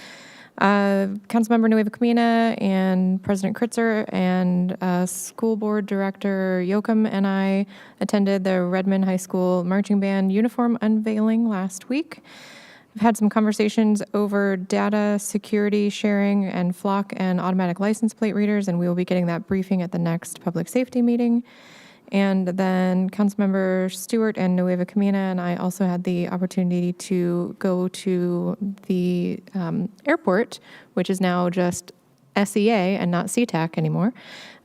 Councilmember Nueva Camina and President Kritzer and School Board Director Yoakum and I attended the Redmond High School Marching Band uniform unveiling last week. I've had some conversations over data security sharing and flock and automatic license plate readers, and we will be getting that briefing at the next public safety meeting. And then Councilmember Stewart and Nueva Camina and I also had the opportunity to go to the airport, which is now just SEA and not SeaTac anymore,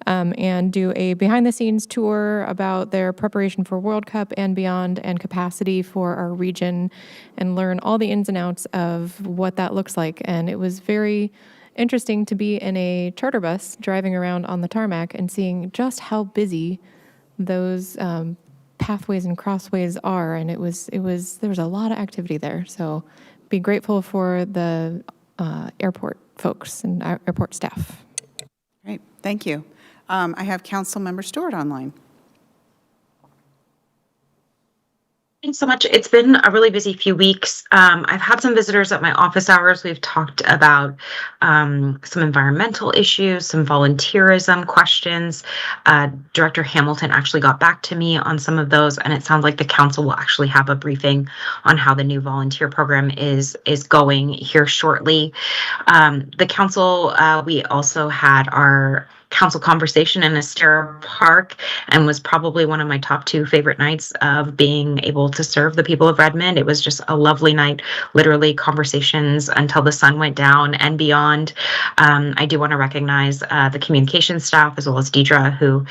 and do a behind-the-scenes tour about their preparation for World Cup and beyond and capacity for our region and learn all the ins and outs of what that looks like. And it was very interesting to be in a charter bus driving around on the tarmac and seeing just how busy those pathways and crossways are. And there was a lot of activity there. So be grateful for the airport folks and our airport staff. Great, thank you. I have Councilmember Stewart online. Thanks so much. It's been a really busy few weeks. I've had some visitors at my office hours. We've talked about some environmental issues, some volunteerism questions. Director Hamilton actually got back to me on some of those, and it sounds like the council will actually have a briefing on how the new volunteer program is going here shortly. The council, we also had our council conversation in Estera Park, and was probably one of my top 2 favorite nights of being able to serve the people of Redmond. It was just a lovely night, literally conversations until the sun went down and beyond. I do want to recognize the communications staff as well as Deidre, who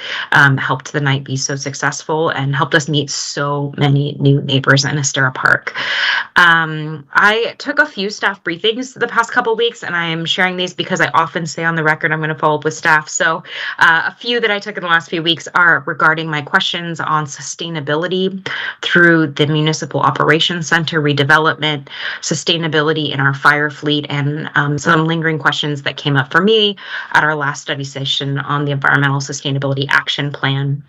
helped the night be so successful and helped us meet so many new neighbors in Estera Park. I took a few staff briefings the past couple weeks, and I am sharing these because I often say on the record I'm going to follow up with staff. So a few that I took in the last few weeks are regarding my questions on sustainability through the Municipal Operations Center redevelopment, sustainability in our fire fleet, and some lingering questions that came up for me at our last study session on the Environmental Sustainability Action Plan.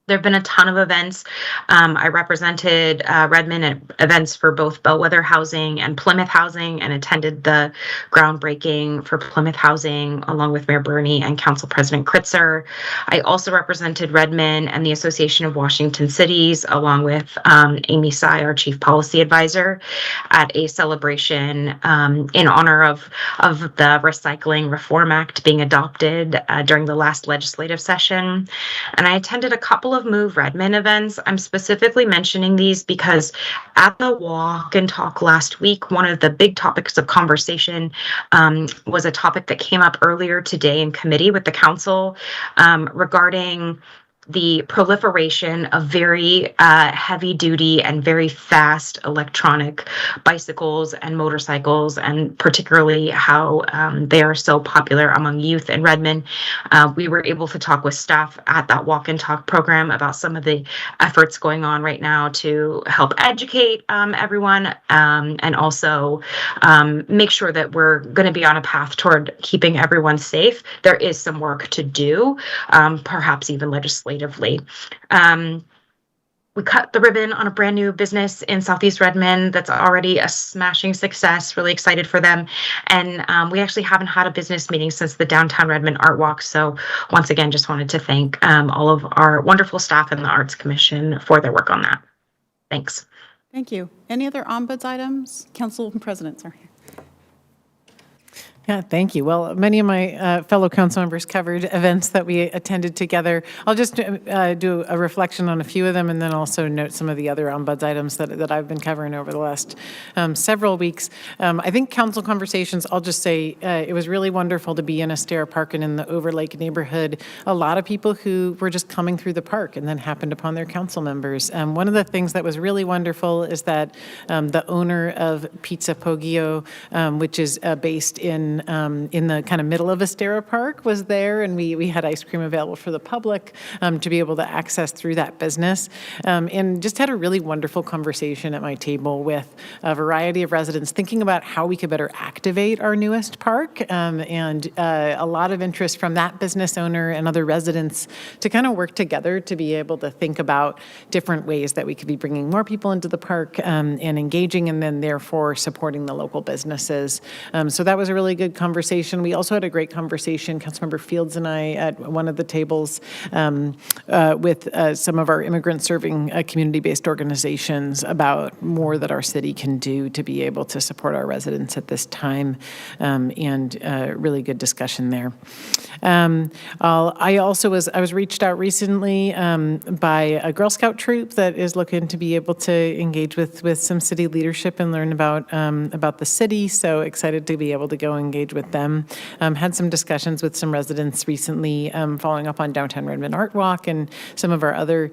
There have been a ton of events. I represented Redmond at events for both Bellwether Housing and Plymouth Housing, and attended the groundbreaking for Plymouth Housing along with Mayor Burney and Council President Kritzer. I also represented Redmond and the Association of Washington Cities along with Amy Tsai, our Chief Policy Advisor, at a celebration in honor of the Recycling Reform Act being adopted during the last legislative session. And I attended a couple of Move Redmond events. I'm specifically mentioning these because at the walk and talk last week, one of the big topics of conversation was a topic that came up earlier today in committee with the council regarding the proliferation of very heavy duty and very fast electronic bicycles and motorcycles, and particularly how they are so popular among youth in Redmond. We were able to talk with staff at that walk and talk program about some of the efforts going on right now to help educate everyone and also make sure that we're going to be on a path toward keeping everyone safe. There is some work to do, perhaps even legislatively. We cut the ribbon on a brand new business in Southeast Redmond that's already a smashing success. Really excited for them. And we actually haven't had a business meeting since the Downtown Redmond Art Walk. So once again, just wanted to thank all of our wonderful staff in the Arts Commission for their work on that. Thanks. Thank you. Any other ombuds items? Council President, sorry. Yeah, thank you. Well, many of my fellow council members covered events that we attended together. I'll just do a reflection on a few of them, and then also note some of the other ombuds items that I've been covering over the last several weeks. I think council conversations, I'll just say it was really wonderful to be in Estera Park and in the Overlake neighborhood. A lot of people who were just coming through the park and then happened upon their council members. One of the things that was really wonderful is that the owner of Pizza Poggio, which is based in the kind of middle of Estera Park, was there, and we had ice cream available for the public to be able to access through that business, and just had a really wonderful conversation at my table with a variety of residents thinking about how we could better activate our newest park, and a lot of interest from that business owner and other residents to kind of work together to be able to think about different ways that we could be bringing more people into the park and engaging, and then therefore supporting the local businesses. So that was a really good good conversation. We also had a great conversation, Councilmember Fields and I, at one of the tables with some of our immigrant-serving community-based organizations about more that our city can do to be able to support our residents at this time, and really good discussion there. I was reached out recently by a Girl Scout troop that is looking to be able to engage with some city leadership and learn about the city. So excited to be able to go engage with them. Had some discussions with some residents recently, following up on Downtown Redmond Art Walk and some of our other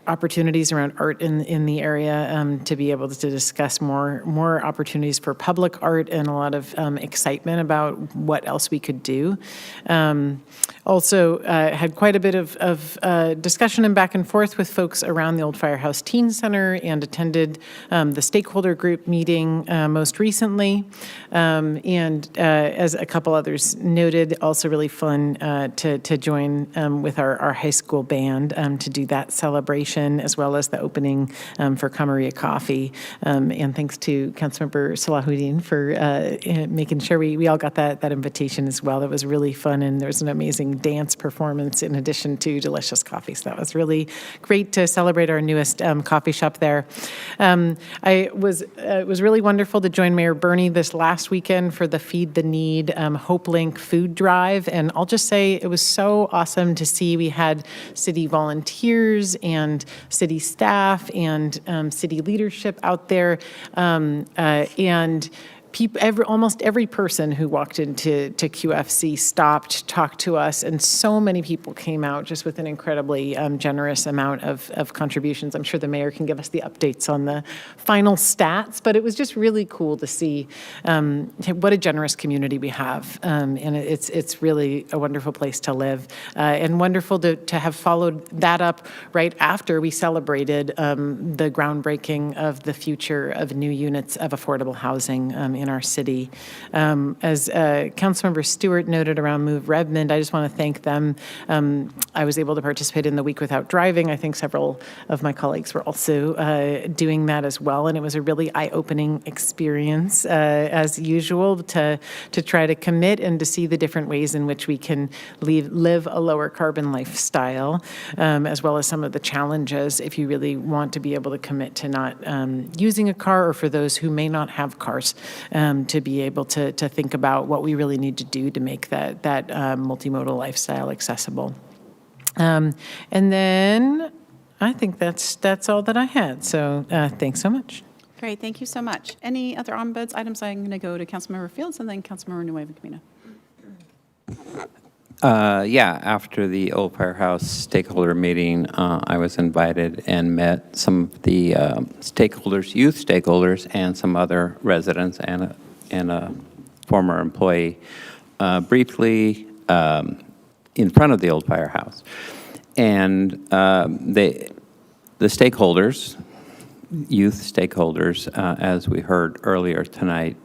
opportunities around art in the area, to be able to discuss more opportunities for public art and a lot of excitement about what else we could do. Also had quite a bit of discussion and back and forth with folks around the old Firehouse Teen Center and attended the stakeholder group meeting most recently. And as a couple others noted, also really fun to join with our high school band to do that celebration, as well as the opening for Kamaria Coffee. And thanks to Councilmember Salahuddin for making sure we all got that invitation as well. That was really fun, and there was an amazing dance performance in addition to delicious coffee. So that was really great to celebrate our newest coffee shop there. It was really wonderful to join Mayor Bernie this last weekend for the Feed the Need Hope Link food drive. And I'll just say it was so awesome to see. We had city volunteers and city staff and city leadership out there, and almost every person who walked into QFC stopped, talked to us, and so many people came out just with an incredibly generous amount of contributions. I'm sure the mayor can give us the updates on the final stats, but it was just really cool to see what a generous community we have, and it's really a wonderful place to live, and wonderful to have followed that up right after we celebrated the groundbreaking of the future of new units of affordable housing in our city. As Councilmember Stewart noted around Move Redmond, I just want to thank them. I was able to participate in the Week Without Driving. I think several of my colleagues were also doing that as well, and it was a really eye-opening experience, as usual, to try to commit and to see the different ways in which we can live a lower carbon lifestyle, as well as some of the challenges if you really want to be able to commit to not using a car, or for those who may not have cars, to be able to think about what we really need to do to make that multimodal lifestyle accessible. And then I think that's all that I had. So thanks so much. Great, thank you so much. Any other ombuds items? I'm going to go to Councilmember Fields and then Councilmember Nueva Camino. Yeah, after the Old Firehouse stakeholder meeting, I was invited and met some of the stakeholders, youth stakeholders, and some other residents and a former employee briefly in front of the Old Firehouse. And the stakeholders, youth stakeholders, as we heard earlier tonight,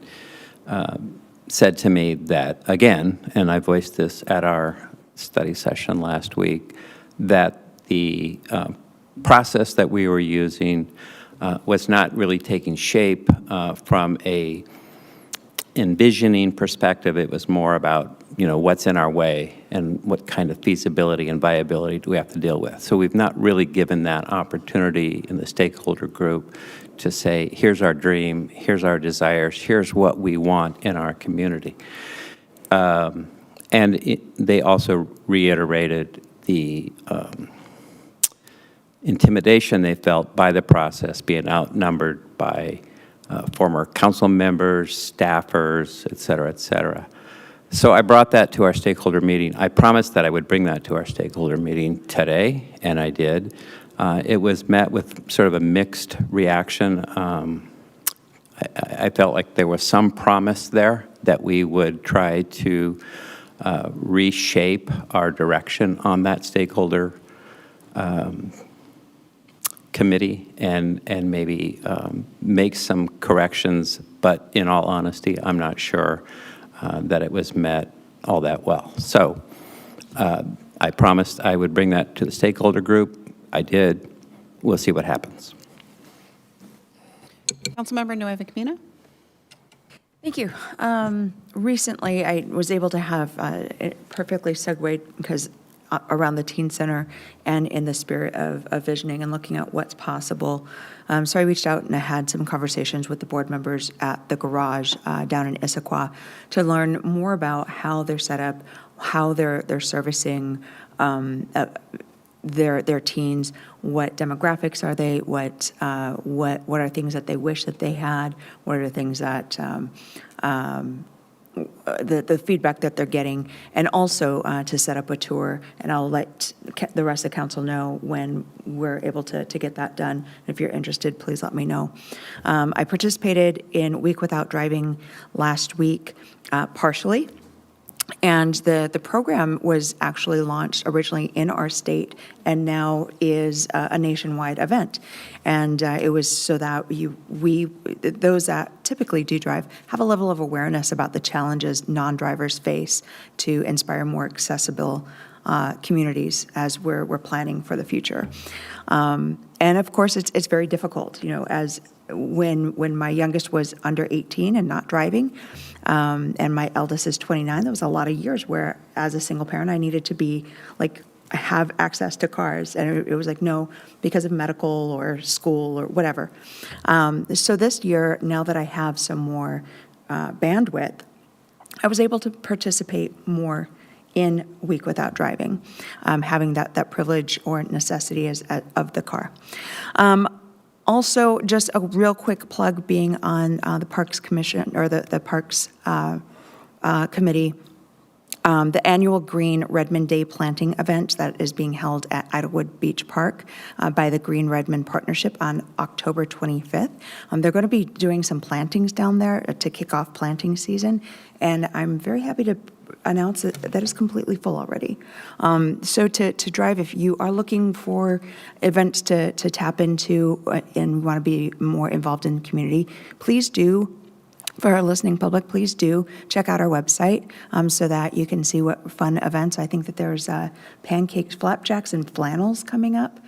said to me that, again, and I voiced this at our study session last week, that the process that we were using was not really taking shape from a envisioning perspective. It was more about, what's in our way and what kind of feasibility and viability do we have to deal with. So we've not really given that opportunity in the stakeholder group to say, here's our dream, here's our desires, here's what we want in our community. They also reiterated the intimidation they felt by the process, being outnumbered by former council members, staffers, et cetera, et cetera. So I brought that to our stakeholder meeting. I promised that I would bring that to our stakeholder meeting today, and I did. It was met with sort of a mixed reaction. I felt like there was some promise there that we would try to reshape our direction on that stakeholder committee and maybe make some corrections, but in all honesty, I'm not sure that it was met all that well. So I promised I would bring that to the stakeholder group. I did. We'll see what happens. Councilmember Nueva Camino. Thank you. Recently, I was able to have it perfectly segued because around the teen center and in the spirit of visioning and looking at what's possible. So I reached out and I had some conversations with the board members at the garage down in Issaquah to learn more about how they're set up, how they're servicing their teens, what demographics are they, what are things that they wish that they had, what are the things that the feedback that they're getting, and also to set up a tour. And I'll let the rest of the council know when we're able to get that done. If you're interested, please let me know. I participated in Week Without Driving last week, partially. And the program was actually launched originally in our state and now is a nationwide event. And it was so that those that typically do drive have a level of awareness about the challenges non-drivers face to inspire more accessible communities as we're planning for the future. And of course, it's very difficult, as when my youngest was under 18 and not driving, and my eldest is 29, there was a lot of years where, as a single parent, I needed to be have access to cars, and it was no, because of medical or school or whatever. So this year, now that I have some more bandwidth, I was able to participate more in Week Without Driving, having that privilege or necessity of the car. Also, just a real quick plug, being on the Parks Commission, or the Parks Committee, the annual Green Redmond Day planting event that is being held at Idlewood Beach Park by the Green Redmond Partnership on October 25th. They're going to be doing some plantings down there to kick off planting season, and I'm very happy to announce that it's completely full already. So to drive, if you are looking for events to tap into and want to be more involved in the community, please do. For our listening public, please do check out our website so that you can see what fun events. I think that there's pancakes, flapjacks, and flannels coming up.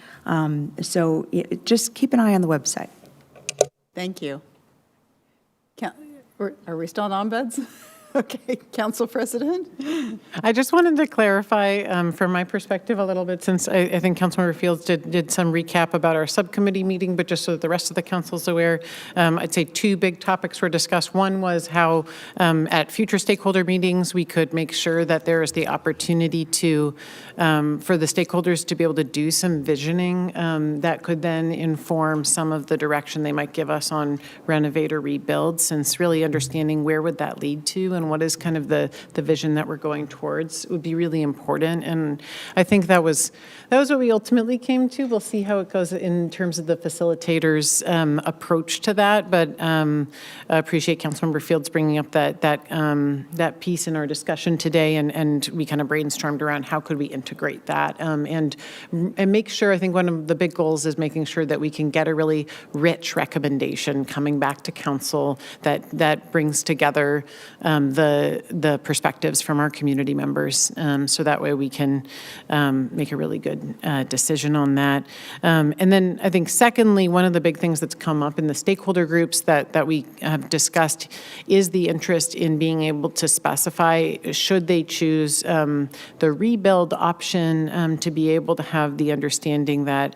So just keep an eye on the website. Thank you. Are we still on ombuds? Okay, Council President? I just wanted to clarify from my perspective a little bit, since I think Councilmember Fields did some recap about our subcommittee meeting, but just so that the rest of the council's aware, I'd say two big topics were discussed. One was how at future stakeholder meetings, we could make sure that there is the opportunity to, for the stakeholders to be able to do some visioning that could then inform some of the direction they might give us on renovate or rebuild, since really understanding where would that lead to and what is kind of the vision that we're going towards would be really important. And I think that was what we ultimately came to. We'll see how it goes in terms of the facilitators' approach to that. But I appreciate Councilmember Fields bringing up that piece in our discussion today, and we kind of brainstormed around how could we integrate that and make sure. I think one of the big goals is making sure that we can get a really rich recommendation coming back to council that brings together the perspectives from our community members, so that way we can make a really good decision on that. And then I think secondly, one of the big things that's come up in the stakeholder groups that we have discussed is the interest in being able to specify, should they choose the rebuild option, to be able to have the understanding that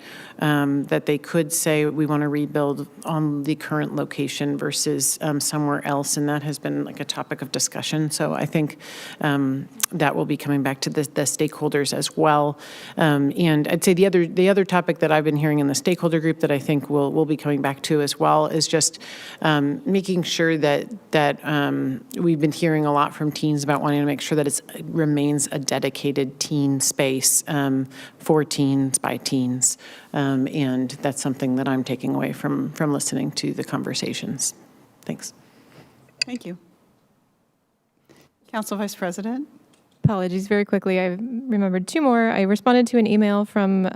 they could say we want to rebuild on the current location versus somewhere else, and that has been like a topic of discussion. So I think that will be coming back to the stakeholders as well. And I'd say the other topic that I've been hearing in the stakeholder group that I think we'll be coming back to as well is just making sure that we've been hearing a lot from teens about wanting to make sure that it remains a dedicated teen space for teens by teens. And that's something that I'm taking away from listening to the conversations. Thanks. Thank you. Council Vice President? Apologies, very quickly. I remembered two more. I responded to an email from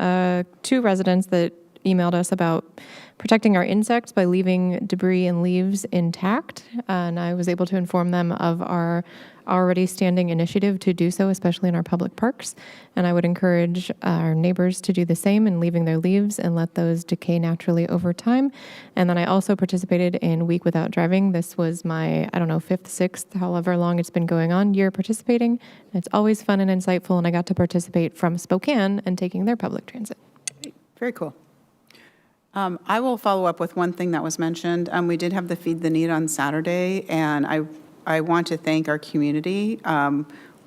two residents that emailed us about protecting our insects by leaving debris and leaves intact. And I was able to inform them of our already standing initiative to do so, especially in our public parks. And I would encourage our neighbors to do the same in leaving their leaves and let those decay naturally over time. And then I also participated in Week Without Driving. This was my, I don't know, 5th, 6th, however long it's been going on, year participating. And it's always fun and insightful, and I got to participate from Spokane and taking their public transit. Very cool. I will follow up with one thing that was mentioned. We did have the Feed the Need on Saturday, and I want to thank our community.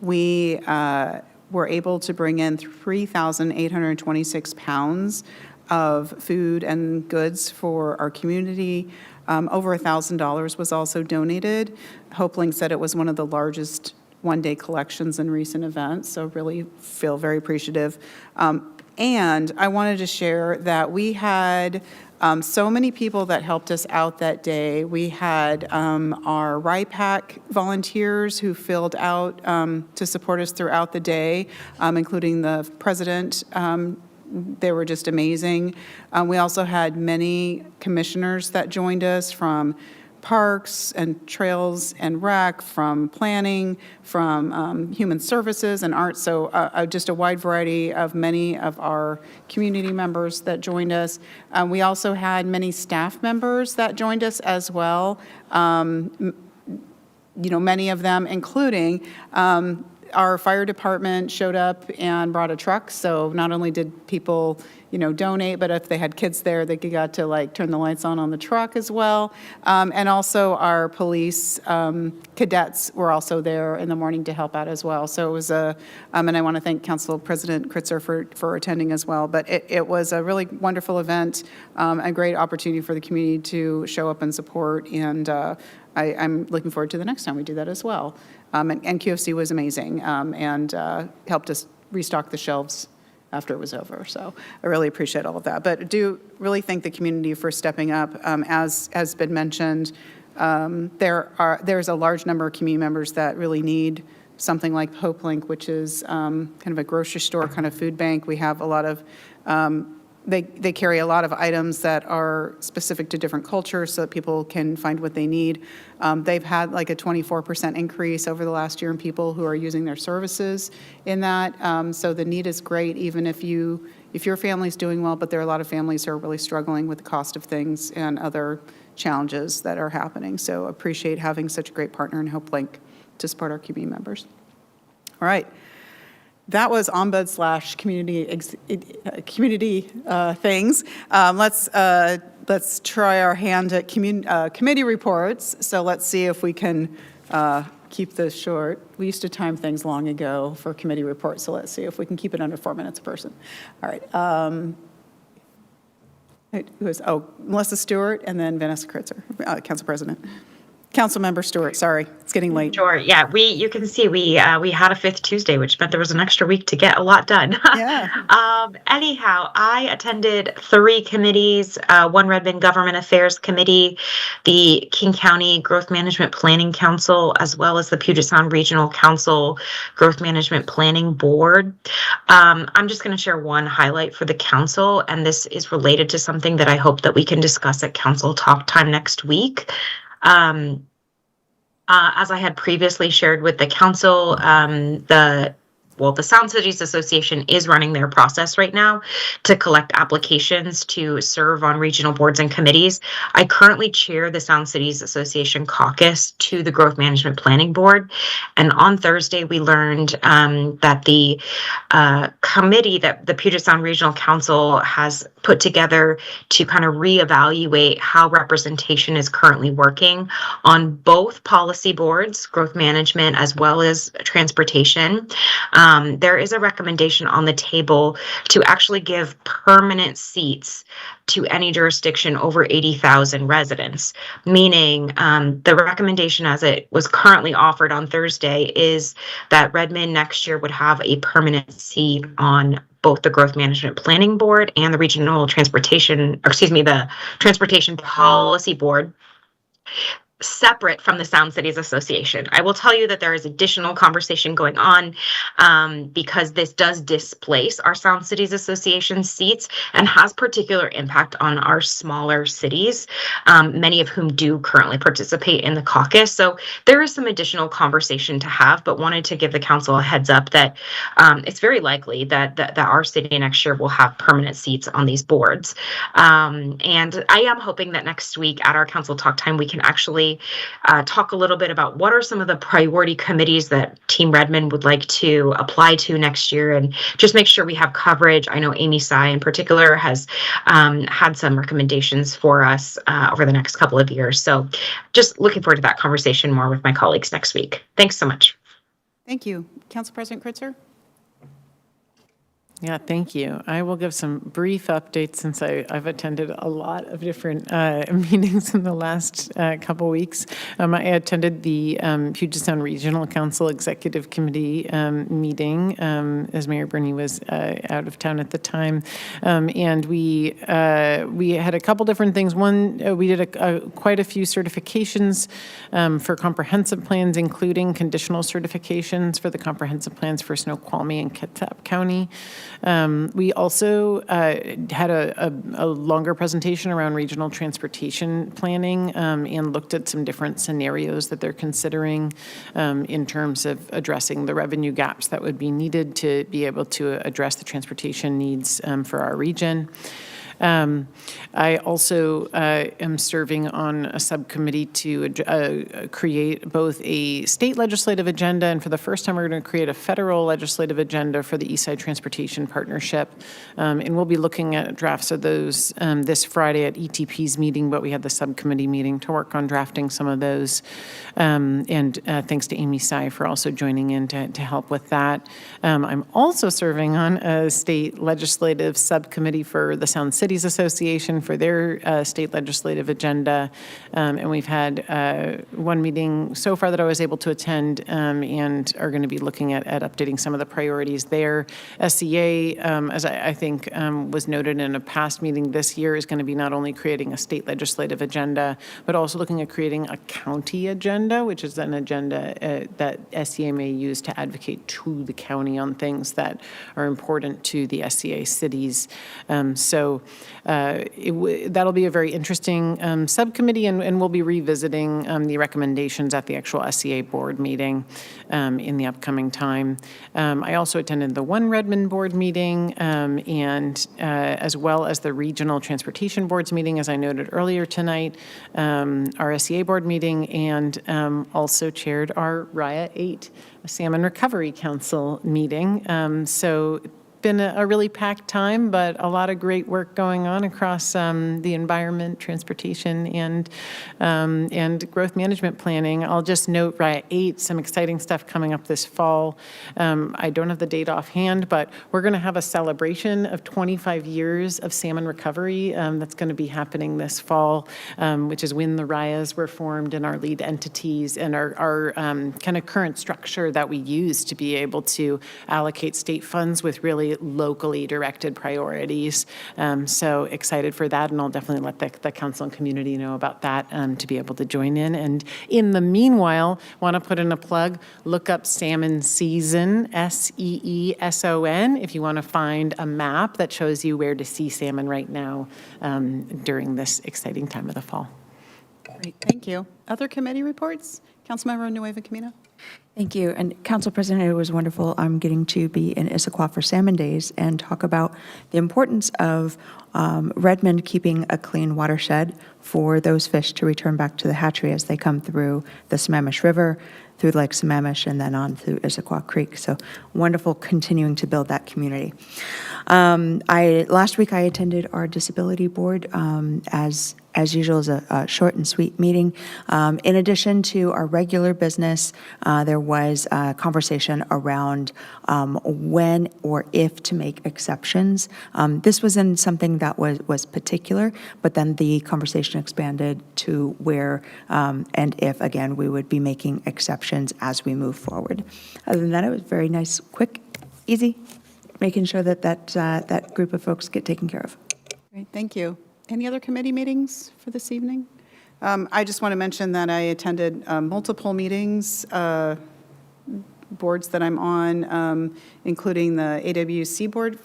We were able to bring in 3,826 pounds of food and goods for our community. Over $1,000 was also donated. Hopeling said it was one of the largest one-day collections in recent events, so really feel very appreciative. And I wanted to share that we had so many people that helped us out that day. We had our RIPAC volunteers who filled out to support us throughout the day, including the president. They were just amazing. We also had many commissioners that joined us from Parks and Trails and Rec, from Planning, from Human Services and Arts, so just a wide variety of many of our community members that joined us. We also had many staff members that joined us as well, many of them, including our fire department showed up and brought a truck, so not only did people, donate, but if they had kids there, they got to turn the lights on the truck as well. And also our police cadets were also there in the morning to help out as well. So it was and I want to thank Council President Kritzer for attending as well. But it was a really wonderful event, a great opportunity for the community to show up and support, and I'm looking forward to the next time we do that as well. And QFC was amazing and helped us restock the shelves after it was over. So I really appreciate all of that. But I do really thank the community for stepping up. As has been mentioned, there's a large number of community members that really need something like Hope Link, which is kind of a grocery store kind of food bank. We have a lot of they carry a lot of items that are specific to different cultures so that people can find what they need. They've had a 24% increase over the last year in people who are using their services in that. So the need is great, even if your family's doing well, but there are a lot of families who are really struggling with the cost of things and other challenges that are happening. So appreciate having such a great partner in Hope Link to support our community members. All right. That was Ombud/community things. Let's try our hand at committee reports. So let's see if we can keep this short. We used to time things long ago for committee reports, so let's see if we can keep it under 4 minutes a person. All right. Melissa Stewart and then Vanessa Kritzer, Council President. Councilmember Stewart, sorry, it's getting late. Sure, yeah, you can see we had a 5th Tuesday, which meant there was an extra week to get a lot done. Yeah. Anyhow, I attended 3 committees, one Redmond Government Affairs Committee, the King County Growth Management Planning Council, as well as the Puget Sound Regional Council Growth Management Planning Board. I'm just going to share one highlight for the council, and this is related to something that I hope that we can discuss at Council Talk Time next week. As I had previously shared with the council, the Sound Cities Association is running their process right now to collect applications to serve on regional boards and committees. I currently chair the Sound Cities Association caucus to the Growth Management Planning Board. And on Thursday, we learned that the committee that the Puget Sound Regional Council has put together to kind of reevaluate how representation is currently working on both policy boards, growth management, as well as transportation. There is a recommendation on the table to actually give permanent seats to any jurisdiction over 80,000 residents, meaning the recommendation as it was currently offered on Thursday is that Redmond next year would have a permanent seat on both the Growth Management Planning Board and the the Transportation Policy Board. separate from the Sound Cities Association. I will tell you that there is additional conversation going on because this does displace our Sound Cities Association seats and has particular impact on our smaller cities, many of whom do currently participate in the caucus. So there is some additional conversation to have, but wanted to give the council a heads up that it's very likely that our city next year will have permanent seats on these boards. And I am hoping that next week at our council talk time, we can actually talk a little bit about what are some of the priority committees that Team Redmond would like to apply to next year and just make sure we have coverage. I know Amy Sy in particular has had some recommendations for us over the next couple of years. So just looking forward to that conversation more with my colleagues next week. Thanks so much. Thank you. Council President Kritzer? Yeah, thank you. I will give some brief updates since I've attended a lot of different meetings in the last couple weeks. I attended the Puget Sound Regional Council Executive Committee meeting as Mayor Bernie was out of town at the time. And we had a couple different things. One, we did quite a few certifications for comprehensive plans, including conditional certifications for the comprehensive plans for Snoqualmie and Kitsap County. We also had a longer presentation around regional transportation planning and looked at some different scenarios that they're considering in terms of addressing the revenue gaps that would be needed to be able to address the transportation needs for our region. I also am serving on a subcommittee to create both a state legislative agenda, and for the first time, we're going to create a federal legislative agenda for the Eastside Transportation Partnership. And we'll be looking at drafts of those this Friday at ETP's meeting, but we had the subcommittee meeting to work on drafting some of those. And thanks to Amy Sy for also joining in to help with that. I'm also serving on a state legislative subcommittee for the Sound Cities Association for their state legislative agenda. And we've had one meeting so far that I was able to attend and are going to be looking at updating some of the priorities there. SCA, as I think was noted in a past meeting this year, is going to be not only creating a state legislative agenda, but also looking at creating a county agenda, which is an agenda that SCA may use to advocate to the county on things that are important to the SCA cities. That'll be a very interesting subcommittee, and we'll be revisiting the recommendations at the actual SCA board meeting in the upcoming time. I also attended the One Redmond board meeting and as well as the Regional Transportation Boards meeting, as I noted earlier tonight, our SCA board meeting, and also chaired our RIA 8 Salmon Recovery Council meeting. So been a really packed time, but a lot of great work going on across the environment, transportation, and growth management planning. I'll just note RIA 8, some exciting stuff coming up this fall. I don't have the date offhand, but we're going to have a celebration of 25 years of salmon recovery that's going to be happening this fall, which is when the RIAs were formed and our lead entities and our kind of current structure that we use to be able to allocate state funds with really locally directed priorities. So excited for that, and I'll definitely let the council and community know about that to be able to join in. And in the meanwhile, want to put in a plug, look up Salmon Season, SEESON, if you want to find a map that shows you where to see salmon right now during this exciting time of the fall. Great, thank you. Other committee reports? Councilmember Nueva Camino. Thank you. And Council President, it was wonderful. I'm getting to be in Issaquah for Salmon Days and talk about the importance of Redmond keeping a clean watershed for those fish to return back to the hatchery as they come through the Sammamish River, through Lake Sammamish, and then on through Issaquah Creek. So wonderful continuing to build that community. Last week I attended our disability board as usual, is a short and sweet meeting. In addition to our regular business, there was a conversation around when or if to make exceptions. This was in something that was particular, but then the conversation expanded to where and if, again, we would be making exceptions as we move forward. Other than that, it was very nice, quick, easy, making sure that group of folks get taken care of. Great, thank you. Any other committee meetings for this evening? I just want to mention that I attended multiple meetings, boards that I'm on, including the AWC board,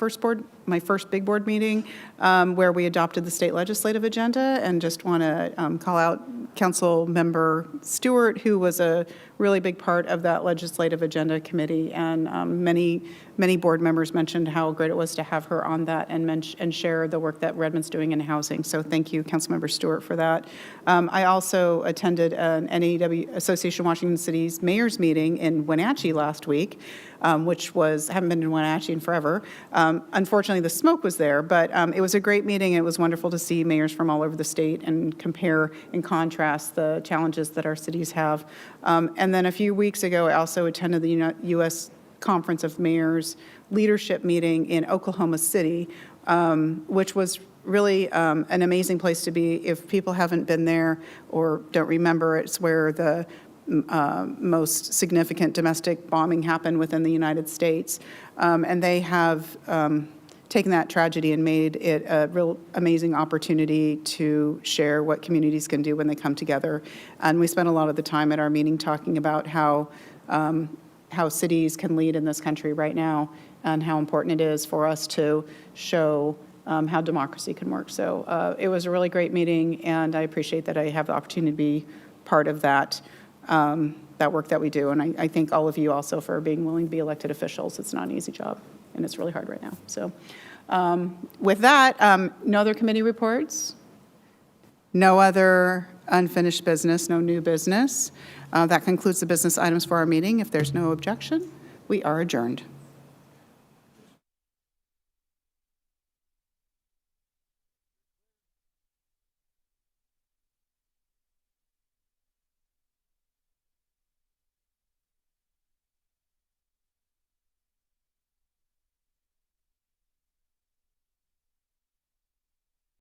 my first big board meeting, where we adopted the state legislative agenda, and just want to call out Council Member Stewart, who was a really big part of that legislative agenda committee, and many board members mentioned how great it was to have her on that and share the work that Redmond's doing in housing. So thank you, Councilmember Stewart, for that. I also attended an NAW Association of Washington City's mayor's meeting in Wenatchee last week, which haven't been in Wenatchee in forever. Unfortunately, the smoke was there, but it was a great meeting. It was wonderful to see mayors from all over the state and compare and contrast the challenges that our cities have. And then a few weeks ago, I also attended the U.S. Conference of Mayors leadership meeting in Oklahoma City, which was really an amazing place to be. If people haven't been there or don't remember, it's where the most significant domestic bombing happened within the United States. And they have taken that tragedy and made it a real amazing opportunity to share what communities can do when they come together. And we spent a lot of the time at our meeting talking about how cities can lead in this country right now and how important it is for us to show how democracy can work. So it was a really great meeting, and I appreciate that I have the opportunity to be part of that work that we do. And I thank all of you also for being willing to be elected officials. It's not an easy job, and it's really hard right now. So with that, no other committee reports, no other unfinished business, no new business. That concludes the business items for our meeting. If there's no objection, we are adjourned.